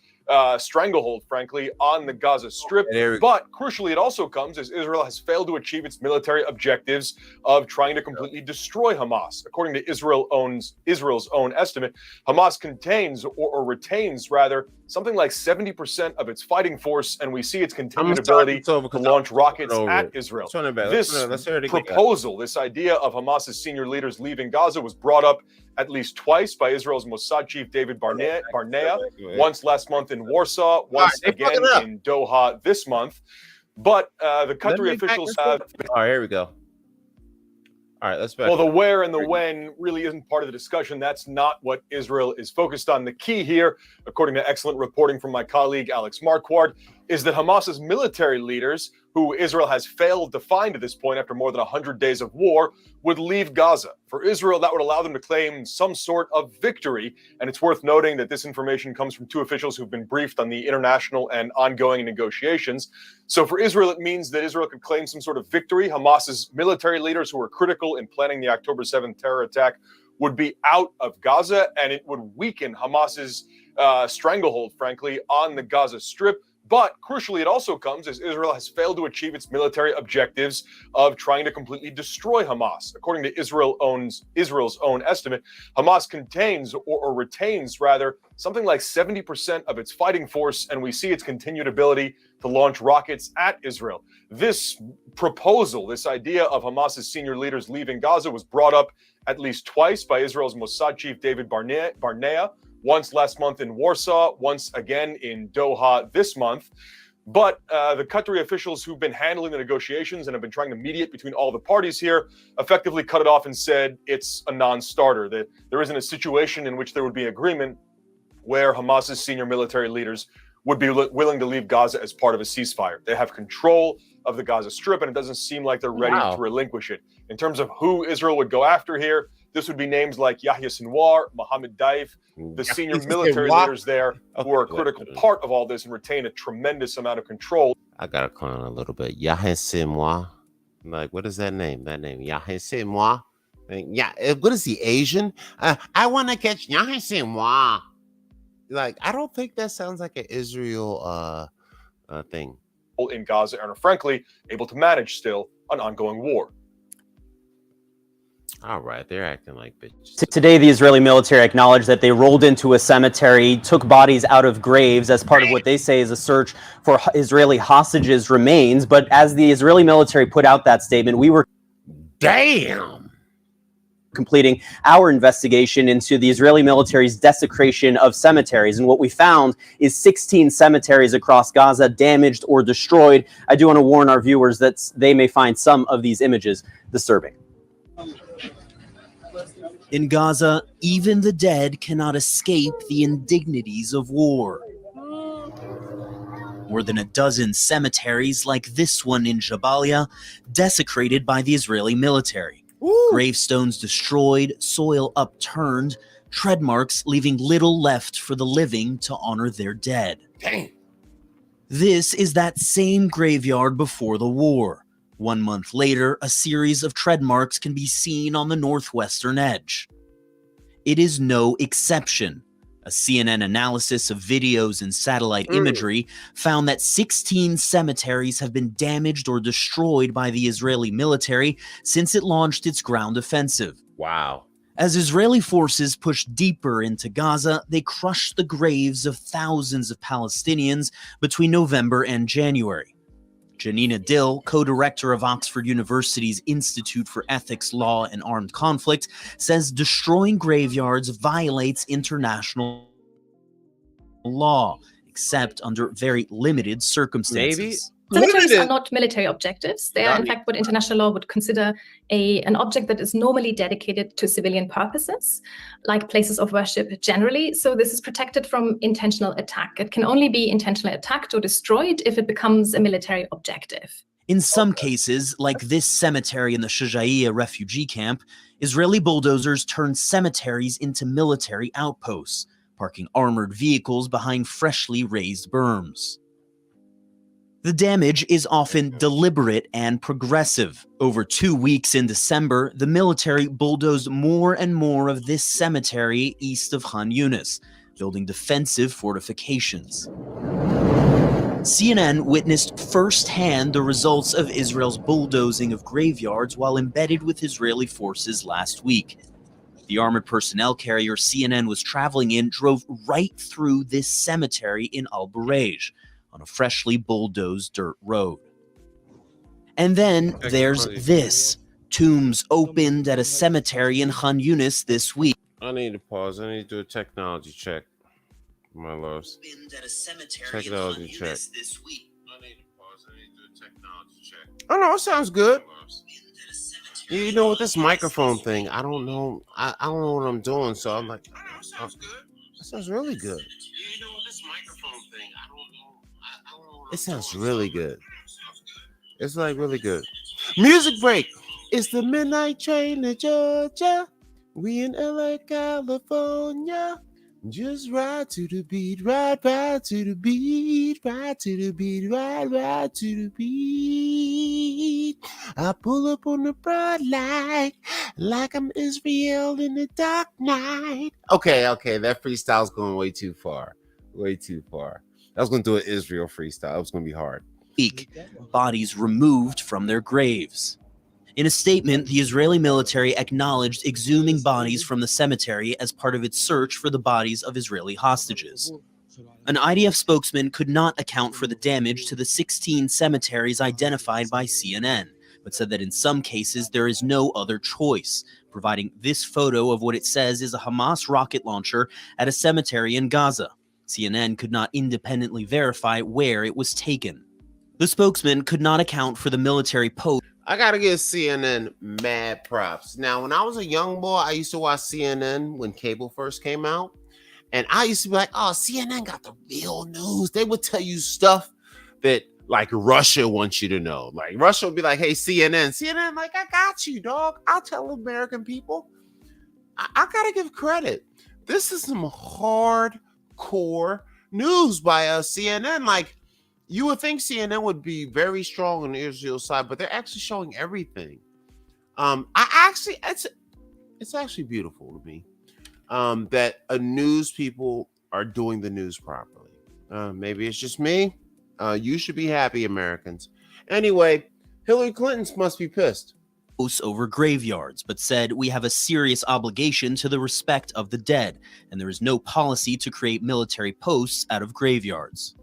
stranglehold, frankly, on the Gaza Strip. But crucially, it also comes as Israel has failed to achieve its military objectives of trying to completely destroy Hamas. According to Israel's own estimate, Hamas contains or retains, rather, something like 70% of its fighting force, and we see its continued ability to launch rockets at Israel. This proposal, this idea of Hamas's senior leaders leaving Gaza, was brought up at least twice by Israel's Mossad chief David Barnea, once last month in Warsaw, once again in Doha this month. But the country officials have... All right, here we go. All right, let's back. Well, the where and the when really isn't part of the discussion. That's not what Israel is focused on. The key here, according to excellent reporting from my colleague Alex Marquardt, is that Hamas's military leaders, who Israel has failed to find to this point after more than 100 days of war, would leave Gaza. For Israel, that would allow them to claim some sort of victory. And it's worth noting that this information comes from two officials who've been briefed on the international and ongoing negotiations. So for Israel, it means that Israel could claim some sort of victory. Hamas's military leaders, who were critical in planning the October 7th terror attack, would be out of Gaza, and it would weaken Hamas's stranglehold, frankly, on the Gaza Strip. But crucially, it also comes as Israel has failed to achieve its military objectives of trying to completely destroy Hamas. According to Israel's own estimate, Hamas contains or retains, rather, something like 70% of its fighting force, and we see its continued ability to launch rockets at Israel. This proposal, this idea of Hamas's senior leaders leaving Gaza, was brought up at least twice by Israel's Mossad chief David Barnea, once last month in Warsaw, once again in Doha this month. But the Qatari officials who've been handling the negotiations and have been trying to mediate between all the parties here effectively cut it off and said it's a non-starter, that there isn't a situation in which there would be agreement where Hamas's senior military leaders would be willing to leave Gaza as part of a ceasefire. They have control of the Gaza Strip, and it doesn't seem like they're ready to relinquish it. In terms of who Israel would go after here, this would be names like Yahya Sinwar, Mohammed Daif, the senior military leaders there who are a critical part of all this and retain a tremendous amount of control. I got to clown a little bit. Yahya Sinwar. Like, what is that name? That name, Yahya Sinwar. Yeah, what is he, Asian? I want to catch Yahya Sinwar. Like, I don't think that sounds like an Israel thing. In Gaza and are frankly able to manage still an ongoing war. All right, they're acting like bitches. Today, the Israeli military acknowledged that they rolled into a cemetery, took bodies out of graves as part of what they say is a search for Israeli hostages' remains. But as the Israeli military put out that statement, we were completing our investigation into the Israeli military's desecration of cemeteries. And what we found is 16 cemeteries across Gaza damaged or destroyed. I do want to warn our viewers that they may find some of these images disturbing. In Gaza, even the dead cannot escape the indignities of war. More than a dozen cemeteries like this one in Jabalia, desecrated by the Israeli military. Ooh. Gravestones destroyed, soil upturned, tread marks leaving little left for the living to honor their dead. Dang. This is that same graveyard before the war. 1 month later, a series of tread marks can be seen on the northwestern edge. It is no exception. A CNN analysis of videos and satellite imagery found that 16 cemeteries have been damaged or destroyed by the Israeli military since it launched its ground offensive. Wow. As Israeli forces pushed deeper into Gaza, they crushed the graves of thousands of Palestinians between November and January. Janina Dill, co-director of Oxford University's Institute for Ethics, Law, and Armed Conflict, says destroying graveyards violates international law, except under very limited circumstances. Maybe. Cemeteries are not military objectives. They are, in fact, what international law would consider an object that is normally dedicated to civilian purposes, like places of worship generally. So this is protected from intentional attack. It can only be intentionally attacked or destroyed if it becomes a military objective. In some cases, like this cemetery in the Shujaiya refugee camp, Israeli bulldozers turned cemeteries into military outposts, parking armored vehicles behind freshly raised berms. The damage is often deliberate and progressive. Over 2 weeks in December, the military bulldozed more and more of this cemetery east of Khan Yunis, building defensive fortifications. CNN witnessed firsthand the results of Israel's bulldozing of graveyards while embedded with Israeli forces last week. The armored personnel carrier CNN was traveling in drove right through this cemetery in Al-Burej, on a freshly bulldozed dirt road. And then there's this. Tombs opened at a cemetery in Khan Yunis this week. I need to pause. I need to do a technology check. My loves. Technology check. Oh no, it sounds good. You know, with this microphone thing, I don't know. I don't know what I'm doing, so I'm like, oh, sounds good. That sounds really good. You know, with this microphone thing, I don't know. It sounds really good. It's like really good. Music break. It's the midnight train to Georgia. We in LA, California. Just ride to the beat, ride to the beat, ride to the beat, ride to the beat. I pull up on the broad light like I'm Israel in the dark night. Okay, that freestyle's going way too far. Way too far. I was going to do an Israel freestyle. It was going to be hard. Bodies removed from their graves. In a statement, the Israeli military acknowledged exhuming bodies from the cemetery as part of its search for the bodies of Israeli hostages. An IDF spokesman could not account for the damage to the 16 cemeteries identified by CNN, but said that in some cases there is no other choice, providing this photo of what it says is a Hamas rocket launcher at a cemetery in Gaza. CNN could not independently verify where it was taken. The spokesman could not account for the military post. I gotta give CNN mad props. Now, when I was a young boy, I used to watch CNN when cable first came out. And I used to be like, oh, CNN got the real news. They would tell you stuff that like Russia wants you to know. Like Russia would be like, hey, CNN, like, I got you, dog. I'll tell American people. I gotta give credit. This is some hardcore news by CNN. Like, you would think CNN would be very strong on the Israel side, but they're actually showing everything. It's actually beautiful to me that news people are doing the news properly. Maybe it's just me. You should be happy, Americans. Anyway, Hillary Clinton must be pissed. Over graveyards, but said we have a serious obligation to the respect of the dead, and there is no policy to create military posts out of graveyards.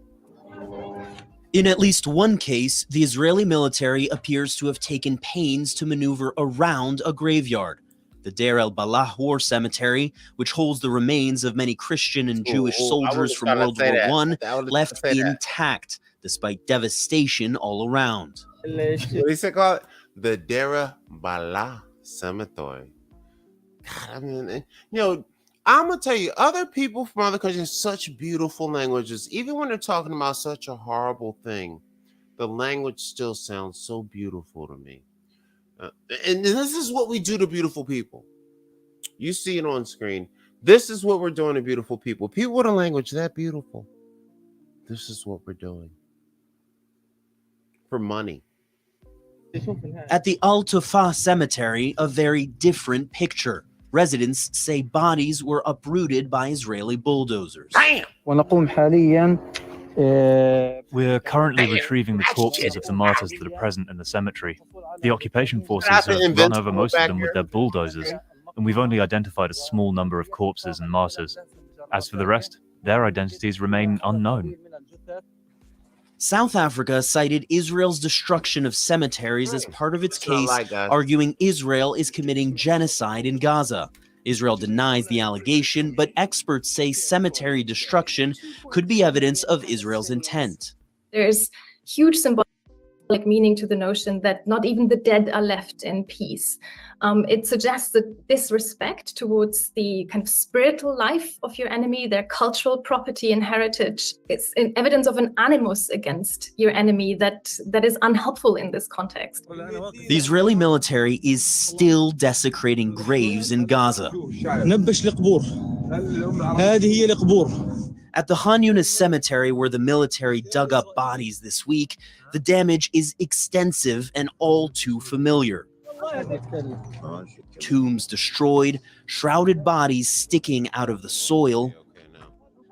In at least one case, the Israeli military appears to have taken pains to maneuver around a graveyard. The Deir el-Balah War Cemetery, which holds the remains of many Christian and Jewish soldiers from World War I, left intact, despite devastation all around. What is it called? The Deir el-Balah Cemetery. God, I mean, you know, I'm gonna tell you, other people from other countries have such beautiful languages. Even when they're talking about such a horrible thing, the language still sounds so beautiful to me. And this is what we do to beautiful people. You see it on screen. This is what we're doing to beautiful people. People with a language that beautiful. This is what we're doing. For money. At the Al Tufa Cemetery, a very different picture. Residents say bodies were uprooted by Israeli bulldozers. Damn! We're currently retrieving the corpses of the martyrs that are present in the cemetery. The occupation forces have run over most of them with their bulldozers, and we've only identified a small number of corpses and martyrs. As for the rest, their identities remain unknown. South Africa cited Israel's destruction of cemeteries as part of its case, arguing Israel is committing genocide in Gaza. Israel denies the allegation, but experts say cemetery destruction could be evidence of Israel's intent. There's huge symbolic meaning to the notion that not even the dead are left in peace. It suggests that disrespect towards the kind of spiritual life of your enemy, their cultural property and heritage, is an evidence of an animus against your enemy that is unhelpful in this context. The Israeli military is still desecrating graves in Gaza. At the Han Yunis cemetery, where the military dug up bodies this week, the damage is extensive and all too familiar. Tombs destroyed, shrouded bodies sticking out of the soil,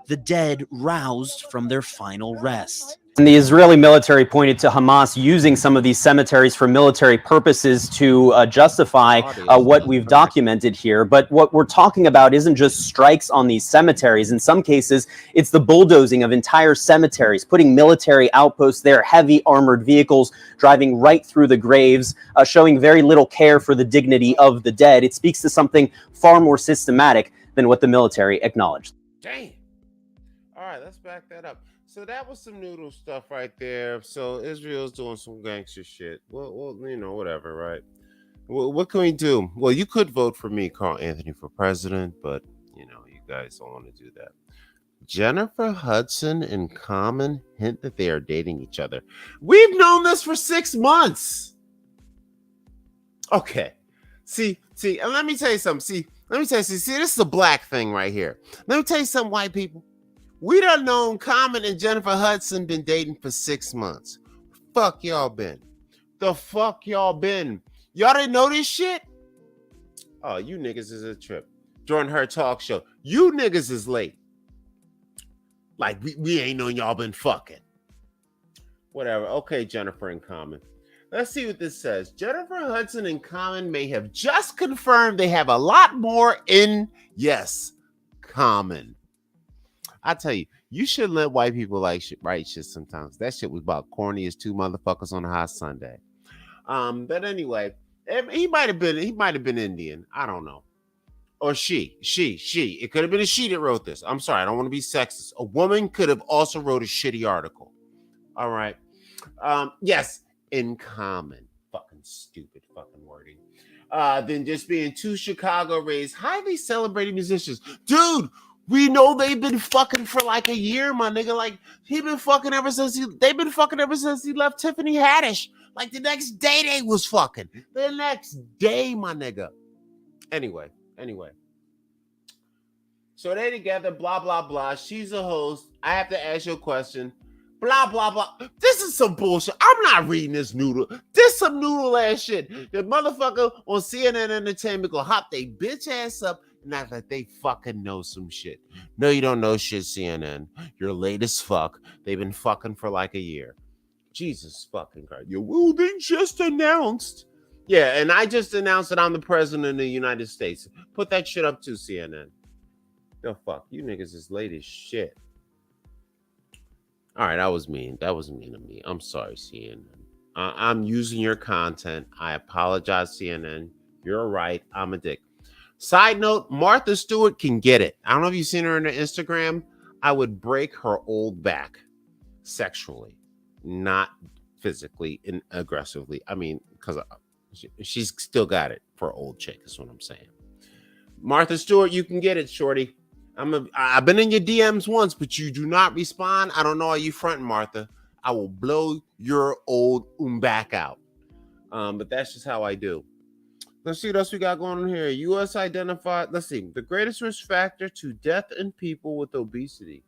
the dead roused from their final rest. And the Israeli military pointed to Hamas using some of these cemeteries for military purposes to justify what we've documented here. But what we're talking about isn't just strikes on these cemeteries. In some cases, it's the bulldozing of entire cemeteries, putting military outposts there, heavy armored vehicles driving right through the graves, showing very little care for the dignity of the dead. It speaks to something far more systematic than what the military acknowledged. Damn. All right, let's back that up. So that was some noodle stuff right there. So Israel's doing some gangster shit. Well, you know, whatever, right? Well, what can we do? Well, you could vote for me, Carl Anthony, for president, but you know, you guys don't want to do that. Jennifer Hudson and Common hint that they are dating each other. We've known this for 6 months. Okay. See, and let me tell you something. See, this is a black thing right here. Let me tell you something, white people. We done known Common and Jennifer Hudson been dating for 6 months. Fuck y'all been? The fuck y'all been? Y'all didn't know this shit? Oh, you niggas is a trip. During her talk show, you niggas is late. Like, we ain't known y'all been fucking. Whatever. Okay, Jennifer and Common. Let's see what this says. Jennifer Hudson and Common may have just confirmed they have a lot more in, yes, common. I tell you, you should let white people like shit, write shit sometimes. That shit was about corny as two motherfuckers on a hot Sunday. But anyway, he might have been Indian. I don't know. Or she. It could have been a she that wrote this. I'm sorry, I don't want to be sexist. A woman could have also wrote a shitty article. All right. Yes, in common. Fucking stupid fucking wording. Than just being two Chicago-raised, highly celebrated musicians. Dude, we know they've been fucking for like a year, my nigga. Like, they've been fucking ever since he left Tiffany Haddish. Like, the next day they was fucking. The next day, my nigga. Anyway. So they together, blah, blah, blah. She's a host. I have to ask you a question. Blah, blah, blah. This is some bullshit. I'm not reading this noodle. This some noodle ass shit. The motherfucker on CNN Entertainment gonna hop they bitch ass up and act like they fucking know some shit. No, you don't know shit, CNN. You're late as fuck. They've been fucking for like a year. Jesus fucking Christ. Well, they just announced. Yeah, and I just announced that I'm the president of the United States. Put that shit up too, CNN. The fuck? You niggas is late as shit. All right, that was mean. That was mean of me. I'm sorry, CNN. I'm using your content. I apologize, CNN. You're right. I'm a dick. Side note, Martha Stewart can get it. I don't know if you've seen her on her Instagram. I would break her old back sexually, not physically and aggressively. I mean, because she's still got it for an old chick is what I'm saying. Martha Stewart, you can get it, shorty. I've been in your DMs once, but you do not respond. I don't know why you fronting, Martha. I will blow your old back out. But that's just how I do. Let's see what else we got going on here. U.S. identified, let's see, the greatest risk factor to death in people with obesity.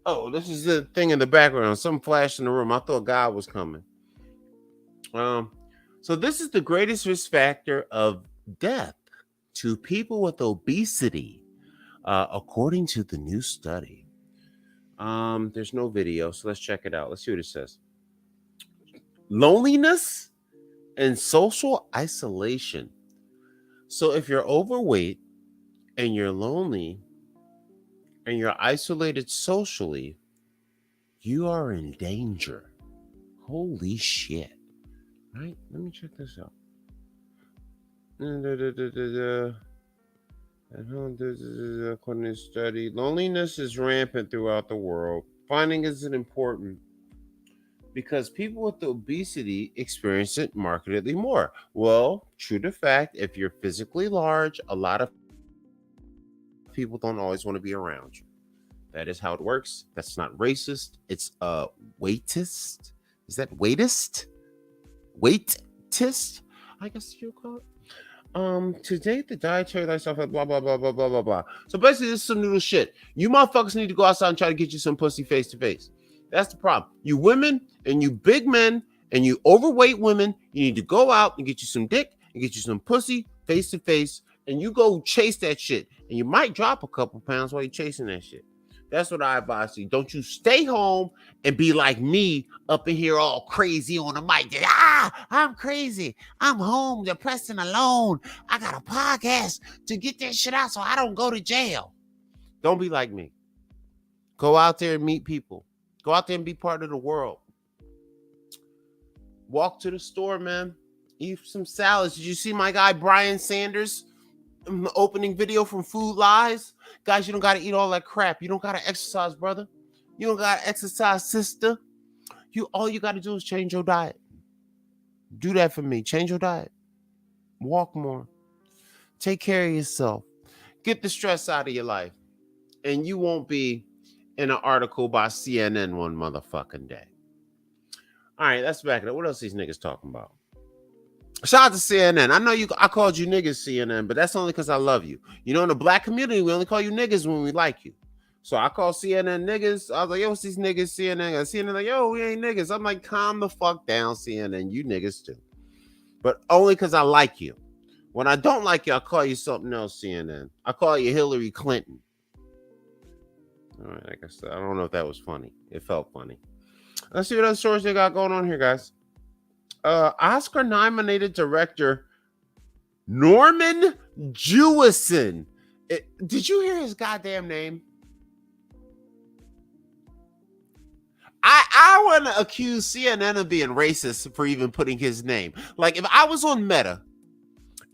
Oh, this is the thing in the background. Some flash in the room. I thought God was coming. So this is the greatest risk factor of death to people with obesity, according to the new study. There's no video, so let's check it out. Let's see what it says. Loneliness and social isolation. So if you're overweight and you're lonely and you're isolated socially, you are in danger. Holy shit. Right? Let me check this out. According to this study, loneliness is rampant throughout the world. Finding is important because people with obesity experience it markedly more. Well, true to fact, if you're physically large, a lot of people don't always want to be around you. That is how it works. That's not racist. It's weightist. Is that weightist? Weightist? I guess you'll call it. To date, the dietary lifestyle, blah, blah, blah, blah, blah, blah, blah. So basically, this is some noodle shit. You motherfuckers need to go outside and try to get you some pussy face to face. That's the problem. You women and you big men and you overweight women, you need to go out and get you some dick and get you some pussy face to face, and you go chase that shit. And you might drop a couple pounds while you're chasing that shit. That's what I advise you. Don't you stay home and be like me up in here all crazy on the mic. I'm crazy. I'm home, depressed and alone. I got a podcast to get that shit out so I don't go to jail. Don't be like me. Go out there and meet people. Go out there and be part of the world. Walk to the store, man. Eat some salads. Did you see my guy Brian Sanders? The opening video from Food Lies. Guys, you don't got to eat all that crap. You don't got to exercise, brother. You don't got to exercise, sister. All you got to do is change your diet. Do that for me. Change your diet. Walk more. Take care of yourself. Get the stress out of your life. And you won't be in an article by CNN one motherfucking day. All right, let's back it up. What else these niggas talking about? Shout out to CNN. I know I called you niggas CNN, but that's only because I love you. You know, in the black community, we only call you niggas when we like you. So I call CNN niggas. I was like, yo, what's these niggas CNN? And CNN like, yo, we ain't niggas. I'm like, calm the fuck down, CNN. You niggas too. But only because I like you. When I don't like you, I call you something else, CNN. I call you Hillary Clinton. All right, I guess I don't know if that was funny. It felt funny. Let's see what other stories they got going on here, guys. Oscar-nominated director Norman Jewison. Did you hear his goddamn name? I want to accuse CNN of being racist for even putting his name. Like, if I was on Meta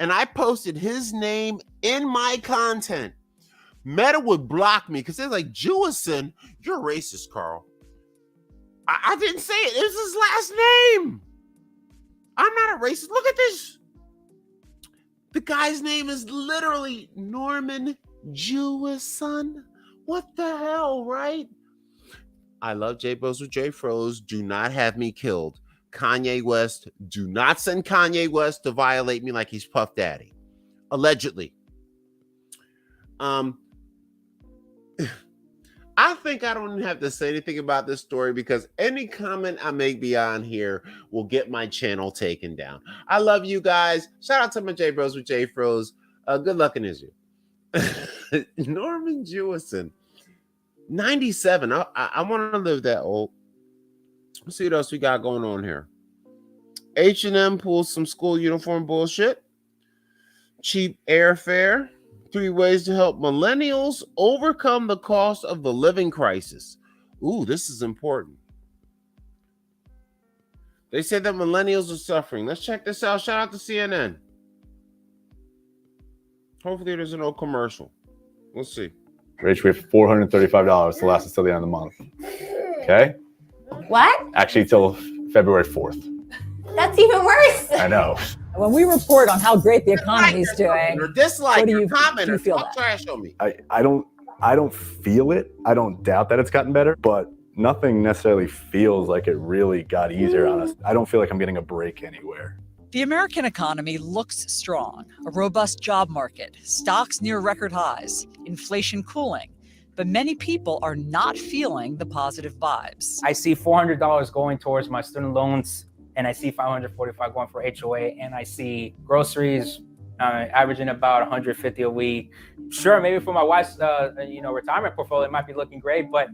and I posted his name in my content, Meta would block me because they're like, Jewison, you're racist, Carl. I didn't say it. It was his last name. I'm not a racist. Look at this. The guy's name is literally Norman Jewison. What the hell, right? I love J Bros with J Froze. Do not have me killed. Kanye West. Do not send Kanye West to violate me like he's Puff Daddy. Allegedly. I think I don't have to say anything about this story because any comment I make beyond here will get my channel taken down. I love you guys. Shout out to my J Bros with J Froze. Good luck in Israel. Norman Jewison, 97. I want to live that old. Let's see what else we got going on here. H&M pulls some school uniform bullshit. Cheap airfare. 3 ways to help millennials overcome the cost of the living crisis. Ooh, this is important. They say that millennials are suffering. Let's check this out. Shout out to CNN. Hopefully there's an old commercial. We'll see. Rach, we have $435 to last until the end of the month. Okay? What? Actually, till February 4th. That's even worse. I know. When we report on how great the economy is doing, or dislike what do your you comment do or you feel talk that? trash on me. I don't feel it. I don't doubt that it's gotten better, but nothing necessarily feels like it really got easier on us. I don't feel like I'm getting a break anywhere. The American economy looks strong, a robust job market, stocks near record highs, inflation cooling, but many people are not feeling the positive vibes. I see $400 going towards my student loans, and I see $545 going for HOA, and I see groceries averaging about $150 a week. Sure, maybe for my wife's retirement portfolio, it might be looking great, but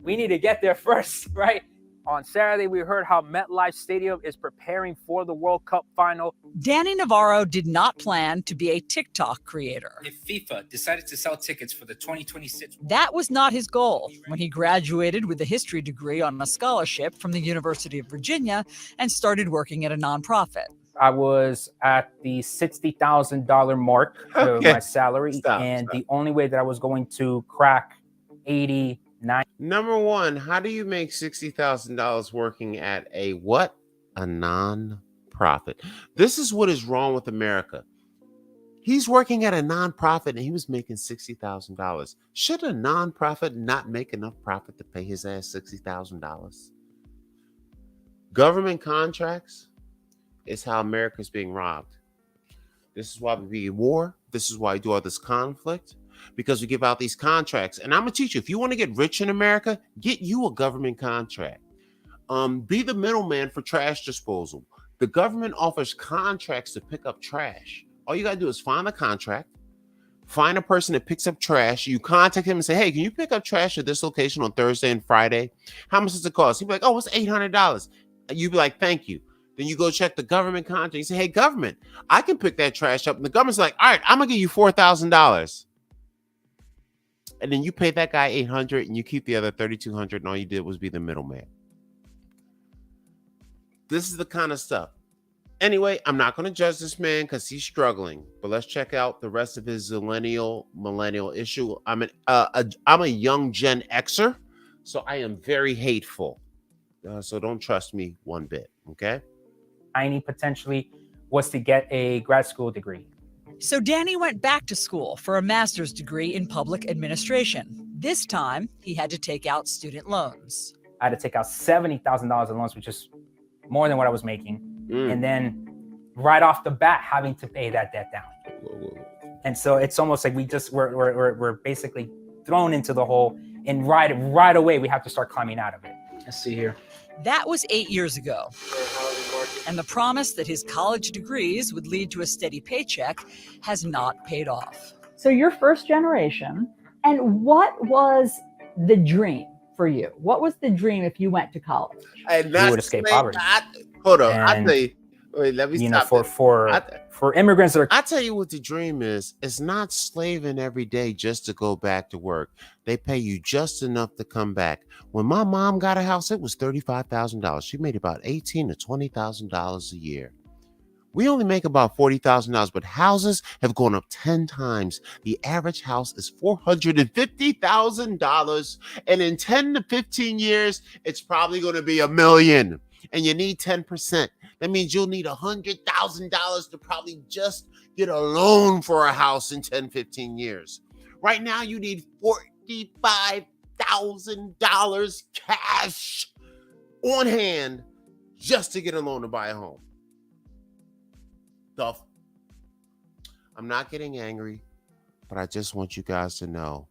we need to get there first, right? On Saturday, we heard how MetLife Stadium is preparing for the World Cup final. Danny Navarro did not plan to be a TikTok creator. If FIFA decided to sell tickets for the 2026... That was not his goal when he graduated with a history degree on a scholarship from the University of Virginia and started working at a nonprofit. I was at the $60,000 mark of my salary, and the only way that I was going to crack 89. Number one, how do you make $60,000 working at a what? A non-profit. This is what is wrong with America. He's working at a non-profit and he was making $60,000. Should a non-profit not make enough profit to pay his ass $60,000? Government contracts is how America is being robbed. This is why we be in war. This is why we do all this conflict. Because we give out these contracts. And I'm gonna teach you, if you want to get rich in America, get you a government contract. Be the middleman for trash disposal. The government offers contracts to pick up trash. All you gotta do is find a contract, find a person that picks up trash. You contact him and say, hey, can you pick up trash at this location on Thursday and Friday? How much does it cost? He'd be like, oh, it's $800. You'd be like, thank you. Then you go check the government contract. You say, hey, government, I can pick that trash up. And the government's like, all right, I'm gonna give you $4,000. And then you pay that guy $800 and you keep the other $3,200, and all you did was be the middleman. This is the kind of stuff. Anyway, I'm not going to judge this man because he's struggling, but let's check out the rest of his millennial issue. I'm a young Gen Xer, so I am very hateful. So don't trust me one bit, okay? Potentially was to get a grad school degree. So Danny went back to school for a master's degree in public administration. This time, he had to take out student loans. I had to take out $70,000 in loans, which is more than what I was making. And then right off the bat, having to pay that debt down. And so it's almost like we're basically thrown into the hole, and right away, we have to start climbing out of it. Let's see here. That was 8 years ago. And the promise that his college degrees would lead to a steady paycheck has not paid off. So you're first generation. And what was the dream for you? What was the dream if you went to college? And you would escape poverty. Hold on. I'll tell you. Wait, let me stop. For immigrants that are... I tell you what the dream is. It's not slaving every day just to go back to work. They pay you just enough to come back. When my mom got a house, it was $35,000. She made about $18,000 to $20,000 a year. We only make about $40,000, but houses have gone up 10 times. The average house is $450,000. And in 10 to 15 years, it's probably going to be $1 million. And you need 10%. That means you'll need $100,000 to probably just get a loan for a house in 10, 15 years. Right now, you need $45,000 cash on hand just to get a loan to buy a home. I'm not getting angry, but I just want you guys to know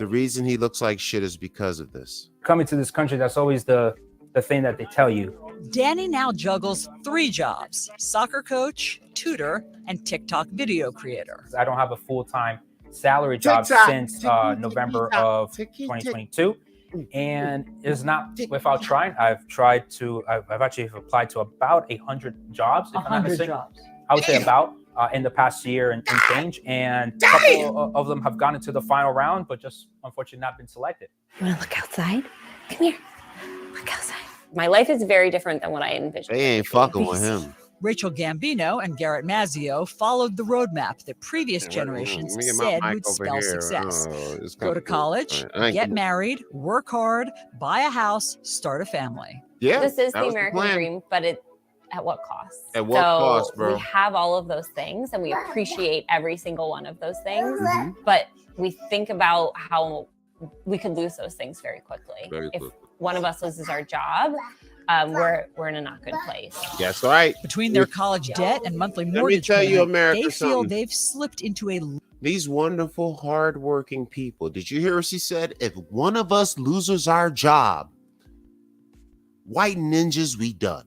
the reason he looks like shit is because of this. Coming to this country, that's always the thing that they tell you. Danny now juggles 3 jobs: soccer coach, tutor, and TikTok video creator. I don't have a full-time salary job since November of 2022. And it's not without trying. I've actually applied to about 100 jobs. 100 jobs. I would say about in the past year and change. And a couple of them have gone into the final round, but just unfortunately not been selected. You want to look outside? Come here. Look outside. My life is very different than what I envisioned. They ain't fucking with him. Rachel Gambino and Garrett Mazzio followed the roadmap that previous generations said would spell success. Go to college, get married, work hard, buy a house, start a family. Yeah, this is the American dream, but At what cost? At what cost, bro? We have all of those things and we appreciate every single one of those things, Mm-hmm. but we think about how we could lose those things very quickly. If one of us loses our job, we're in a not good place. That's right. Between their college debt and monthly Let me mortgage tell you, payment, America, they feel something. they've slipped into a These wonderful, hardworking people. Did you hear what she said? If one of us loses our job, white ninjas, we done.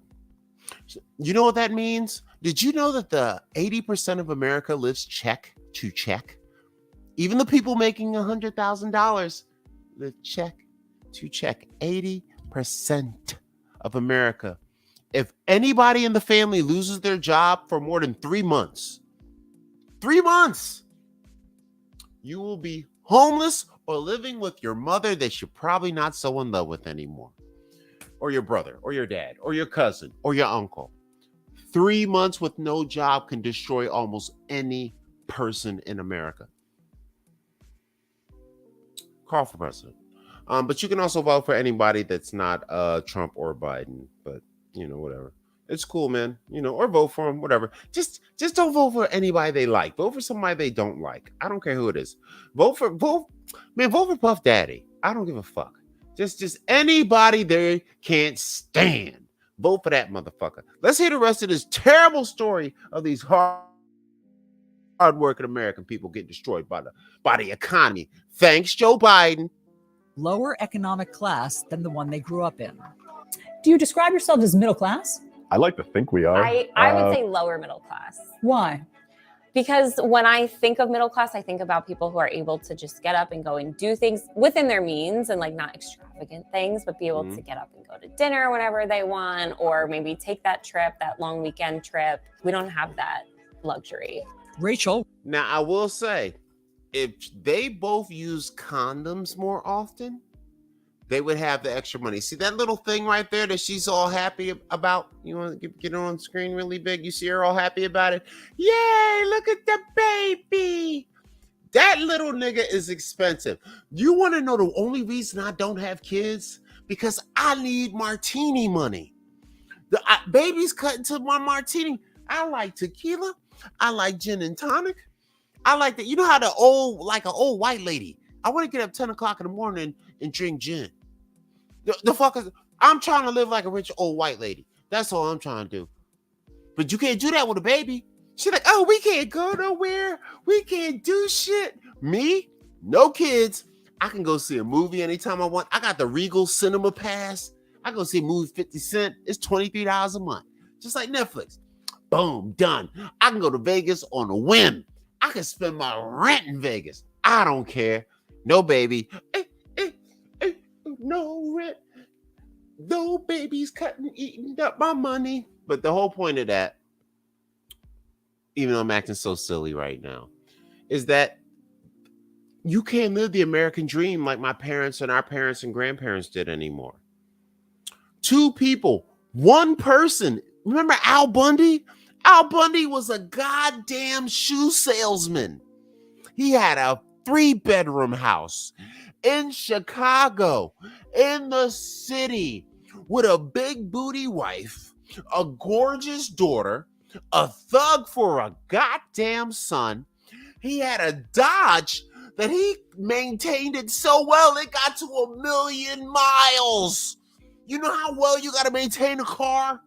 You know what that means? Did you know that the 80% of America lives check to check? Even the people making $100,000 live check to check. 80% of America. If anybody in the family loses their job for more than 3 months, 3 months, you will be homeless or living with your mother that you're probably not so in love with anymore, or your brother, or your dad, or your cousin, or your uncle. 3 months with no job can destroy almost any person in America. Call for president. But you can also vote for anybody that's not Trump or Biden. But you know, whatever. It's cool, man. You know, or vote for them, whatever. Just don't vote for anybody they like. Vote for somebody they don't like. I don't care who it is. Vote for Puff Daddy. I don't give a fuck. Just anybody they can't stand. Vote for that motherfucker. Let's hear the rest of this terrible story of these hard-working American people getting destroyed by the economy. Thanks, Joe Biden. lower economic class than the one they grew up in. Do you describe yourself as middle class? I like to think we are. I would say lower middle class. Why? Because when I think of middle class, I think about people who are able to just get up and go and do things within their means and like not extravagant things, but be able to get up and go to dinner whenever they want, or maybe take that trip, that long weekend trip. We don't have that luxury. Rachel. Now, I will say, if they both use condoms more often, they would have the extra money. See that little thing right there that she's all happy about? You want to get her on screen really big? You see her all happy about it? Yay, look at the baby. That little nigga is expensive. You want to know the only reason I don't have kids? Because I need martini money. The baby's cut into my martini. I like tequila. I like gin and tonic. I like that. You know how an old white lady. I want to get up 10 o'clock in the morning and drink gin. The fuck is, I'm trying to live like a rich old white lady. That's all I'm trying to do. But you can't do that with a baby. She's like, oh, we can't go nowhere. We can't do shit. Me, no kids. I can go see a movie anytime I want. I got the Regal Cinema Pass. I go see a movie 50 cents. It's $23 a month. Just like Netflix. Boom, done. I can go to Vegas on a whim. I can spend my rent in Vegas. I don't care. No baby. No rent. No babies eating up my money. But the whole point of that, even though I'm acting so silly right now, is that you can't live the American dream like my parents and our parents and grandparents did anymore. Two people, one person. Remember Al Bundy? Al Bundy was a goddamn shoe salesman. He had a 3-bedroom house in Chicago, in the city, with a big booty wife, a gorgeous daughter, a thug for a goddamn son. He had a Dodge that he maintained it so well, it got to 1 million miles. You know how well you got to maintain a car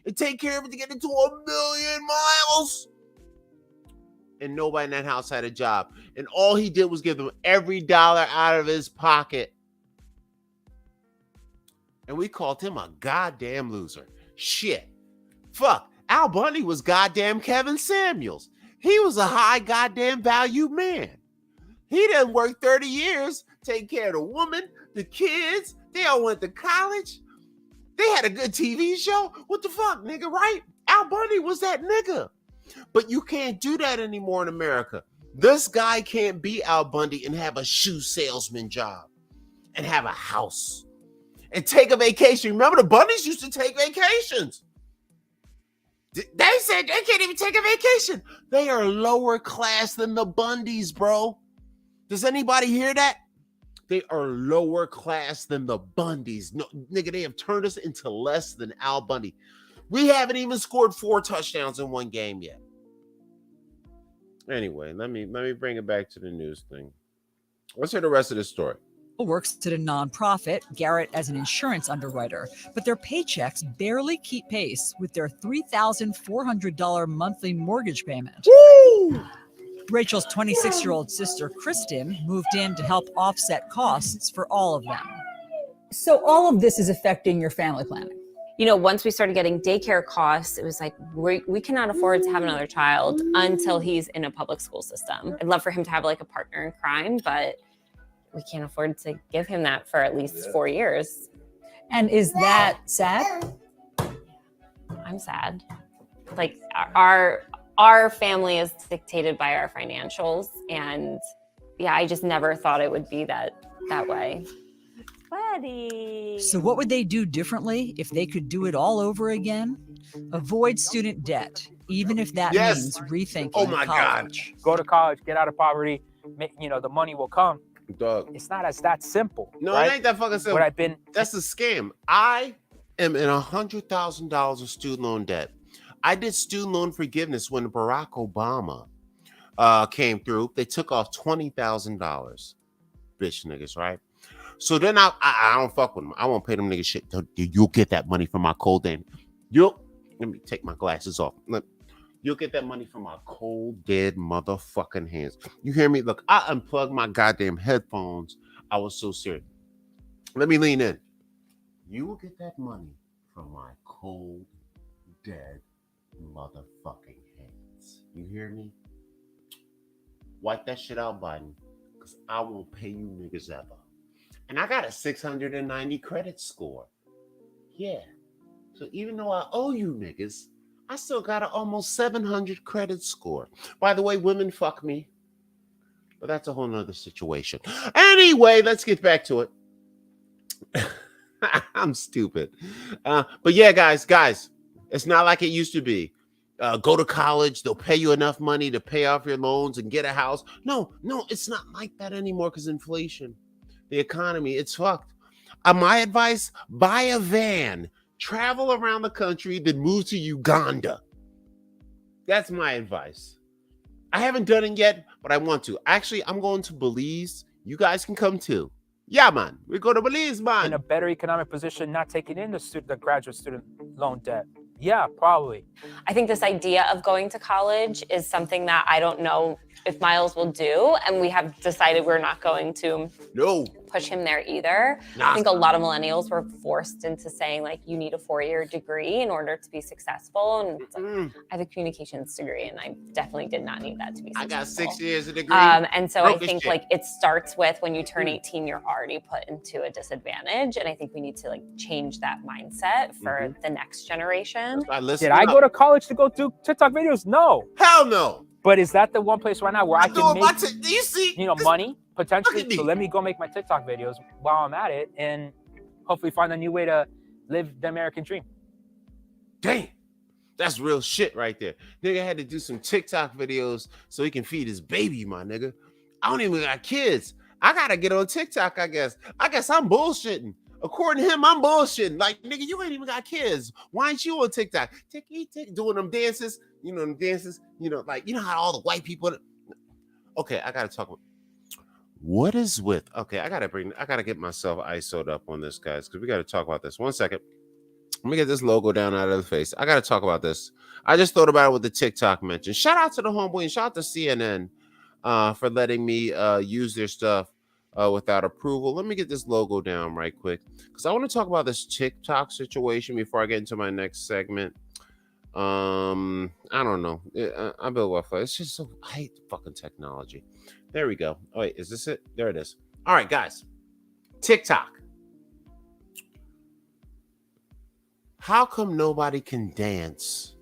and take care of it to get it to 1 million miles? And nobody in that house had a job. And all he did was give them every dollar out of his pocket. And we called him a goddamn loser. Shit. Fuck. Al Bundy was goddamn Kevin Samuels. He was a high goddamn value man. He done worked 30 years taking care of the woman, the kids. They all went to college. They had a good TV show. What the fuck, nigga, right? Al Bundy was that nigga. But you can't do that anymore in America. This guy can't be Al Bundy and have a shoe salesman job and have a house and take a vacation. Remember, the Bundys used to take vacations. They said they can't even take a vacation. They are lower class than the Bundys, bro. Does anybody hear that? They are lower class than the Bundys. No, nigga, they have turned us into less than Al Bundy. We haven't even scored 4 touchdowns in one game yet. Anyway, let me bring it back to the news thing. Let's hear the rest of the story. Works at a nonprofit, Garrett as an insurance underwriter, but their paychecks barely keep pace with their $3,400 monthly mortgage payment. Woo! Rachel's 26-year-old sister, Kristen, moved in to help offset costs for all of them. So all of this is affecting your family planning. You know, once we started getting daycare costs, it was like, we cannot afford to have another child until he's in a public school system. I'd love for him to have like a partner in crime, but we can't afford to give him that for at least 4 years. And is that sad? I'm sad. Like our family is dictated by our financials, and yeah, I just never thought it would be that way. Buddy. So what would they do differently if they could do it all over again? Avoid student debt, even if that means rethinking college. Go to college, get out of poverty, the money will come. Dog. It's not as that simple. No, right? it ain't that fucking simple. But that's a scam. I am in $100,000 of student loan debt. I did student loan forgiveness when Barack Obama came through. They took off $20,000. Bitch niggas, right? So then I don't fuck with them. I won't pay them niggas shit. You'll get that money from my cold dead. Let me take my glasses off. You'll get that money from my cold dead motherfucking hands. You hear me? Look, I unplugged my goddamn headphones. I was so serious. Let me lean in. You will get that money from my cold dead motherfucking hands. You hear me? Wipe that shit out, Biden, because I won't pay you niggas ever. And I got a 690 credit score. Yeah. So even though I owe you niggas, I still got an almost 700 credit score. By the way, women fuck me. But that's a whole nother situation. Anyway, let's get back to it. I'm stupid. But yeah, guys, it's not like it used to be. Go to college, they'll pay you enough money to pay off your loans and get a house. No, it's not like that anymore because inflation. The economy, it's fucked. My advice, buy a van, travel around the country, then move to Uganda. That's my advice. I haven't done it yet, but I want to. Actually, I'm going to Belize. You guys can come too. Yeah, man. We go to Belize, man. In a better economic position, not taking in the graduate student loan debt. Yeah, probably. I think this idea of going to college is something that I don't know if Miles will do, and we have decided we're not going to push him there either. I think a lot of millennials were forced into saying, like, you need a 4-year degree in order to be successful. And I have a communications degree, and I definitely did not need that to be successful. I got 6 years of degree. And so I think like it starts with when you turn 18, you're already put into a disadvantage. And I think we need to like change that mindset for the next generation. Did I go to college to go do TikTok videos? No. Hell no. But is that the one place right now where I can make, do you see, money potentially? So let me go make my TikTok videos while I'm at it and hopefully find a new way to live the American dream. Damn. That's real shit right there. Nigga had to do some TikTok videos so he can feed his baby, my nigga. I don't even got kids. I gotta get on TikTok, I guess. I guess I'm bullshitting. According to him, I'm bullshitting. Like, nigga, you ain't even got kids. Why ain't you on TikTok? Doing them dances. You know them dances. You know, like, you know how all the white people. Okay, I gotta talk about what is with. Okay, I gotta get myself ISO'd up on this, guys, because we gotta talk about this. 1 second. Let me get this logo down out of the face. I gotta talk about this. I just thought about it with the TikTok mention. Shout out to the homeboy and shout out to CNN for letting me use their stuff without approval. Let me get this logo down right quick because I want to talk about this TikTok situation before I get into my next segment. I don't know. I build Wi-Fi. It's just so I hate fucking technology. There we go. Oh wait, is this it? There it is. All right, guys. TikTok. How come nobody can dance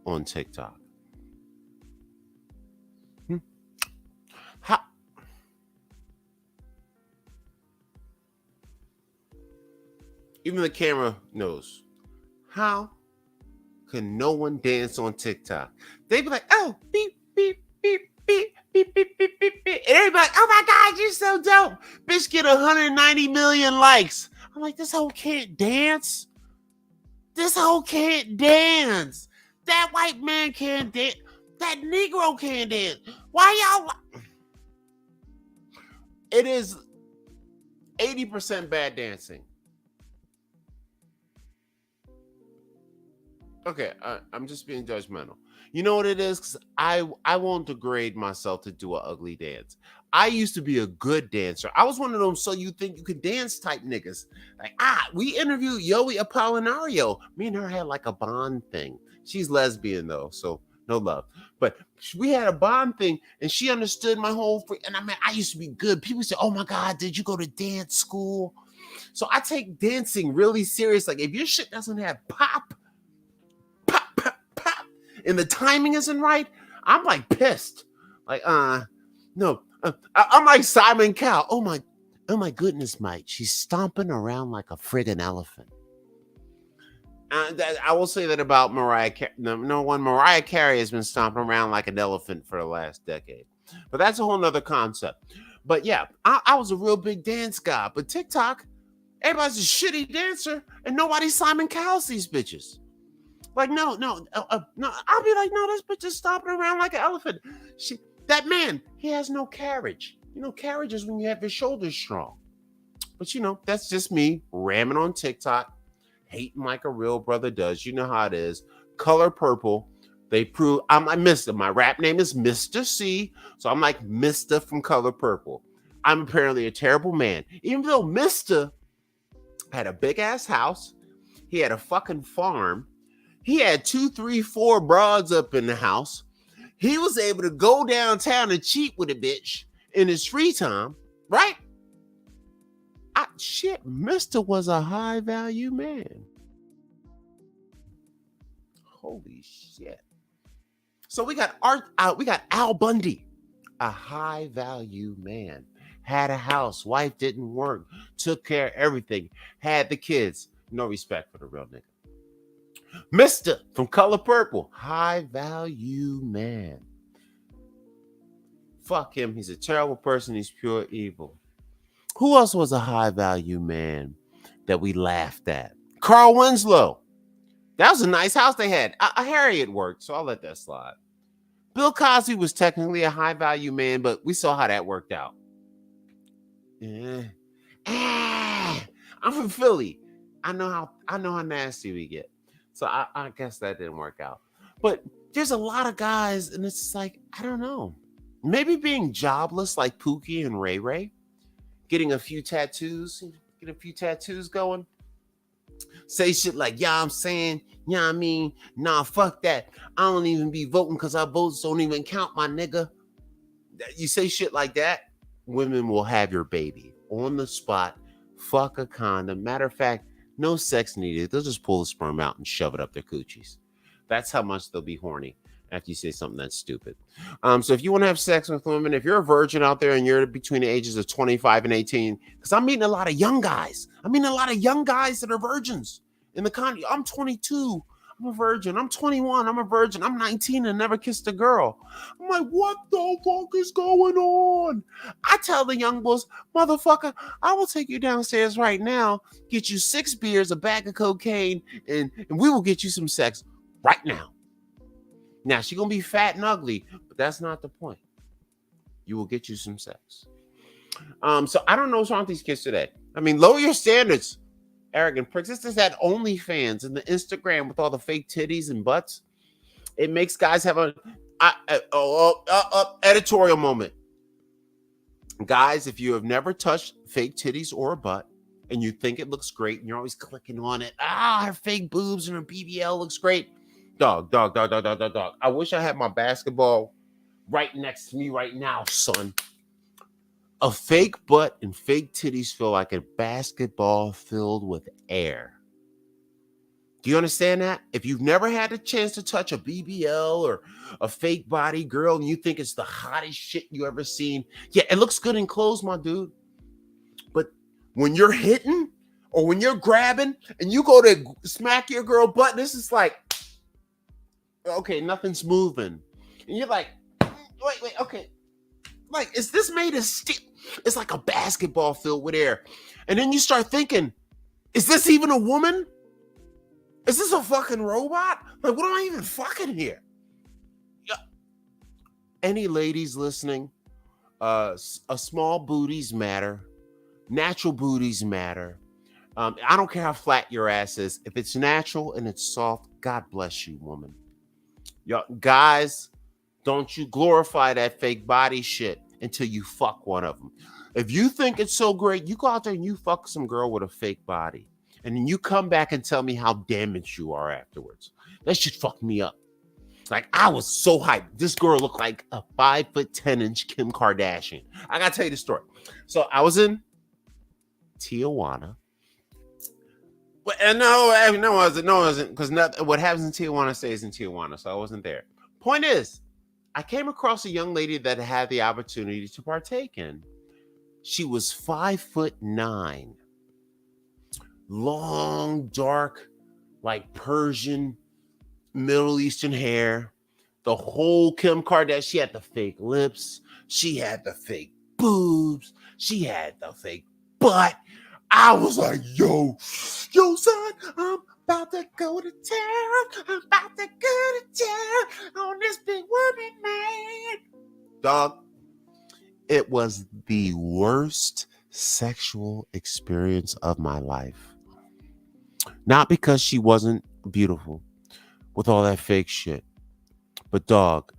on TikTok? How? Even the camera knows. How can no one dance on TikTok? They be like, oh, beep, beep, beep, beep, beep, beep, beep, beep, beep. And everybody, oh my God, you're so dope. Bitch get 190 million likes. I'm like, this hoe can't dance. This hoe can't dance. That white man can't dance. That Negro can't dance. Why y'all? It is 80% bad dancing. Okay, I'm just being judgmental. You know what it is? 'Cause I won't degrade myself to do an ugly dance. I used to be a good dancer. I was one of them so you think you could dance type niggas. Like, we interviewed Yoey Apolinario. Me and her had like a bond thing. She's lesbian though, so no love. But we had a bond thing, and she understood my whole and I used to be good. People say, "Oh my God, did you go to dance school?" So I take dancing really serious. Like, if your shit doesn't have pop, and the timing isn't right, I'm like pissed. Like, no. I'm like Simon Cowell. Oh my goodness, mate. She's stomping around like a friggin' elephant. I will say that about Mariah Carey. No one, Mariah Carey has been stomping around like an elephant for the last decade. But that's a whole nother concept. But yeah, I was a real big dance guy. But TikTok, everybody's a shitty dancer, and nobody Simon Cowell's these bitches. Like, no. I'll be like, no, this bitch is stomping around like an elephant. That man, he has no carriage. You know, carriage is when you have your shoulders strong. But that's just me ramming on TikTok, hating like a real brother does. You know how it is. Color Purple. They prove I'm Mr. My rap name is Mr. C. So I'm like Mr. from Color Purple. I'm apparently a terrible man. Even though Mr. had a big ass house, he had a fucking farm. He had 2, 3, 4 broads up in the house. He was able to go downtown and cheat with a bitch in his free time, right? Mr. was a high value man. Holy shit. So we got Al Bundy, a high value man. Had a house, wife didn't work, took care of everything, had the kids. No respect for the real nigga. Mr. from Color Purple, high value man. Fuck him. He's a terrible person. He's pure evil. Who else was a high value man that we laughed at? Carl Winslow. That was a nice house they had. Harriet worked, so I'll let that slide. Bill Cosby was technically a high value man, but we saw how that worked out. Yeah. I'm from Philly. I know how nasty we get. So I guess that didn't work out. But there's a lot of guys, and it's just like, I don't know. Maybe being jobless like Pookie and Ray Ray, getting a few tattoos going. Say shit like, yeah, I'm saying, yeah, I mean, nah, fuck that. I don't even be voting because our votes don't even count, my nigga. You say shit like that, women will have your baby on the spot. Fuck a condom. Matter of fact, no sex needed. They'll just pull the sperm out and shove it up their coochies. That's how much they'll be horny after you say something that's stupid. So if you want to have sex with women, if you're a virgin out there and you're between the ages of 25 and 18, because I'm meeting a lot of young guys. I'm meeting a lot of young guys that are virgins in the country. I'm 22. I'm a virgin. I'm 21. I'm a virgin. I'm 19 and never kissed a girl. I'm like, what the fuck is going on? I tell the young boys, motherfucker, I will take you downstairs right now, get you 6 beers, a bag of cocaine, and we will get you some sex right now. Now, she's going to be fat and ugly, but that's not the point. You will get you some sex. So I don't know what's wrong with these kids today. I mean, lower your standards. Arrogant pricks. This is that OnlyFans and the Instagram with all the fake titties and butts. It makes guys have a editorial moment. Guys, if you have never touched fake titties or a butt and you think it looks great and you're always clicking on it, her fake boobs and her BBL looks great. Dog. I wish I had my basketball right next to me right now, son. A fake butt and fake titties feel like a basketball filled with air. Do you understand that? If you've never had a chance to touch a BBL or a fake body girl and you think it's the hottest shit you ever seen, yeah, it looks good in clothes, my dude. But when you're hitting or when you're grabbing and you go to smack your girl butt, this is like, okay, nothing's moving. And you're like, wait, okay. Like, is this made of steel? It's like a basketball filled with air. And then you start thinking, is this even a woman? Is this a fucking robot? Like, what am I even fucking here? Yeah. Any ladies listening? A small booties matter. Natural booties matter. I don't care how flat your ass is. If it's natural and it's soft, God bless you, woman. Guys, don't you glorify that fake body shit until you fuck one of them. If you think it's so great, you go out there and you fuck some girl with a fake body. And then you come back and tell me how damaged you are afterwards. That shit fucked me up. Like, I was so hyped. This girl looked like a 5'10" Kim Kardashian. I gotta tell you the story. So I was in Tijuana. And no, it wasn't, because what happens in Tijuana stays in Tijuana, so I wasn't there. Point is, I came across a young lady that had the opportunity to partake in. She was 5'9", long, dark, like Persian, Middle Eastern hair, the whole Kim Kardashian. She had the fake lips, she had the fake boobs, she had the fake butt. I was like, yo, son, I'm about to go to town. I'm about to go to town on this big woman, man. Dog, it was the worst sexual experience of my life. Not because she wasn't beautiful with all that fake shit, but dog,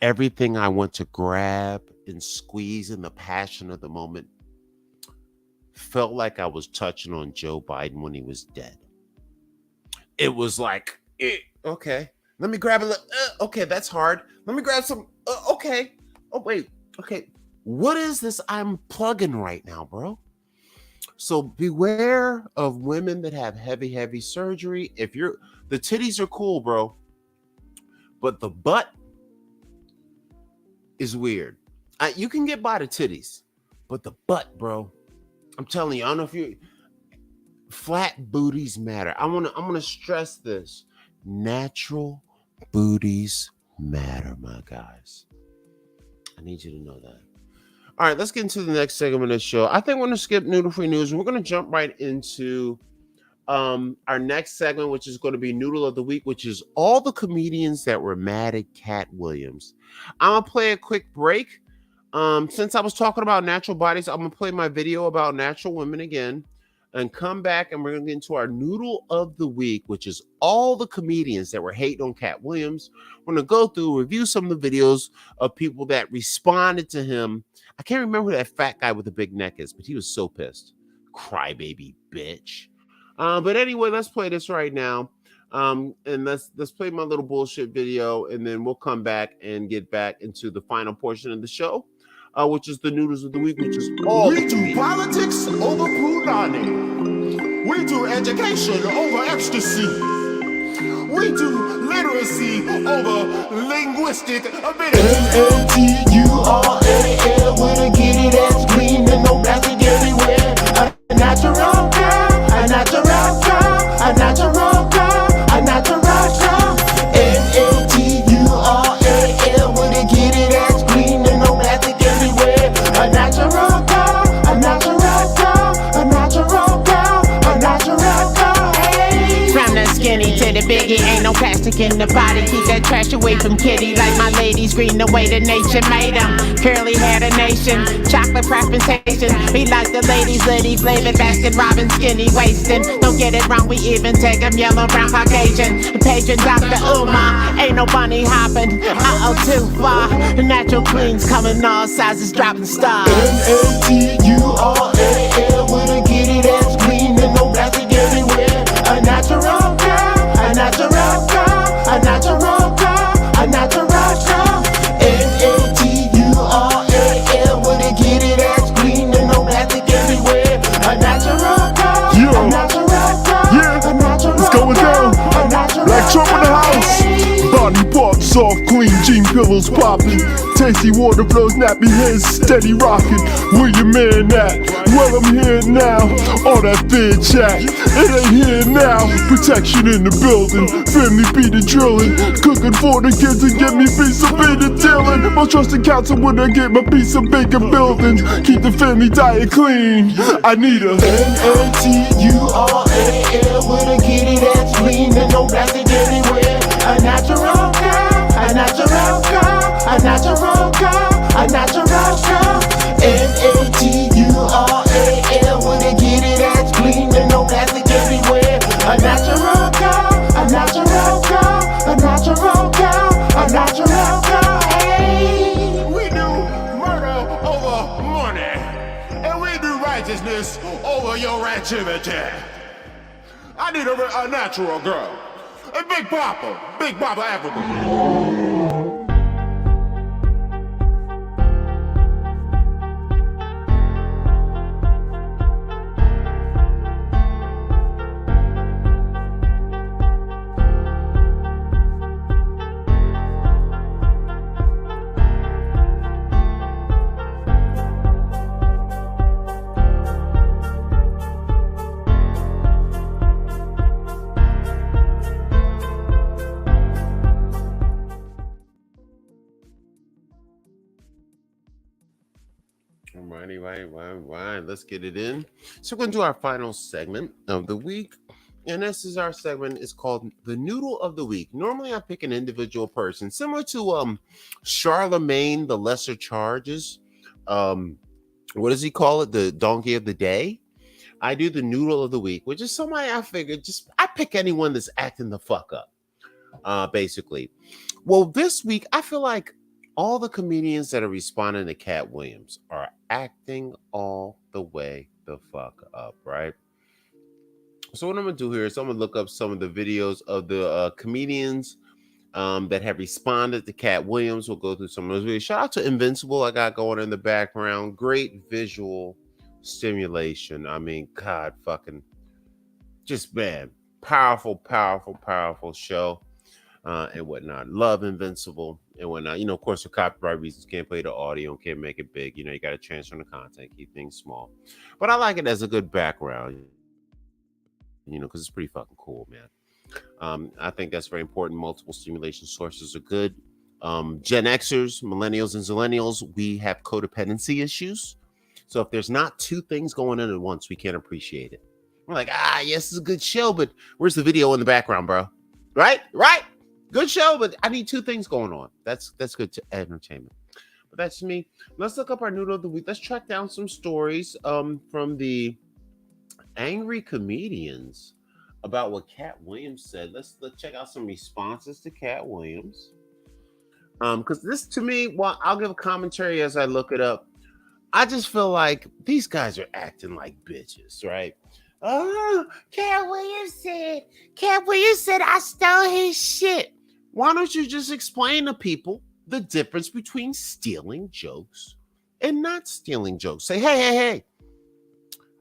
everything I went to grab and squeeze in the passion of the moment felt like I was touching on Joe Biden when he was dead. It was like, okay, let me grab a okay, that's hard. Let me grab some, okay. Oh, wait, okay. What is this I'm plugging right now, bro? So beware of women that have heavy surgery. The titties are cool, bro, but the butt is weird. You can get by the titties, but the butt, bro, I'm telling you, I don't know if you flat booties matter. I'm gonna stress this. Natural booties matter, my guys. I need you to know that. All right, let's get into the next segment of the show. I think we're gonna skip Noodle Free News, and we're gonna jump right into our next segment, which is going to be Noodle of the Week, which is all the comedians that were mad at Cat Williams. I'm gonna play a quick break. Since I was talking about natural bodies, I'm gonna play my video about natural women again and come back, and we're gonna get into our Noodle of the Week, which is all the comedians that were hating on Cat Williams. We're gonna go through, review some of the videos of people that responded to him. I can't remember who that fat guy with the big neck is, but he was so pissed. Crybaby bitch. But anyway, let's play this right now. And let's play my little bullshit video, and then we'll come back and get back into the final portion of the show, which is the Noodles of the Week, which is all we do politics over punani. We do education over ecstasy. We do literacy over linguistic ability. N-A-T-U-R-A-L with a get it ass clean and no plastic everywhere. A natural girl, a natural girl, a natural girl, a natural girl. N-A-T-U-R-A-L with a get it ass clean and no plastic everywhere. A natural girl, a natural girl, a natural girl, a natural girl. Hey. From the skinny to the biggie, ain't no plastic in the body. Keep that trash away from kitty, like my ladies green the way the nature made them. Curly hair the nation, chocolate presentation. We like the ladies, litty flavored basket Robin, skinny waisting. Don't get it wrong, we even take them yellow, brown, Caucasian. Patron Dr. Umar, ain't no bunny hopping. Too far. Natural queens coming all sizes, dropping stars. N-A-T-U-R-A-L with a get it ass clean and no plastic everywhere. A natural girl, a natural girl, a natural girl, a natural girl. N-A-T-U-R-A-L with a get it ass clean and no plastic everywhere. A natural girl, a natural girl, a natural it's going down. Black Trump in the house. Body parts soft, clean, jean pillows popping. icy water flows, nappy head steady rocking. Where your man at? Well, I'm here now. All that fear chat, it ain't here now. Protection in the building, family be the drilling. Cooking for the kids and get me piece of bacon dealing. My trusted counsel when I get my piece of bacon building. Keep the family diet clean. I need a NATURAL with a kitty that's clean and no plastic anywhere. A natural girl, a natural girl, a natural girl, a natural girl. NATURAL with a kitty that's clean and no plastic everywhere. A natural girl, a natural girl, a natural girl, a natural girl. Hey, we do murder over money, and we do righteousness over your activity. I need a natural girl, a Big Papa African. Right. Let's get it in. So we're going to do our final segment of the week. And this is our segment. It's called the Noodle of the Week. Normally I pick an individual person, similar to Charlemagne, the Lesser Charges. What does he call it? The Donkey of the Day. I do the Noodle of the Week, which is somebody I figured I pick anyone that's acting the fuck up, basically. Well, this week, I feel like all the comedians that are responding to Cat Williams are acting all the way the fuck up, right? So what I'm going to do here is I'm going to look up some of the videos of the comedians that have responded to Cat Williams. We'll go through some of those videos. Shout out to Invincible I got going in the background. Great visual stimulation. I mean, God, fucking just, man, powerful show. And whatnot. Love Invincible and whatnot. You know, of course, for copyright reasons, can't play the audio, can't make it big. You know, you got to transfer the content, keep things small. But I like it as a good background, you know, because it's pretty fucking cool, man. I think that's very important. Multiple stimulation sources are good. Gen Xers, millennials, and zillennials, we have codependency issues. So if there's not two things going on at once, we can't appreciate it. We're like, yes, it's a good show, but where's the video in the background, bro? Right? Good show, but I need two things going on. That's good to entertainment. But that's me. Let's look up our Noodle of the Week. Let's track down some stories from the angry comedians about what Cat Williams said. Let's check out some responses to Cat Williams. Because this, to me, well, I'll give a commentary as I look it up. I just feel like these guys are acting like bitches, right? Oh, Cat Williams said I stole his shit. Why don't you just explain to people the difference between stealing jokes and not stealing jokes? Say, hey,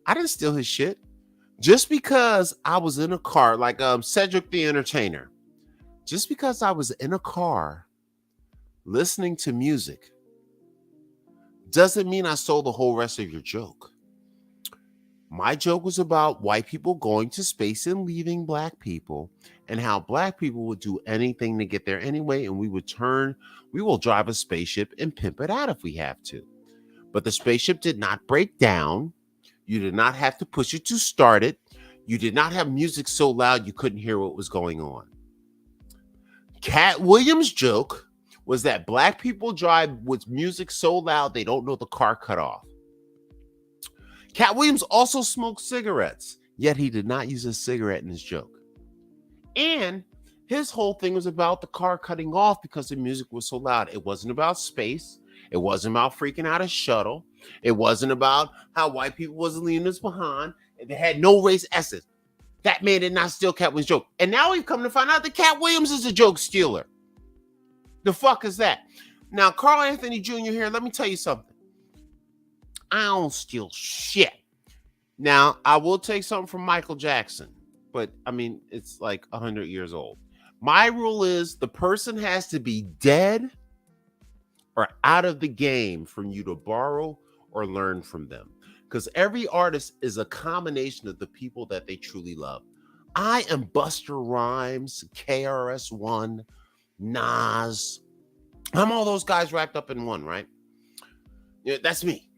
I didn't steal his shit. Just because I was in a car, like Cedric the Entertainer, just because I was in a car listening to music doesn't mean I stole the whole rest of your joke. My joke was about white people going to space and leaving black people, and how black people would do anything to get there anyway, and we will drive a spaceship and pimp it out if we have to. But the spaceship did not break down. You did not have to push it to start it. You did not have music so loud you couldn't hear what was going on. Cat Williams' joke was that black people drive with music so loud they don't know the car cut off. Cat Williams also smoked cigarettes, yet he did not use a cigarette in his joke. And his whole thing was about the car cutting off because the music was so loud. It wasn't about space. It wasn't about freaking out a shuttle. It wasn't about how white people wasn't leaving us behind. They had no race essence. That man did not steal Cat Williams' joke. And now we've come to find out that Cat Williams is a joke stealer. The fuck is that? Now, Carl Anthony Jr. here, let me tell you something. I don't steal shit. Now, I will take something from Michael Jackson, but I mean, it's like 100 years old. My rule is the person has to be dead are out of the game for you to borrow or learn from them. Because every artist is a combination of the people that they truly love. I am Buster Rhymes, KRS-One, Nas. I'm all those guys wrapped up in one, right? Yeah, that's me.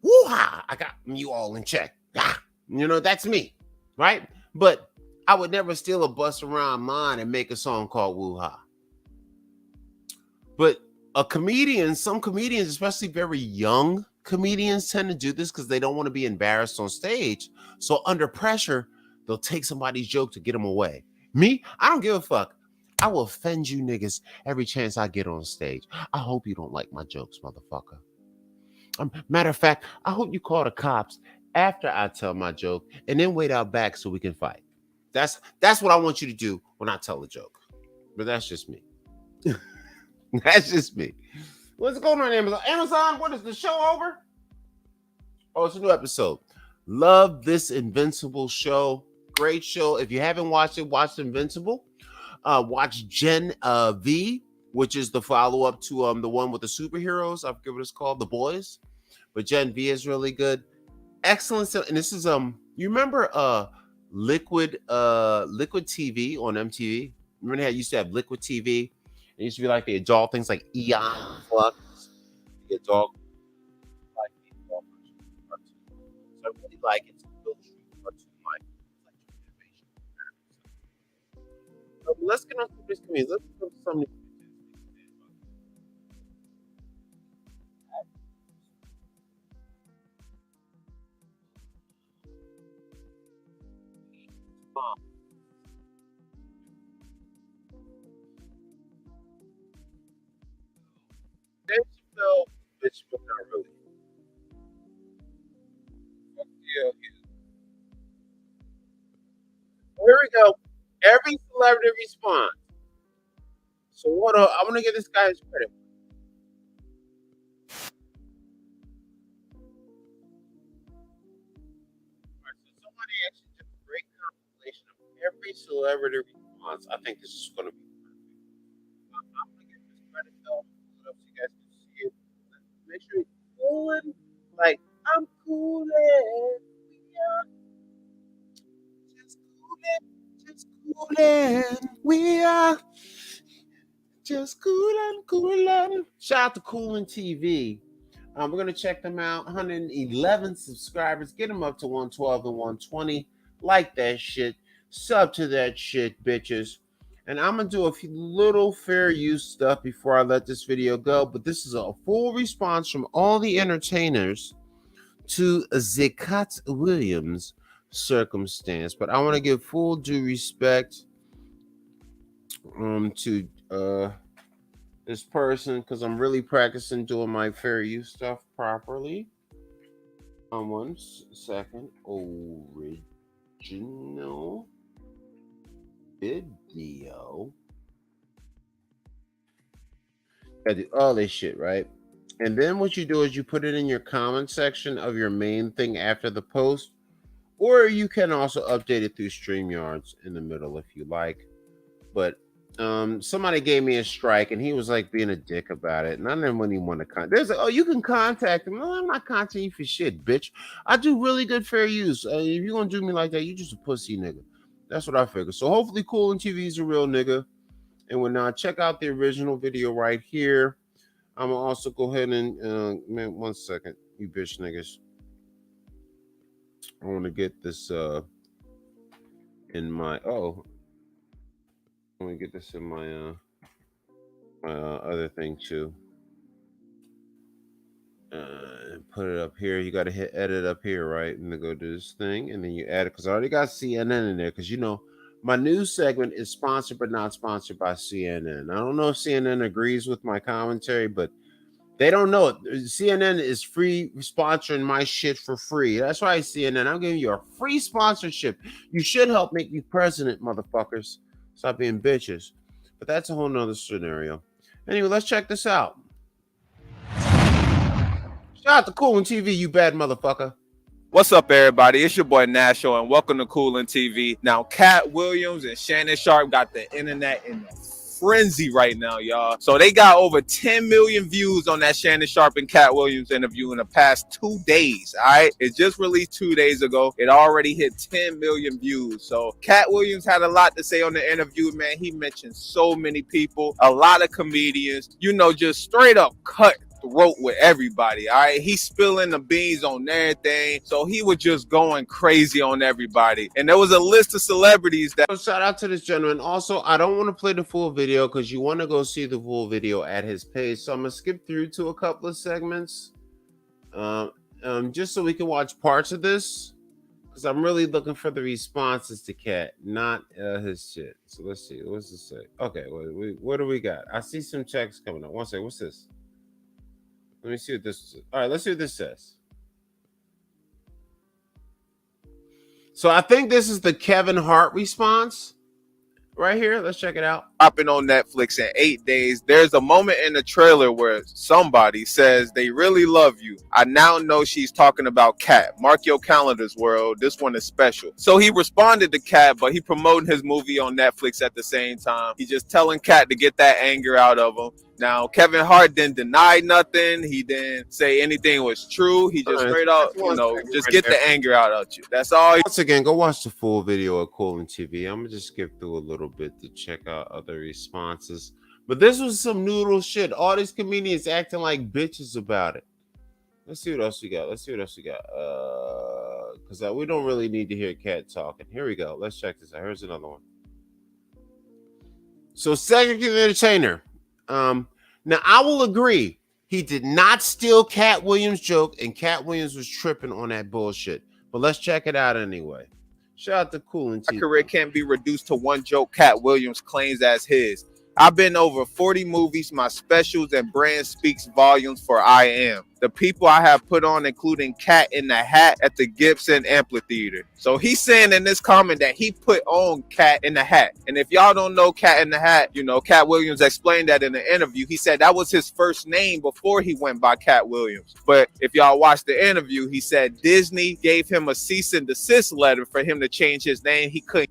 Woo-ha! I got you all in check. Ah, that's me, right? But I would never steal a Busta Rhymes mine and make a song called Woo-ha. But some comedians, especially very young comedians, tend to do this because they don't want to be embarrassed on stage. So under pressure, they'll take somebody's joke to get them away. Me, I don't give a fuck. I will offend you niggas every chance I get on stage. I hope you don't like my jokes, motherfucker. Matter of fact, I hope you call the cops after I tell my joke and then wait out back so we can fight. That's what I want you to do when I tell a joke. But that's just me. That's just me. What's going on, Amazon? Amazon, what is the show over? Oh, it's a new episode. Love this Invincible show. Great show. If you haven't watched it, watch Invincible. Watch Gen V, which is the follow-up to the one with the superheroes. I forget what it's called, The Boys. But Gen V is really good. Excellent. And this is you remember Liquid TV on MTV? Remember how you used to have Liquid TV? It used to be like the adult things like Eon Flux. The adult like the adult version of cartoon. So I really like it. It's a real true cartoon like innovation. So let's get on to this community. Let's go to some. Bitch, but not really. Here we go. Every celebrity responds. So what? I want to give this guy his credit. Right, so somebody actually did a great compilation of every celebrity response. I think this is going to be perfect. I'm going to give this credit though, so you guys can see it. Make sure you're cooling. Like, I'm cooling. Yeah. Just cooling. We are just cooling. Shout out to Coolin TV. We're going to check them out. 111 subscribers. Get them up to 112 and 120. Like that shit. Sub to that shit, bitches. And I'm going to do a few little fair use stuff before I let this video go. But this is a full response from all the entertainers to the Cat Williams circumstance. But I want to give full due respect to this person because I'm really practicing doing my fair use stuff properly. 1 second. Original video. I do all this shit, right? And then what you do is you put it in your comment section of your main thing after the post, or you can also update it through StreamYards in the middle if you like. But somebody gave me a strike and he was like being a dick about it, and I didn't really want to contact. There's like, oh, you can contact him. No, I'm not contacting you for shit, bitch. I do really good fair use. If you're gonna do me like that, you just a pussy nigga. That's what I figured. So hopefully Coolin TV is a real nigga. And when I check out the original video right here, I'm gonna also go ahead and man, 1 second, you bitch niggas. I want to get this in my let me get this in my my other thing too. Put it up here. You got to hit edit up here, right? And then go to this thing, and then you add it because I already got CNN in there. Because you know, my news segment is sponsored but not sponsored by CNN. I don't know if CNN agrees with my commentary, but they don't know it. CNN is free sponsoring my shit for free. That's right, CNN. I'm giving you a free sponsorship. You should help make me president, motherfuckers. Stop being bitches. But that's a whole nother scenario. Anyway, let's check this out. Shout out to Coolin TV, you bad motherfucker. What's up, everybody? It's your boy Nasho, and welcome to Coolin TV. Now, Cat Williams and Shannon Sharp got the internet in the frenzy right now, y'all. So they got over 10 million views on that Shannon Sharpe and Cat Williams interview in the past 2 days. All right, it just released 2 days ago. It already hit 10 million views. So Cat Williams had a lot to say on the interview, man. He mentioned so many people, a lot of comedians, you know, just straight up cut throat with everybody. All right, he's spilling the beans on everything, so he was just going crazy on everybody. And there was a list of celebrities that shout out to this gentleman. Also, I don't want to play the full video because you want to go see the full video at his page, so I'm gonna skip through to a couple of segments just so we can watch parts of this, because I'm really looking for the responses to Cat, not his shit. So let's see, what's this say? Okay, what do we got? I see some checks coming up. One second, what's this? Let me see what this is. All right, let's see what this says. So I think this is the Kevin Hart response right here. Let's check it out. Popping on Netflix in 8 days. There's a moment in the trailer where somebody says they really love you. I now know she's talking about Cat. Mark your calendars, world. This one is special. So he responded to Cat, but he promoting his movie on Netflix at the same time. He's just telling Cat to get that anger out of him. Now, Kevin Hart didn't deny nothing. He didn't say anything was true. He just straight up, you know, just get the anger out of you. That's all. Once again, go watch the full video of Colin TV. I'm going to just skip through a little bit to check out other responses. But this was some noodle shit. All these comedians acting like bitches about it. Let's see what else we got. Because we don't really need to hear Cat talking. Here we go. Let's check this out. Here's another one. So, Cedric the Entertainer. Now, I will agree. He did not steal Cat Williams' joke, and Cat Williams was tripping on that bullshit. But let's check it out anyway. Shout out to Cool and My career can't be reduced to one joke Cat Williams claims as his. I've been over 40 movies. My specials and brand speaks volumes for I Am. The people I have put on, including Cat in the Hat at the Gibson Amphitheater. So he's saying in this comment that he put on Cat in the Hat. And if y'all don't know Cat in the Hat, you know, Cat Williams explained that in the interview. He said that was his first name before he went by Cat Williams. But if y'all watch the interview, he said Disney gave him a cease and desist letter for him to change his name. He couldn't.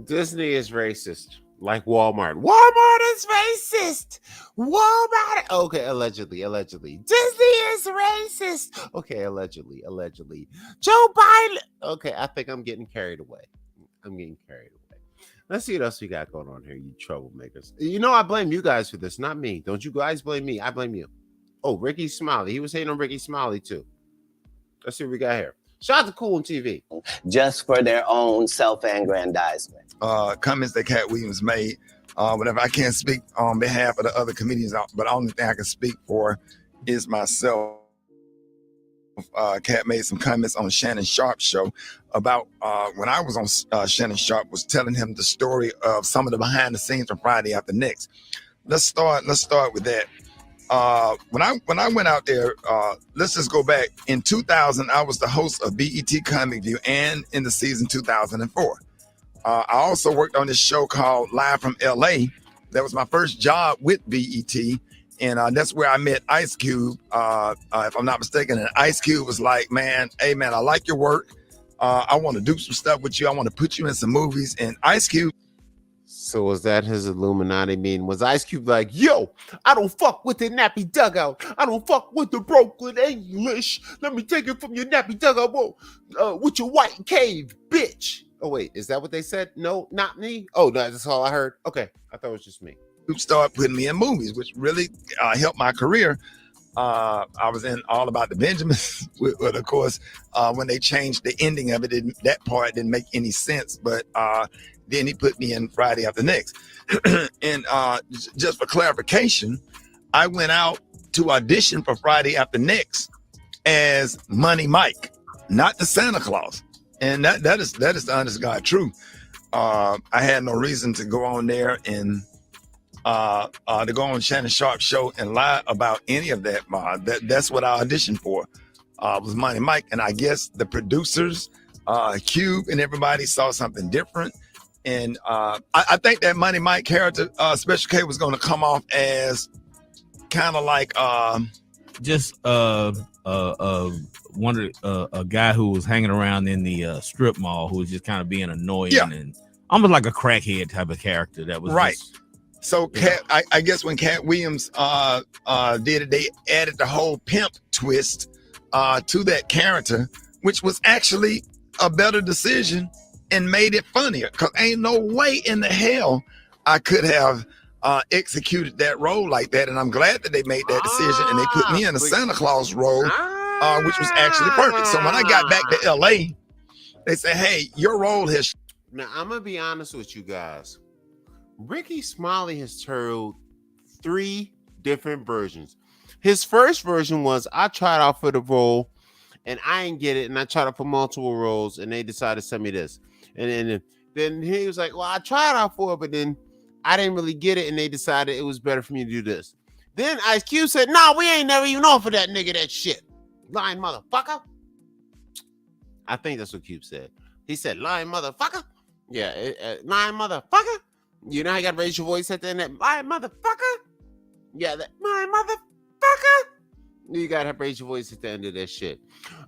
Disney is racist. Like Walmart. Walmart is racist. Walmart. Okay, allegedly. Disney is racist. Okay, allegedly. Joe Biden. Okay, I think I'm getting carried away. Let's see what else we got going on here, you troublemakers. You know, I blame you guys for this, not me. Don't you guys blame me. I blame you. Oh, Ricky Smiley. He was hating on Ricky Smiley, too. Let's see what we got here. Shout out to Cool on TV. Just for their own self-aggrandizement. Comments that Cat Williams made. Whatever. I can't speak on behalf of the other comedians, but the only thing I can speak for is myself. Cat made some comments on Shannon Sharpe's show about when I was on Shannon Sharpe was telling him the story of some of the behind the scenes from Friday After Next. Let's start with that. When I went out there, let's just go back. In 2000, I was the host of BET Comic View and in the season 2004. I also worked on this show called Live from LA. That was my first job with BET. And that's where I met Ice Cube, if I'm not mistaken. And Ice Cube was like, man, hey, man, I like your work. I want to do some stuff with you. I want to put you in some movies. And Ice Cube. So was that his Illuminati meeting? Was Ice Cube like, yo, I don't fuck with the nappy dugout. I don't fuck with the Brooklyn English. Let me take it from your nappy dugout with your white cave, bitch. Oh, wait, is that what they said? No, not me. Oh, no, that's all I heard. Okay, I thought it was just me. Started putting me in movies, which really helped my career. I was in All About the Benjamins, of course, when they changed the ending of it, that part didn't make any sense. But then he put me in Friday After Next. And just for clarification, I went out to audition for Friday After Next as Money Mike, not the Santa Claus. And that is the honest God truth. I had no reason to go on there and to go on Shannon Sharpe's show and lie about any of that. That's what I auditioned for, was Money Mike. And I guess the producers, Cube and everybody saw something different. And I think that Money Mike character, Special K, was going to come off as kind of like just a guy who was hanging around in the strip mall who was just kind of being annoying and almost like a crackhead type of character that was right. So I guess when Cat Williams did it, they added the whole pimp twist to that character, which was actually a better decision and made it funnier. Cause ain't no way in the hell I could have executed that role like that. And I'm glad that they made that decision and they put me in a Santa Claus role, which was actually perfect. So when I got back to LA, they said, hey, your role has. Now, I'm going to be honest with you guys. Ricky Smiley has told 3 different versions. His first version was, I tried out for the role and I didn't get it. And I tried out for multiple roles and they decided to send me this. And then he was like, well, I tried out for it, but then I didn't really get it. And they decided it was better for me to do this. Then Ice Cube said, nah, we ain't never even offered that nigga that shit. Lying motherfucker. I think that's what Cube said. He said, lying motherfucker. Yeah, lying motherfucker. You know how you got to raise your voice at the end of that? Lying motherfucker. Yeah, that lying motherfucker. You got to raise your voice at the end of that shit.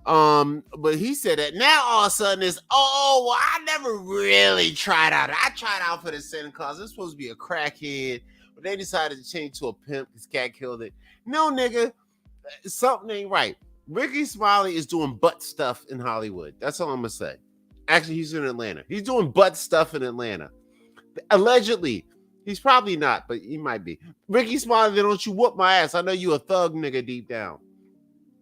But he said that now all of a sudden it's, oh, well, I never really tried out. I tried out for the Santa Claus. It's supposed to be a crackhead. But they decided to change to a pimp because Cat killed it. No, nigga, something ain't right. Ricky Smiley is doing butt stuff in Hollywood. That's all I'm going to say. Actually, he's in Atlanta. He's doing butt stuff in Atlanta. Allegedly. He's probably not, but he might be. Ricky Smiley, don't you whoop my ass. I know you a thug nigga deep down.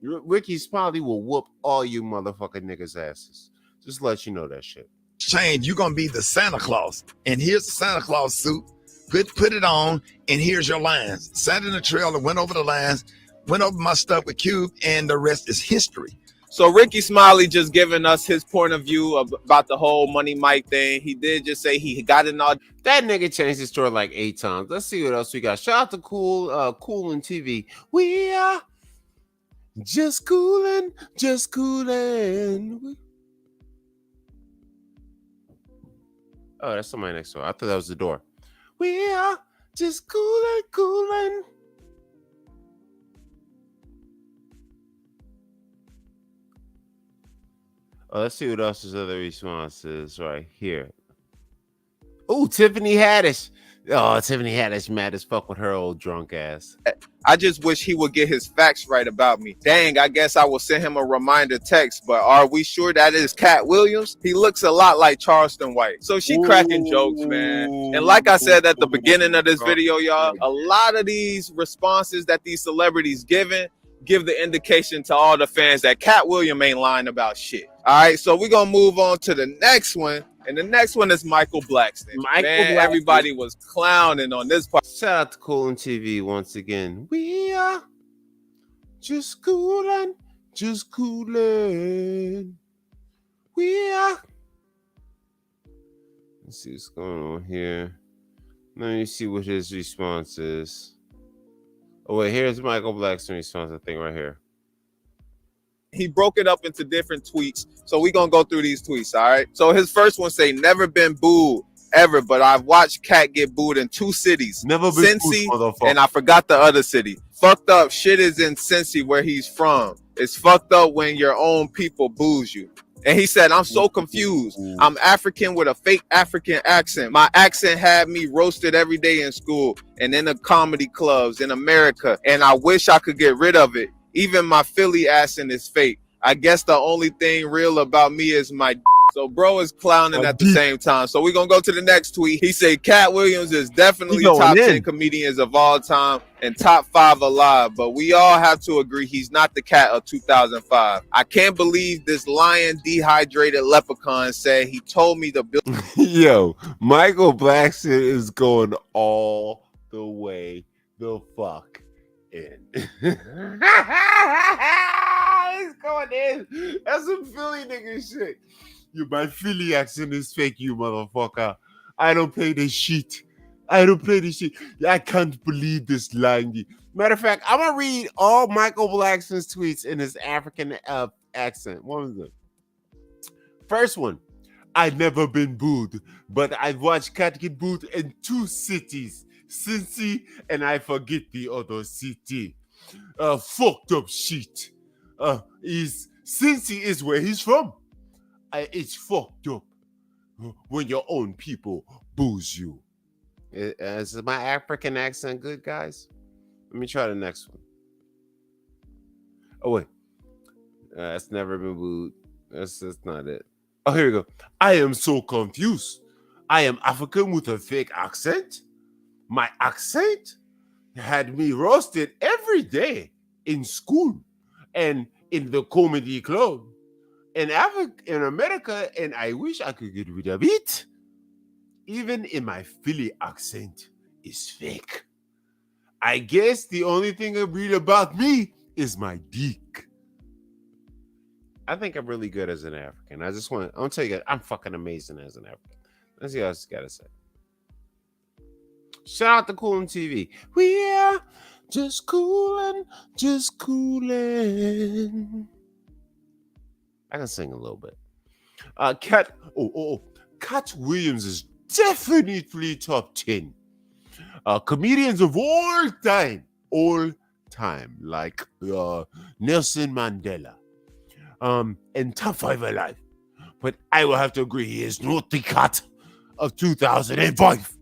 Ricky Smiley will whoop all you motherfucking niggas' asses. Just let you know that shit. Change, you're going to be the Santa Claus. And here's the Santa Claus suit. Put it on, and here's your lines. Sat in the trailer, went over the lines, went over my stuff with Cube, and the rest is history. So Ricky Smiley just giving us his point of view about the whole Money Mike thing. He did just say he got it all. That nigga changed his story like 8 times. Let's see what else we got. Shout out to Cool and TV. We are just coolin'. Oh, that's somebody next door. I thought that was the door. We are just coolin'. Oh, let's see what else his other responses right here. Oh, Tiffany Haddish. Oh, Tiffany Haddish mad as fuck with her old drunk ass. I just wish he would get his facts right about me. Dang, I guess I will send him a reminder text, but are we sure that is Cat Williams? He looks a lot like Charleston White. So she cracking jokes, man. And like I said at the beginning of this video, y'all, a lot of these responses that these celebrities give the indication to all the fans that Cat Williams ain't lying about shit. All right, so we're going to move on to the next one. And the next one is Michael Blackston. Everybody was clowning on this part. Shout out to Cool and TV once again. We are just coolin'. We are. Let's see what's going on here. Let me see what his response is. Oh, wait, here's Michael Blackston's response, I think, right here. He broke it up into different tweets. So we're going to go through these tweets, all right? So his first one say, never been booed ever, but I've watched Cat get booed in 2 cities. Never been Cincy, booed, and I forgot the other city. Fucked up shit is in Cincy where he's from. It's fucked up when your own people booze you. And he said, I'm so confused. I'm African with a fake African accent. My accent had me roasted every day in school and in the comedy clubs in America. And I wish I could get rid of it. Even my Philly accent is fake. I guess the only thing real about me is my d. So bro is clowning at the same time. So we're going to go to the next tweet. He said, Cat Williams is definitely top 10 comedians of all time and top 5 alive. But we all have to agree he's not the Cat of 2005. I can't believe this lion dehydrated leprechaun said he told me to build. Yo, Michael Blackston is going all the way the fuck in. He's going in. That's some Philly nigga shit. My Philly accent is fake, you motherfucker. I don't play this shit. I can't believe this line. Matter of fact, I'm gonna read all Michael Blackston's tweets in his African accent. What was it? First one. I've never been booed, but I've watched Cat get booed in 2 cities. Cincy, and I forget the other city. Fucked up shit. Cincy is where he's from. It's fucked up when your own people booze you. Is my African accent good, guys? Let me try the next one. Oh, wait. That's never been booed. That's not it. Oh, here we go. I am so confused. I am African with a fake accent. My accent had me roasted every day in school and in the comedy club in America, and I wish I could get rid of it. Even in my Philly accent is fake. I guess the only thing real about me is my dick. I think I'm really good as an African. I'll tell you, I'm fucking amazing as an African. Let's see what else I gotta say. Shout out to Coolin' TV. We are just coolin'. I can sing a little bit. Cat Williams is definitely top 10 comedians of all time, like Nelson Mandela, and top 5 alive. But I will have to agree, he is not the cat of 2005.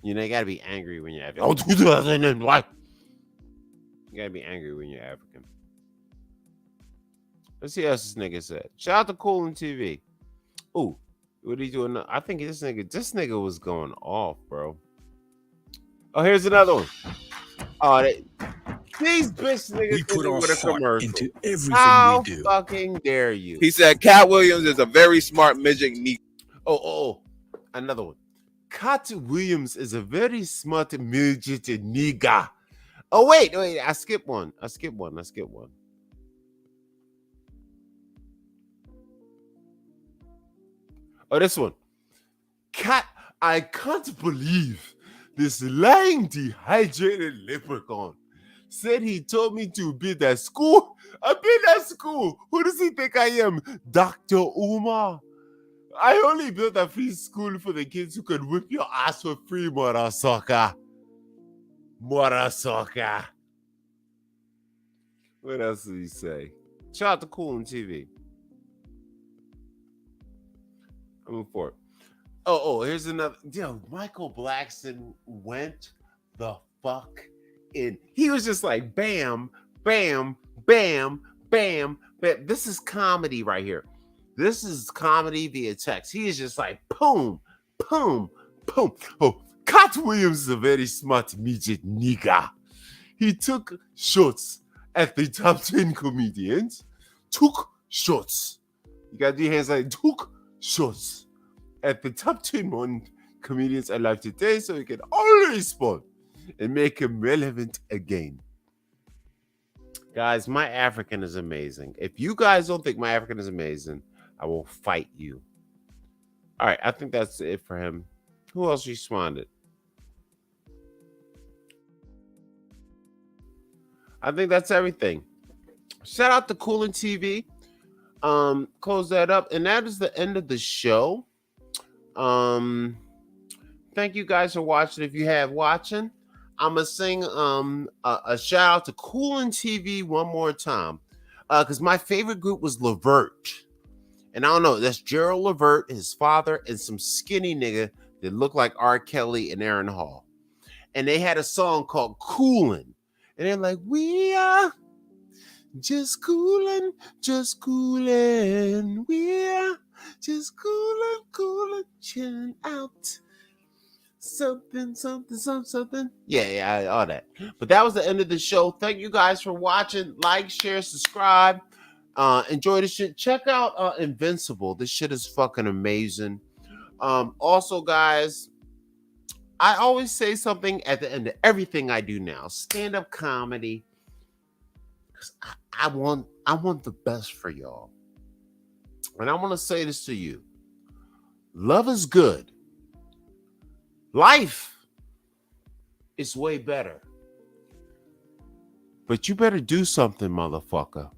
You know, you gotta be angry when you're African. 2005. You gotta be angry when you're African. Let's see what else this nigga said. Shout out to Coolin' TV. Ooh, what are you doing? I think this nigga was going off, bro. Oh, here's another one. Oh, these bitch niggas put with a commercial into everything we do. How fucking dare you? He said Cat Williams is a very smart midget. Oh, another one. Cat Williams is a very smart midget nigga. Oh, wait, I skipped one. Oh, this one. I can't believe this lying dehydrated leprechaun said he told me to be at school. I've been at school. Who does he think I am? Dr. Umar. I only built a free school for the kids who could whip your ass for free, Mora Soccer. What else did he say? Shout out to Coolin' TV. I'm looking for it. Oh, here's another. Yo, Michael Blackson went the fuck in. He was just like, bam, bam, bam, bam, bam. This is comedy right here. This is comedy via text. He is just like, boom, boom, boom. Oh, Cat Williams is a very smart midget nigga. He took shots at the top 10 comedians. Took shots. You got to do your hands like, took shots at the top 10 comedians alive today so he can always respond and make him relevant again. Guys, my African is amazing. If you guys don't think my African is amazing, I will fight you. All right, I think that's it for him. Who else responded? I think that's everything. Shout out to Coolin' TV. Close that up, and that is the end of the show. Thank you guys for watching. If you have watching, I'm gonna sing a shout out to Coolin' TV one more time, because my favorite group was Levert, and I don't know, that's Gerald Levert, his father, and some skinny nigga that looked like R. Kelly and Aaron Hall, and they had a song called Coolin', and they're like, we are just coolin', we're just coolin', chillin' out. Something. Yeah, all that. But that was the end of the show. Thank you guys for watching. Like, share, subscribe. Enjoy this shit. Check out Invincible. This shit is fucking amazing. Also, guys, I always say something at the end of everything I do now. Stand-up comedy. I want the best for y'all. And I want to say this to you. Love is good. Life is way better. But you better do something, motherfucker,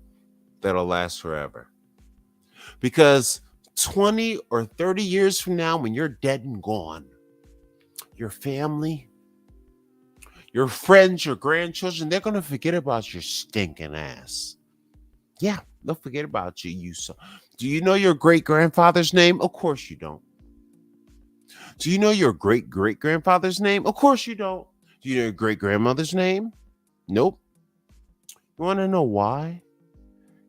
that'll last forever. Because 20 or 30 years from now, when you're dead and gone, your family, your friends, your grandchildren, they're going to forget about your stinking ass. Yeah, they'll forget about you. Do you know your great-grandfather's name? Of course you don't. Do you know your great-great-grandfather's name? Of course you don't. Do you know your great-grandmother's name? Nope. You want to know why?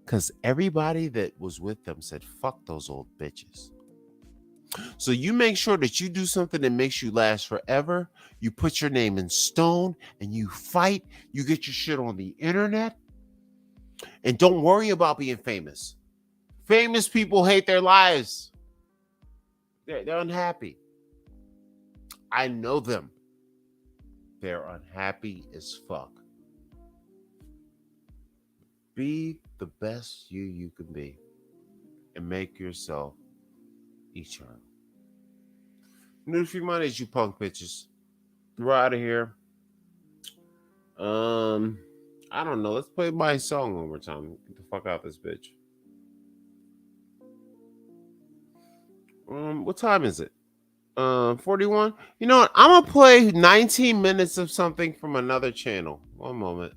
Because everybody that was with them said, fuck those old bitches. So you make sure that you do something that makes you last forever. You put your name in stone and you fight. You get your shit on the internet. And don't worry about being famous. Famous people hate their lives. They're unhappy. I know them. They're unhappy as fuck. Be the best you can be and make yourself eternal. New free money, you punk bitches. We're out of here. I don't know. Let's play my song one more time. Get the fuck out this bitch. What time is it? 41. You know what? I'm gonna play 19 minutes of something from another channel. One moment.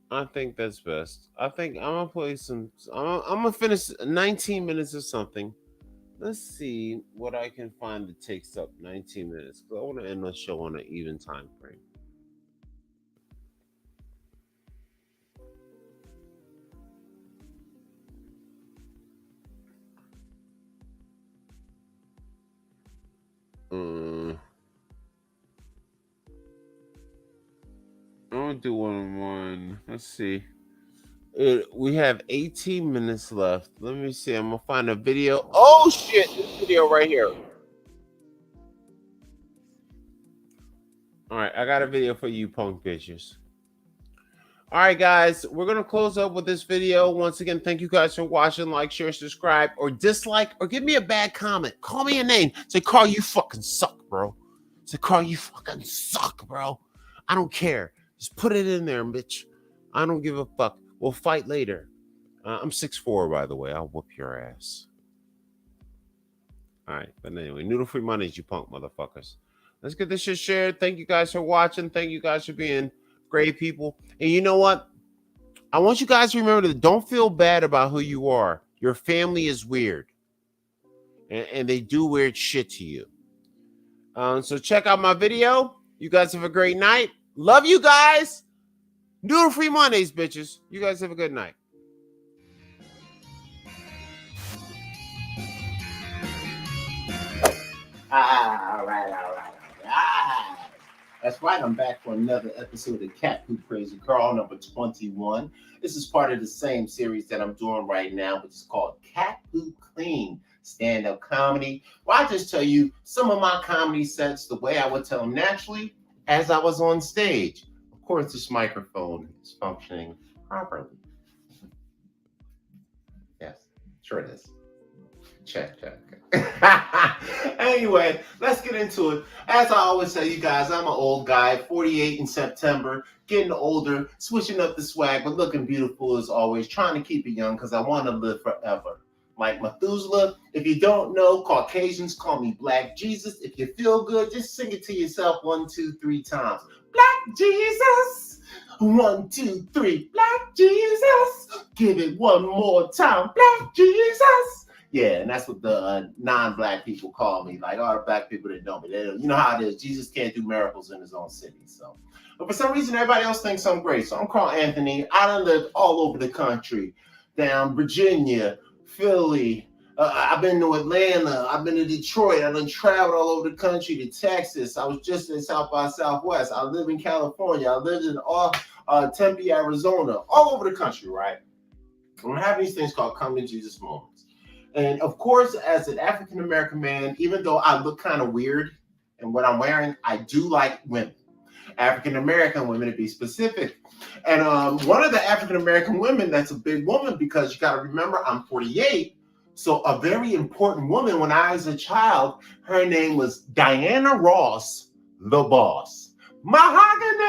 I think that's best. I think I'm gonna play some. I'm gonna finish 19 minutes of something. Let's see what I can find that takes up 19 minutes. Because I want to end the show on an even time frame. I'm gonna do one. Let's see. We have 18 minutes left. Let me see. I'm gonna find a video. Oh shit! This video right here. All right, I got a video for you, punk bitches. All right, guys, we're gonna close up with this video. Once again, thank you guys for watching. Like, share, subscribe, or dislike, or give me a bad comment. Call me a name. Say, Carl, you fucking suck, bro. Say, Carl, you fucking suck, bro. I don't care. Just put it in there, bitch. I don't give a fuck. We'll fight later. I'm 6'4", by the way. I'll whoop your ass. All right, but anyway, noodle free money, you punk motherfuckers. Let's get this shit shared. Thank you guys for watching. Thank you guys for being great people. And you know what? I want you guys to remember that don't feel bad about who you are. Your family is weird. And they do weird shit to you. So check out my video. You guys have a great night. Love you guys. Noodle free Mondays, bitches. You guys have a good night. All right. That's right. I'm back for another episode of Cat Poop Crazy Carl, number 21. This is part of the same series that I'm doing right now, which is called Cat Poop Clean Stand-Up Comedy, where I just tell you some of my comedy sets the way I would tell them naturally as I was on stage. Of course, this microphone is functioning properly. Yes, sure it is. Check. Anyway, let's get into it. As I always tell you guys, I'm an old guy, 48 in September, getting older, switching up the swag, but looking beautiful as always, trying to keep it young because I want to live forever. Like Methuselah, if you don't know, Caucasians call me Black Jesus. If you feel good, just sing it to yourself 1, 2, 3 times. Black Jesus! 1, 2, 3, Black Jesus! Give it one more time, Black Jesus! Yeah, and that's what the non-Black people call me. Like all the Black people that know me. You know how it is. Jesus can't do miracles in his own city. So, but for some reason, everybody else thinks I'm great. So I'm Carl Anthony. I done lived all over the country, down Virginia, Philly. I've been to Atlanta. I've been to Detroit. I done traveled all over the country to Texas. I was just in South by Southwest. I live in California. I lived in Tempe, Arizona. All over the country, right? I'm having these things called Come to Jesus moments. And of course, as an African-American man, even though I look kind of weird in what I'm wearing, I do like women. African-American women, to be specific. And one of the African-American women that's a big woman, because you got to remember, I'm 48. So a very important woman when I was a child, her name was Diana Ross, the boss. Mahogany!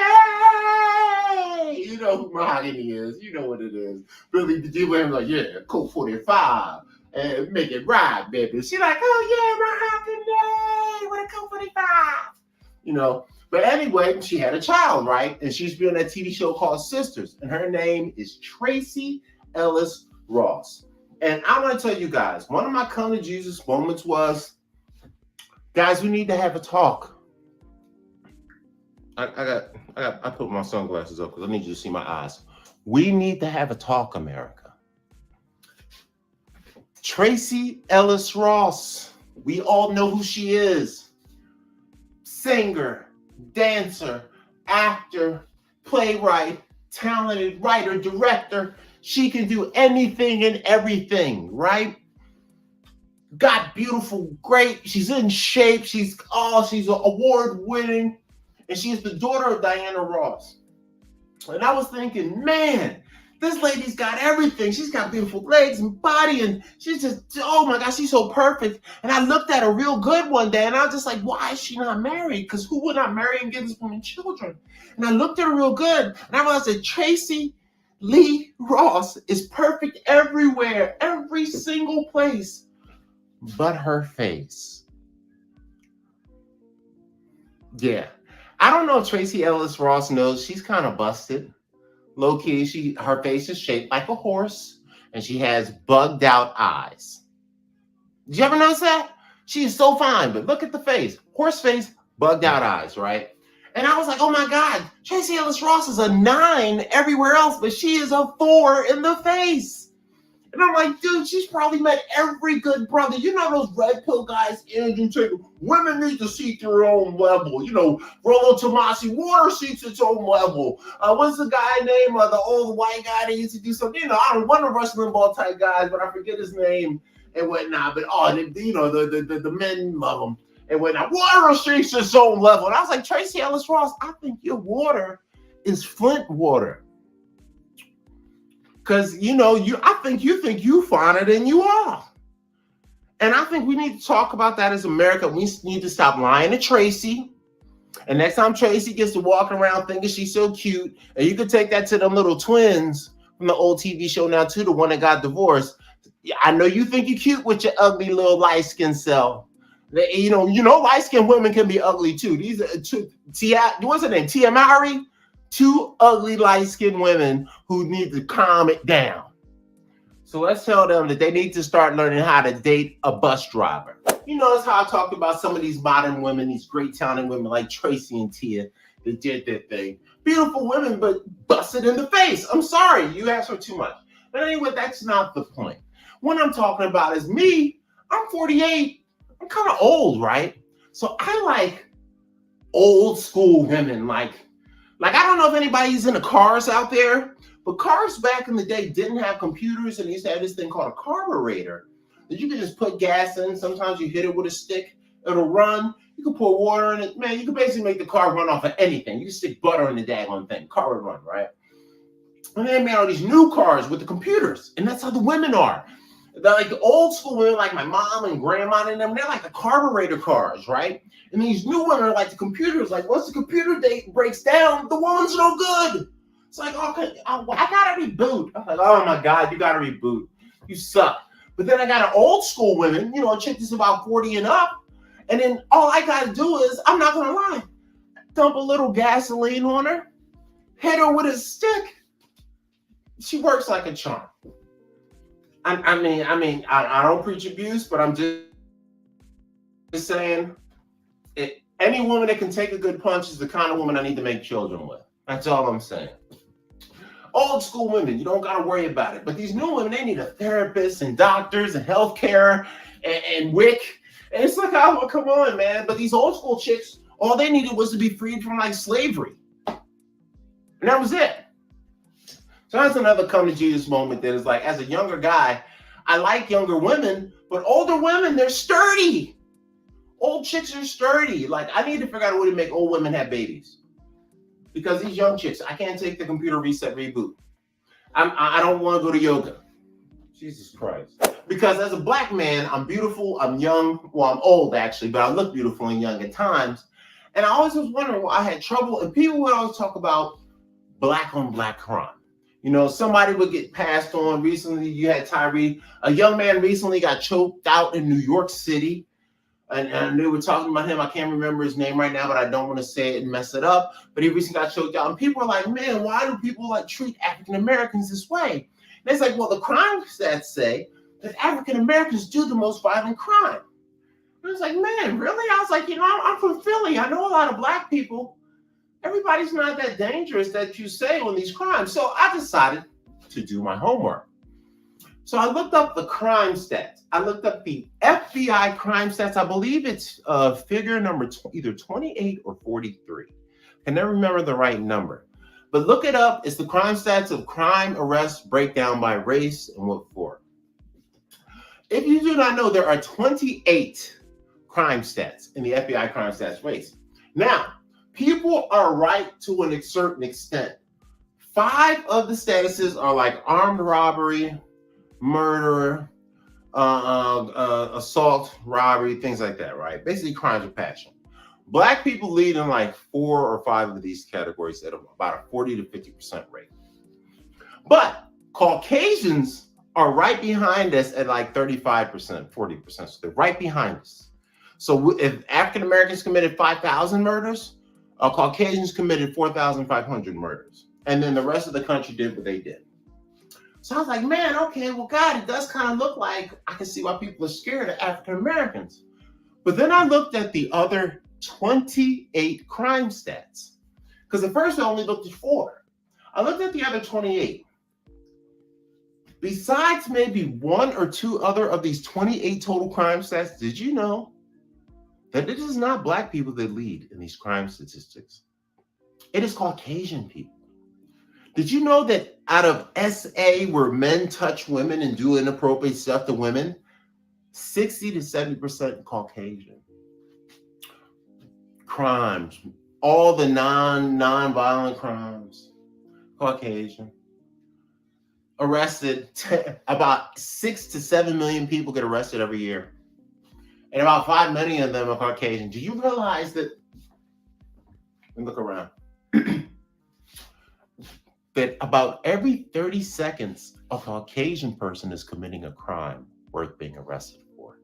You know who Mahogany is. You know what it is. Billy the Deal was like, yeah, Colt 45. And make it right, baby. She like, oh yeah, Mahogany, with a Colt 45. You know, but anyway, she had a child, right? And she's been on that TV show called Sisters. And her name is Tracy Ellis Ross. And I want to tell you guys, one of my come to Jesus moments was, guys, we need to have a talk. I put my sunglasses up because I need you to see my eyes. We need to have a talk, America. Tracee Ellis Ross, we all know who she is. Singer, dancer, actor, playwright, talented writer, director. She can do anything and everything, right? Got beautiful, great. She's in shape. She's award winning. And she's the daughter of Diana Ross. And I was thinking, man, this lady's got everything. She's got beautiful legs and body, and she's just, oh my gosh, she's so perfect. And I looked at her real good one day, and I was just like, why is she not married? Because who would not marry and give this woman children? And I looked at her real good, and I realized that Tracee Lee Ross is perfect everywhere, every single place, but her face. Yeah. I don't know if Tracee Ellis Ross knows she's kind of busted. Low key, her face is shaped like a horse, and she has bugged out eyes. Did you ever notice that? She is so fine, but look at the face. Horse face, bugged out eyes, right? And I was like, oh my God, Tracee Ellis Ross is a 9 everywhere else, but she is a 4 in the face. And I'm like, dude, she's probably met every good brother. You know those red pill guys, Andrew Tate, women need to seek their own level. You know, Rollo Tomasi, water seeks its own level. What's the guy name? The old white guy that used to do something. You know, I don't want to Rush Limbaugh type guys, but I forget his name and whatnot. But the men love him and whatnot. Water seeks its own level. And I was like, Tracee Ellis Ross, I think your water is Flint water. Because, I think you finer than you are. And I think we need to talk about that as America. We need to stop lying to Tracee. And next time Tracee gets to walk around thinking she's so cute, and you could take that to them little twins from the old TV show now too, the one that got divorced. I know you think you're cute with your ugly little light-skinned self. Light-skinned women can be ugly too. These are two, what's her name? Tia Mowry? 2 ugly light-skinned women who need to calm it down. So let's tell them that they need to start learning how to date a bus driver. You notice how I talked about some of these modern women, these great talented women like Tracee and Tia that did their thing. Beautiful women, but busted in the face. I'm sorry, you asked for too much. But anyway, that's not the point. What I'm talking about is me. I'm 48. I'm kind of old, right? So I like old school women, like I don't know if anybody's into cars out there, but cars back in the day didn't have computers, and they used to have this thing called a carburetor that you could just put gas in. Sometimes you hit it with a stick, it'll run. You can pour water in it. Man, you can basically make the car run off of anything. You can stick butter in the daggone thing. Car would run, right? And they made all these new cars with the computers, and that's how the women are. They're like the old school women, like my mom and grandma and them, they're like the carburetor cars, right? And these new women are like the computers. Like once the computer breaks down, the woman's no good. It's like, okay, I gotta reboot. I'm like, oh my God, you gotta reboot. You suck. But then I got an old school women, a chick that's about 40 and up. And then all I gotta do is, I'm not gonna lie, dump a little gasoline on her, hit her with a stick. She works like a charm. I don't preach abuse, but I'm just saying, any woman that can take a good punch is the kind of woman I need to make children with. That's all I'm saying. Old school women, you don't got to worry about it. But these new women, they need a therapist and doctors and healthcare and WIC. And it's like, oh, well, come on, man. But these old school chicks, all they needed was to be freed from like slavery. And that was it. So that's another come to Jesus moment that is like, as a younger guy, I like younger women, but older women, they're sturdy. Old chicks are sturdy. Like, I need to figure out a way to make old women have babies. Because these young chicks, I can't take the computer reset reboot. I don't want to go to yoga. Jesus Christ. Because as a black man, I'm beautiful, I'm young. Well, I'm old actually, but I look beautiful and young at times. And I always was wondering why I had trouble. And people would always talk about black on black crime. Somebody would get passed on. Recently, you had Tyree. A young man recently got choked out in New York City. And they were talking about him. I can't remember his name right now, but I don't want to say it and mess it up. But he recently got choked out. And people are like, man, why do people treat African Americans this way? And it's like, well, the crime stats say that African Americans do the most violent crime. I was like, man, really? I was like, I'm from Philly. I know a lot of black people. Everybody's not that dangerous that you say on these crimes. So I decided to do my homework. So I looked up the crime stats. I looked up the FBI crime stats. I believe it's figure number either 28 or 43. I can never remember the right number. But look it up. It's the crime stats of crime, arrests, breakdown by race, and what for. If you do not know, there are 28 crime stats in the FBI crime stats race. Now, people are right to a certain extent. 5 of the statuses are like armed robbery, murder, assault, robbery, things like that, right? Basically crimes of passion. Black people lead in like 4 or 5 of these categories at about a 40 to 50% rate. But Caucasians are right behind us at like 35%, 40%. So they're right behind us. So if African Americans committed 5,000 murders, Caucasians committed 4,500 murders. And then the rest of the country did what they did. So I was like, man, okay, well, God, it does kind of look like I can see why people are scared of African Americans. But then I looked at the other 28 crime stats. Because at first I only looked at 4. I looked at the other 28. Besides maybe 1 or 2 other of these 28 total crime stats, did you know that it is not black people that lead in these crime statistics? It is Caucasian people. Did you know that out of SA, where men touch women and do inappropriate stuff to women, 60 to 70% Caucasian? Crimes, all the non-violent crimes, Caucasian. Arrested, about 6 to 7 million people get arrested every year. And about 5 million of them are Caucasian. Do you realize that, and look around, that about every 30 seconds, a Caucasian person is committing a crime worth being arrested for?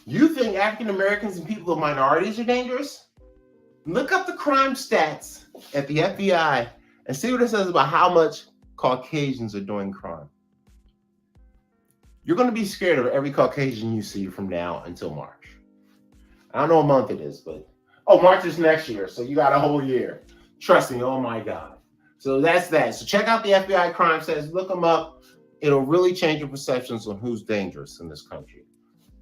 You think African Americans and people of minorities are dangerous? Look up the crime stats at the FBI and see what it says about how much Caucasians are doing crime. You're going to be scared of every Caucasian you see from now until March. I don't know what month it is, but March is next year, so you got a whole year. Trust me, oh my God. So that's that. So check out the FBI crime stats, look them up. It'll really change your perceptions on who's dangerous in this country.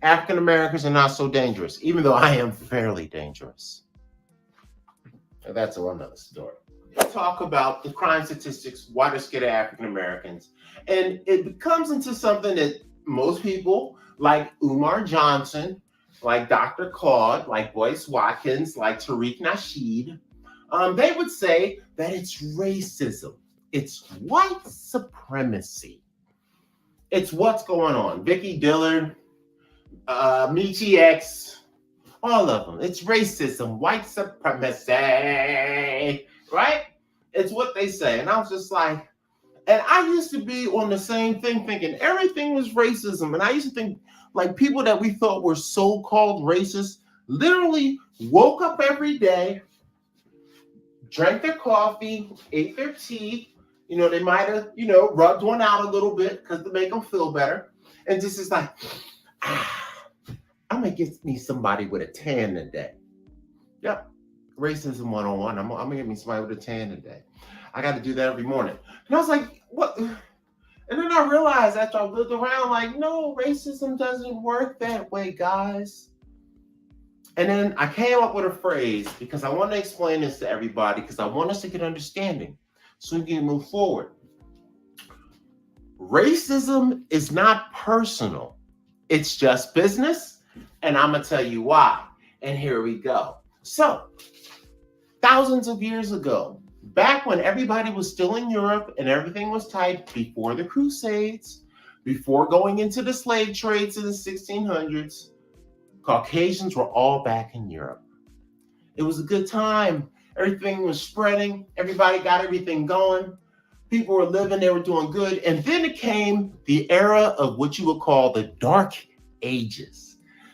African Americans are not so dangerous, even though I am fairly dangerous. And that's another story. Let's talk about the crime statistics, why they're scared of African Americans. And it comes into something that most people, like Umar Johnson, like Dr. Claude, like Boyce Watkins, like Tariq Nasheed, they would say that it's racism. It's white supremacy. It's what's going on. Vicky Dillard, Michi X, all of them. It's racism, white supremacy, right? It's what they say. And I was just like, and I used to be on the same thing thinking everything was racism. And I used to think like people that we thought were so-called racist literally woke up every day, drank their coffee, ate their tea. You know, they might have, rubbed one out a little bit because to make them feel better. And just is like, I'm going to get me somebody with a tan today. Yep. Racism 101. I'm going to get me somebody with a tan today. I got to do that every morning. And I was like, what? And then I realized after I looked around, like, no, racism doesn't work that way, guys. And then I came up with a phrase because I want to explain this to everybody because I want us to get understanding so we can move forward. Racism is not personal. It's just business. And I'm going to tell you why. And here we go. So, thousands of years ago, back when everybody was still in Europe and everything was tight before the Crusades, before going into the slave trades in the 1600s, Caucasians were all back in Europe. It was a good time. Everything was spreading. Everybody got everything going. People were living. They were doing good. And then it came the era of what you would call the Dark Ages.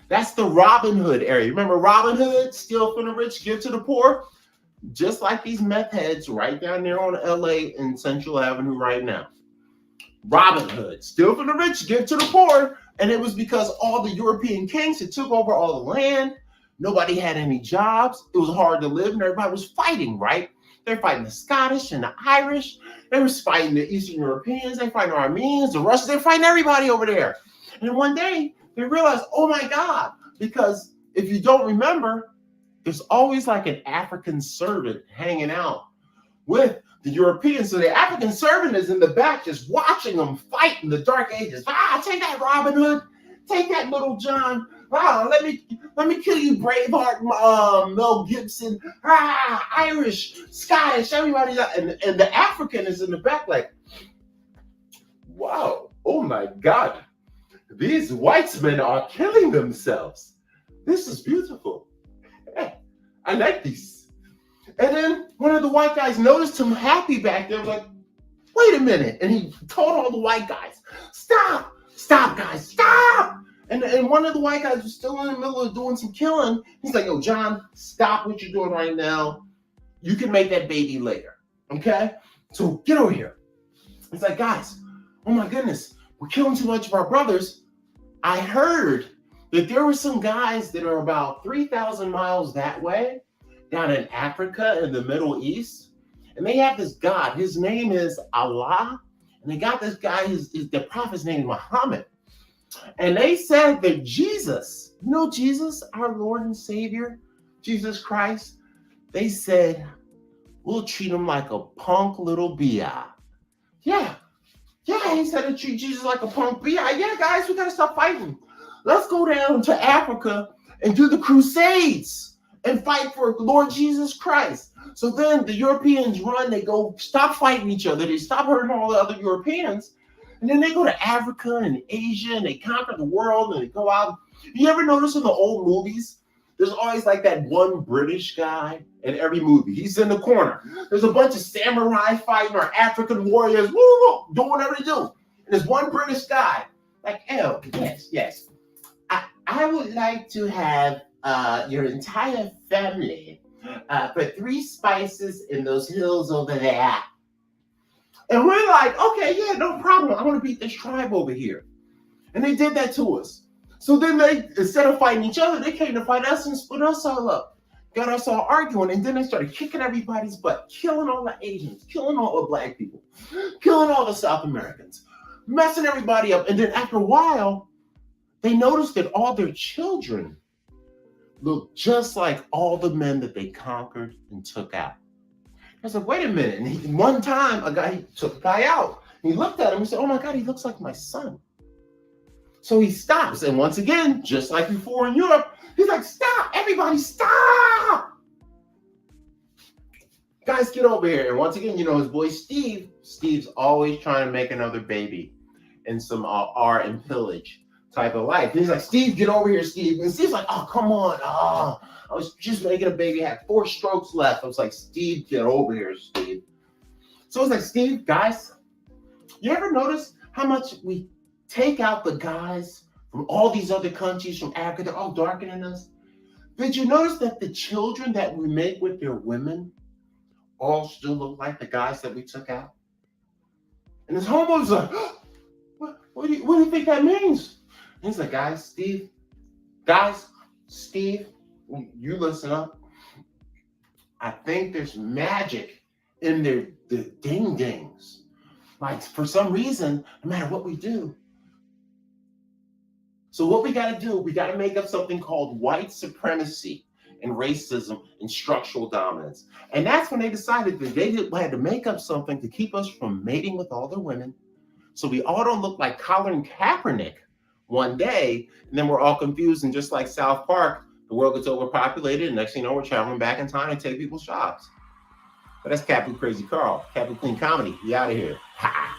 That's the Robin Hood era. Remember Robin Hood? Steal from the rich, give to the poor? Just like these meth heads right down there on LA and Central Avenue right now. Robin Hood, steal from the rich, give to the poor. And it was because all the European kings had took over all the land. Nobody had any jobs. It was hard to live and everybody was fighting, right? They're fighting the Scottish and the Irish. They were fighting the Eastern Europeans. They're fighting the Armenians, the Russians. They're fighting everybody over there. And then one day they realized, oh my God, because if you don't remember, there's always like an African servant hanging out with the Europeans. So the African servant is in the back just watching them fight in the Dark Ages. Take that, Robin Hood. Take that, Little John. Let me kill you, Braveheart, Mel Gibson. Irish, Scottish, everybody. And the African is in the back like, wow, oh my God. These white men are killing themselves. This is beautiful. I like these. And then one of the white guys noticed him happy back there, like, wait a minute. And he told all the white guys, stop, guys, stop. And one of the white guys was still in the middle of doing some killing. He's like, yo, John, stop what you're doing right now. You can make that baby later, okay? So get over here. He's like, guys, oh my goodness, we're killing too much of our brothers. I heard that there were some guys that are about 3,000 miles that way, down in Africa in the Middle East. And they have this God, his name is Allah. And they got this guy, the prophet's name is Muhammad. And they said that Jesus, you know Jesus, our Lord and Savior, Jesus Christ, they said, we'll treat him like a punk little bi. Yeah, he said to treat Jesus like a punk bi. Yeah, guys, we got to stop fighting. Let's go down to Africa and do the Crusades and fight for Lord Jesus Christ. So then the Europeans run, they go stop fighting each other. They stop hurting all the other Europeans. And then they go to Africa and Asia and they conquer the world and they go out. You ever notice in the old movies, there's always like that one British guy in every movie. He's in the corner. There's a bunch of samurai fighting or African warriors, doing whatever they do. And there's one British guy, like, oh, yes. I would like to have your entire family put 3 spices in those hills over there. And we're like, okay, yeah, no problem. I want to beat this tribe over here. And they did that to us. So then they, instead of fighting each other, they came to fight us and split us all up. Got us all arguing, and then they started kicking everybody's butt, killing all the Asians, killing all the black people, killing all the South Americans, messing everybody up. And then after a while, they noticed that all their children looked just like all the men that they conquered and took out. I was like, wait a minute. And one time, he took a guy out. And he looked at him and said, oh my God, he looks like my son. So he stops. And once again, just like before in Europe, he's like, stop, everybody, stop. Guys, get over here. And once again, his boy Steve's always trying to make another baby in some art and pillage type of life. And he's like, Steve, get over here, Steve. And Steve's like, oh, come on. I was just making a baby. I had 4 strokes left. I was like, Steve, get over here, Steve. So I was like, Steve, guys, you ever notice how much we take out the guys from all these other countries, from Africa, they're all darker than us? Did you notice that the children that we make with their women all still look like the guys that we took out? And his homeboy was like, what do you think that means? And he's like, Steve, you listen up. I think there's magic in the ding-dings. Like, for some reason, no matter what we do. So what we got to do, we got to make up something called white supremacy and racism and structural dominance. And that's when they decided that they had to make up something to keep us from mating with all the women. So we all don't look like Colin Kaepernick one day, and then we're all confused. And just like South Park, the world gets overpopulated, and next thing you know, we're traveling back in time and take people's jobs. But that's Captain Crazy Carl, Captain Clean Comedy. We out of here. Ha!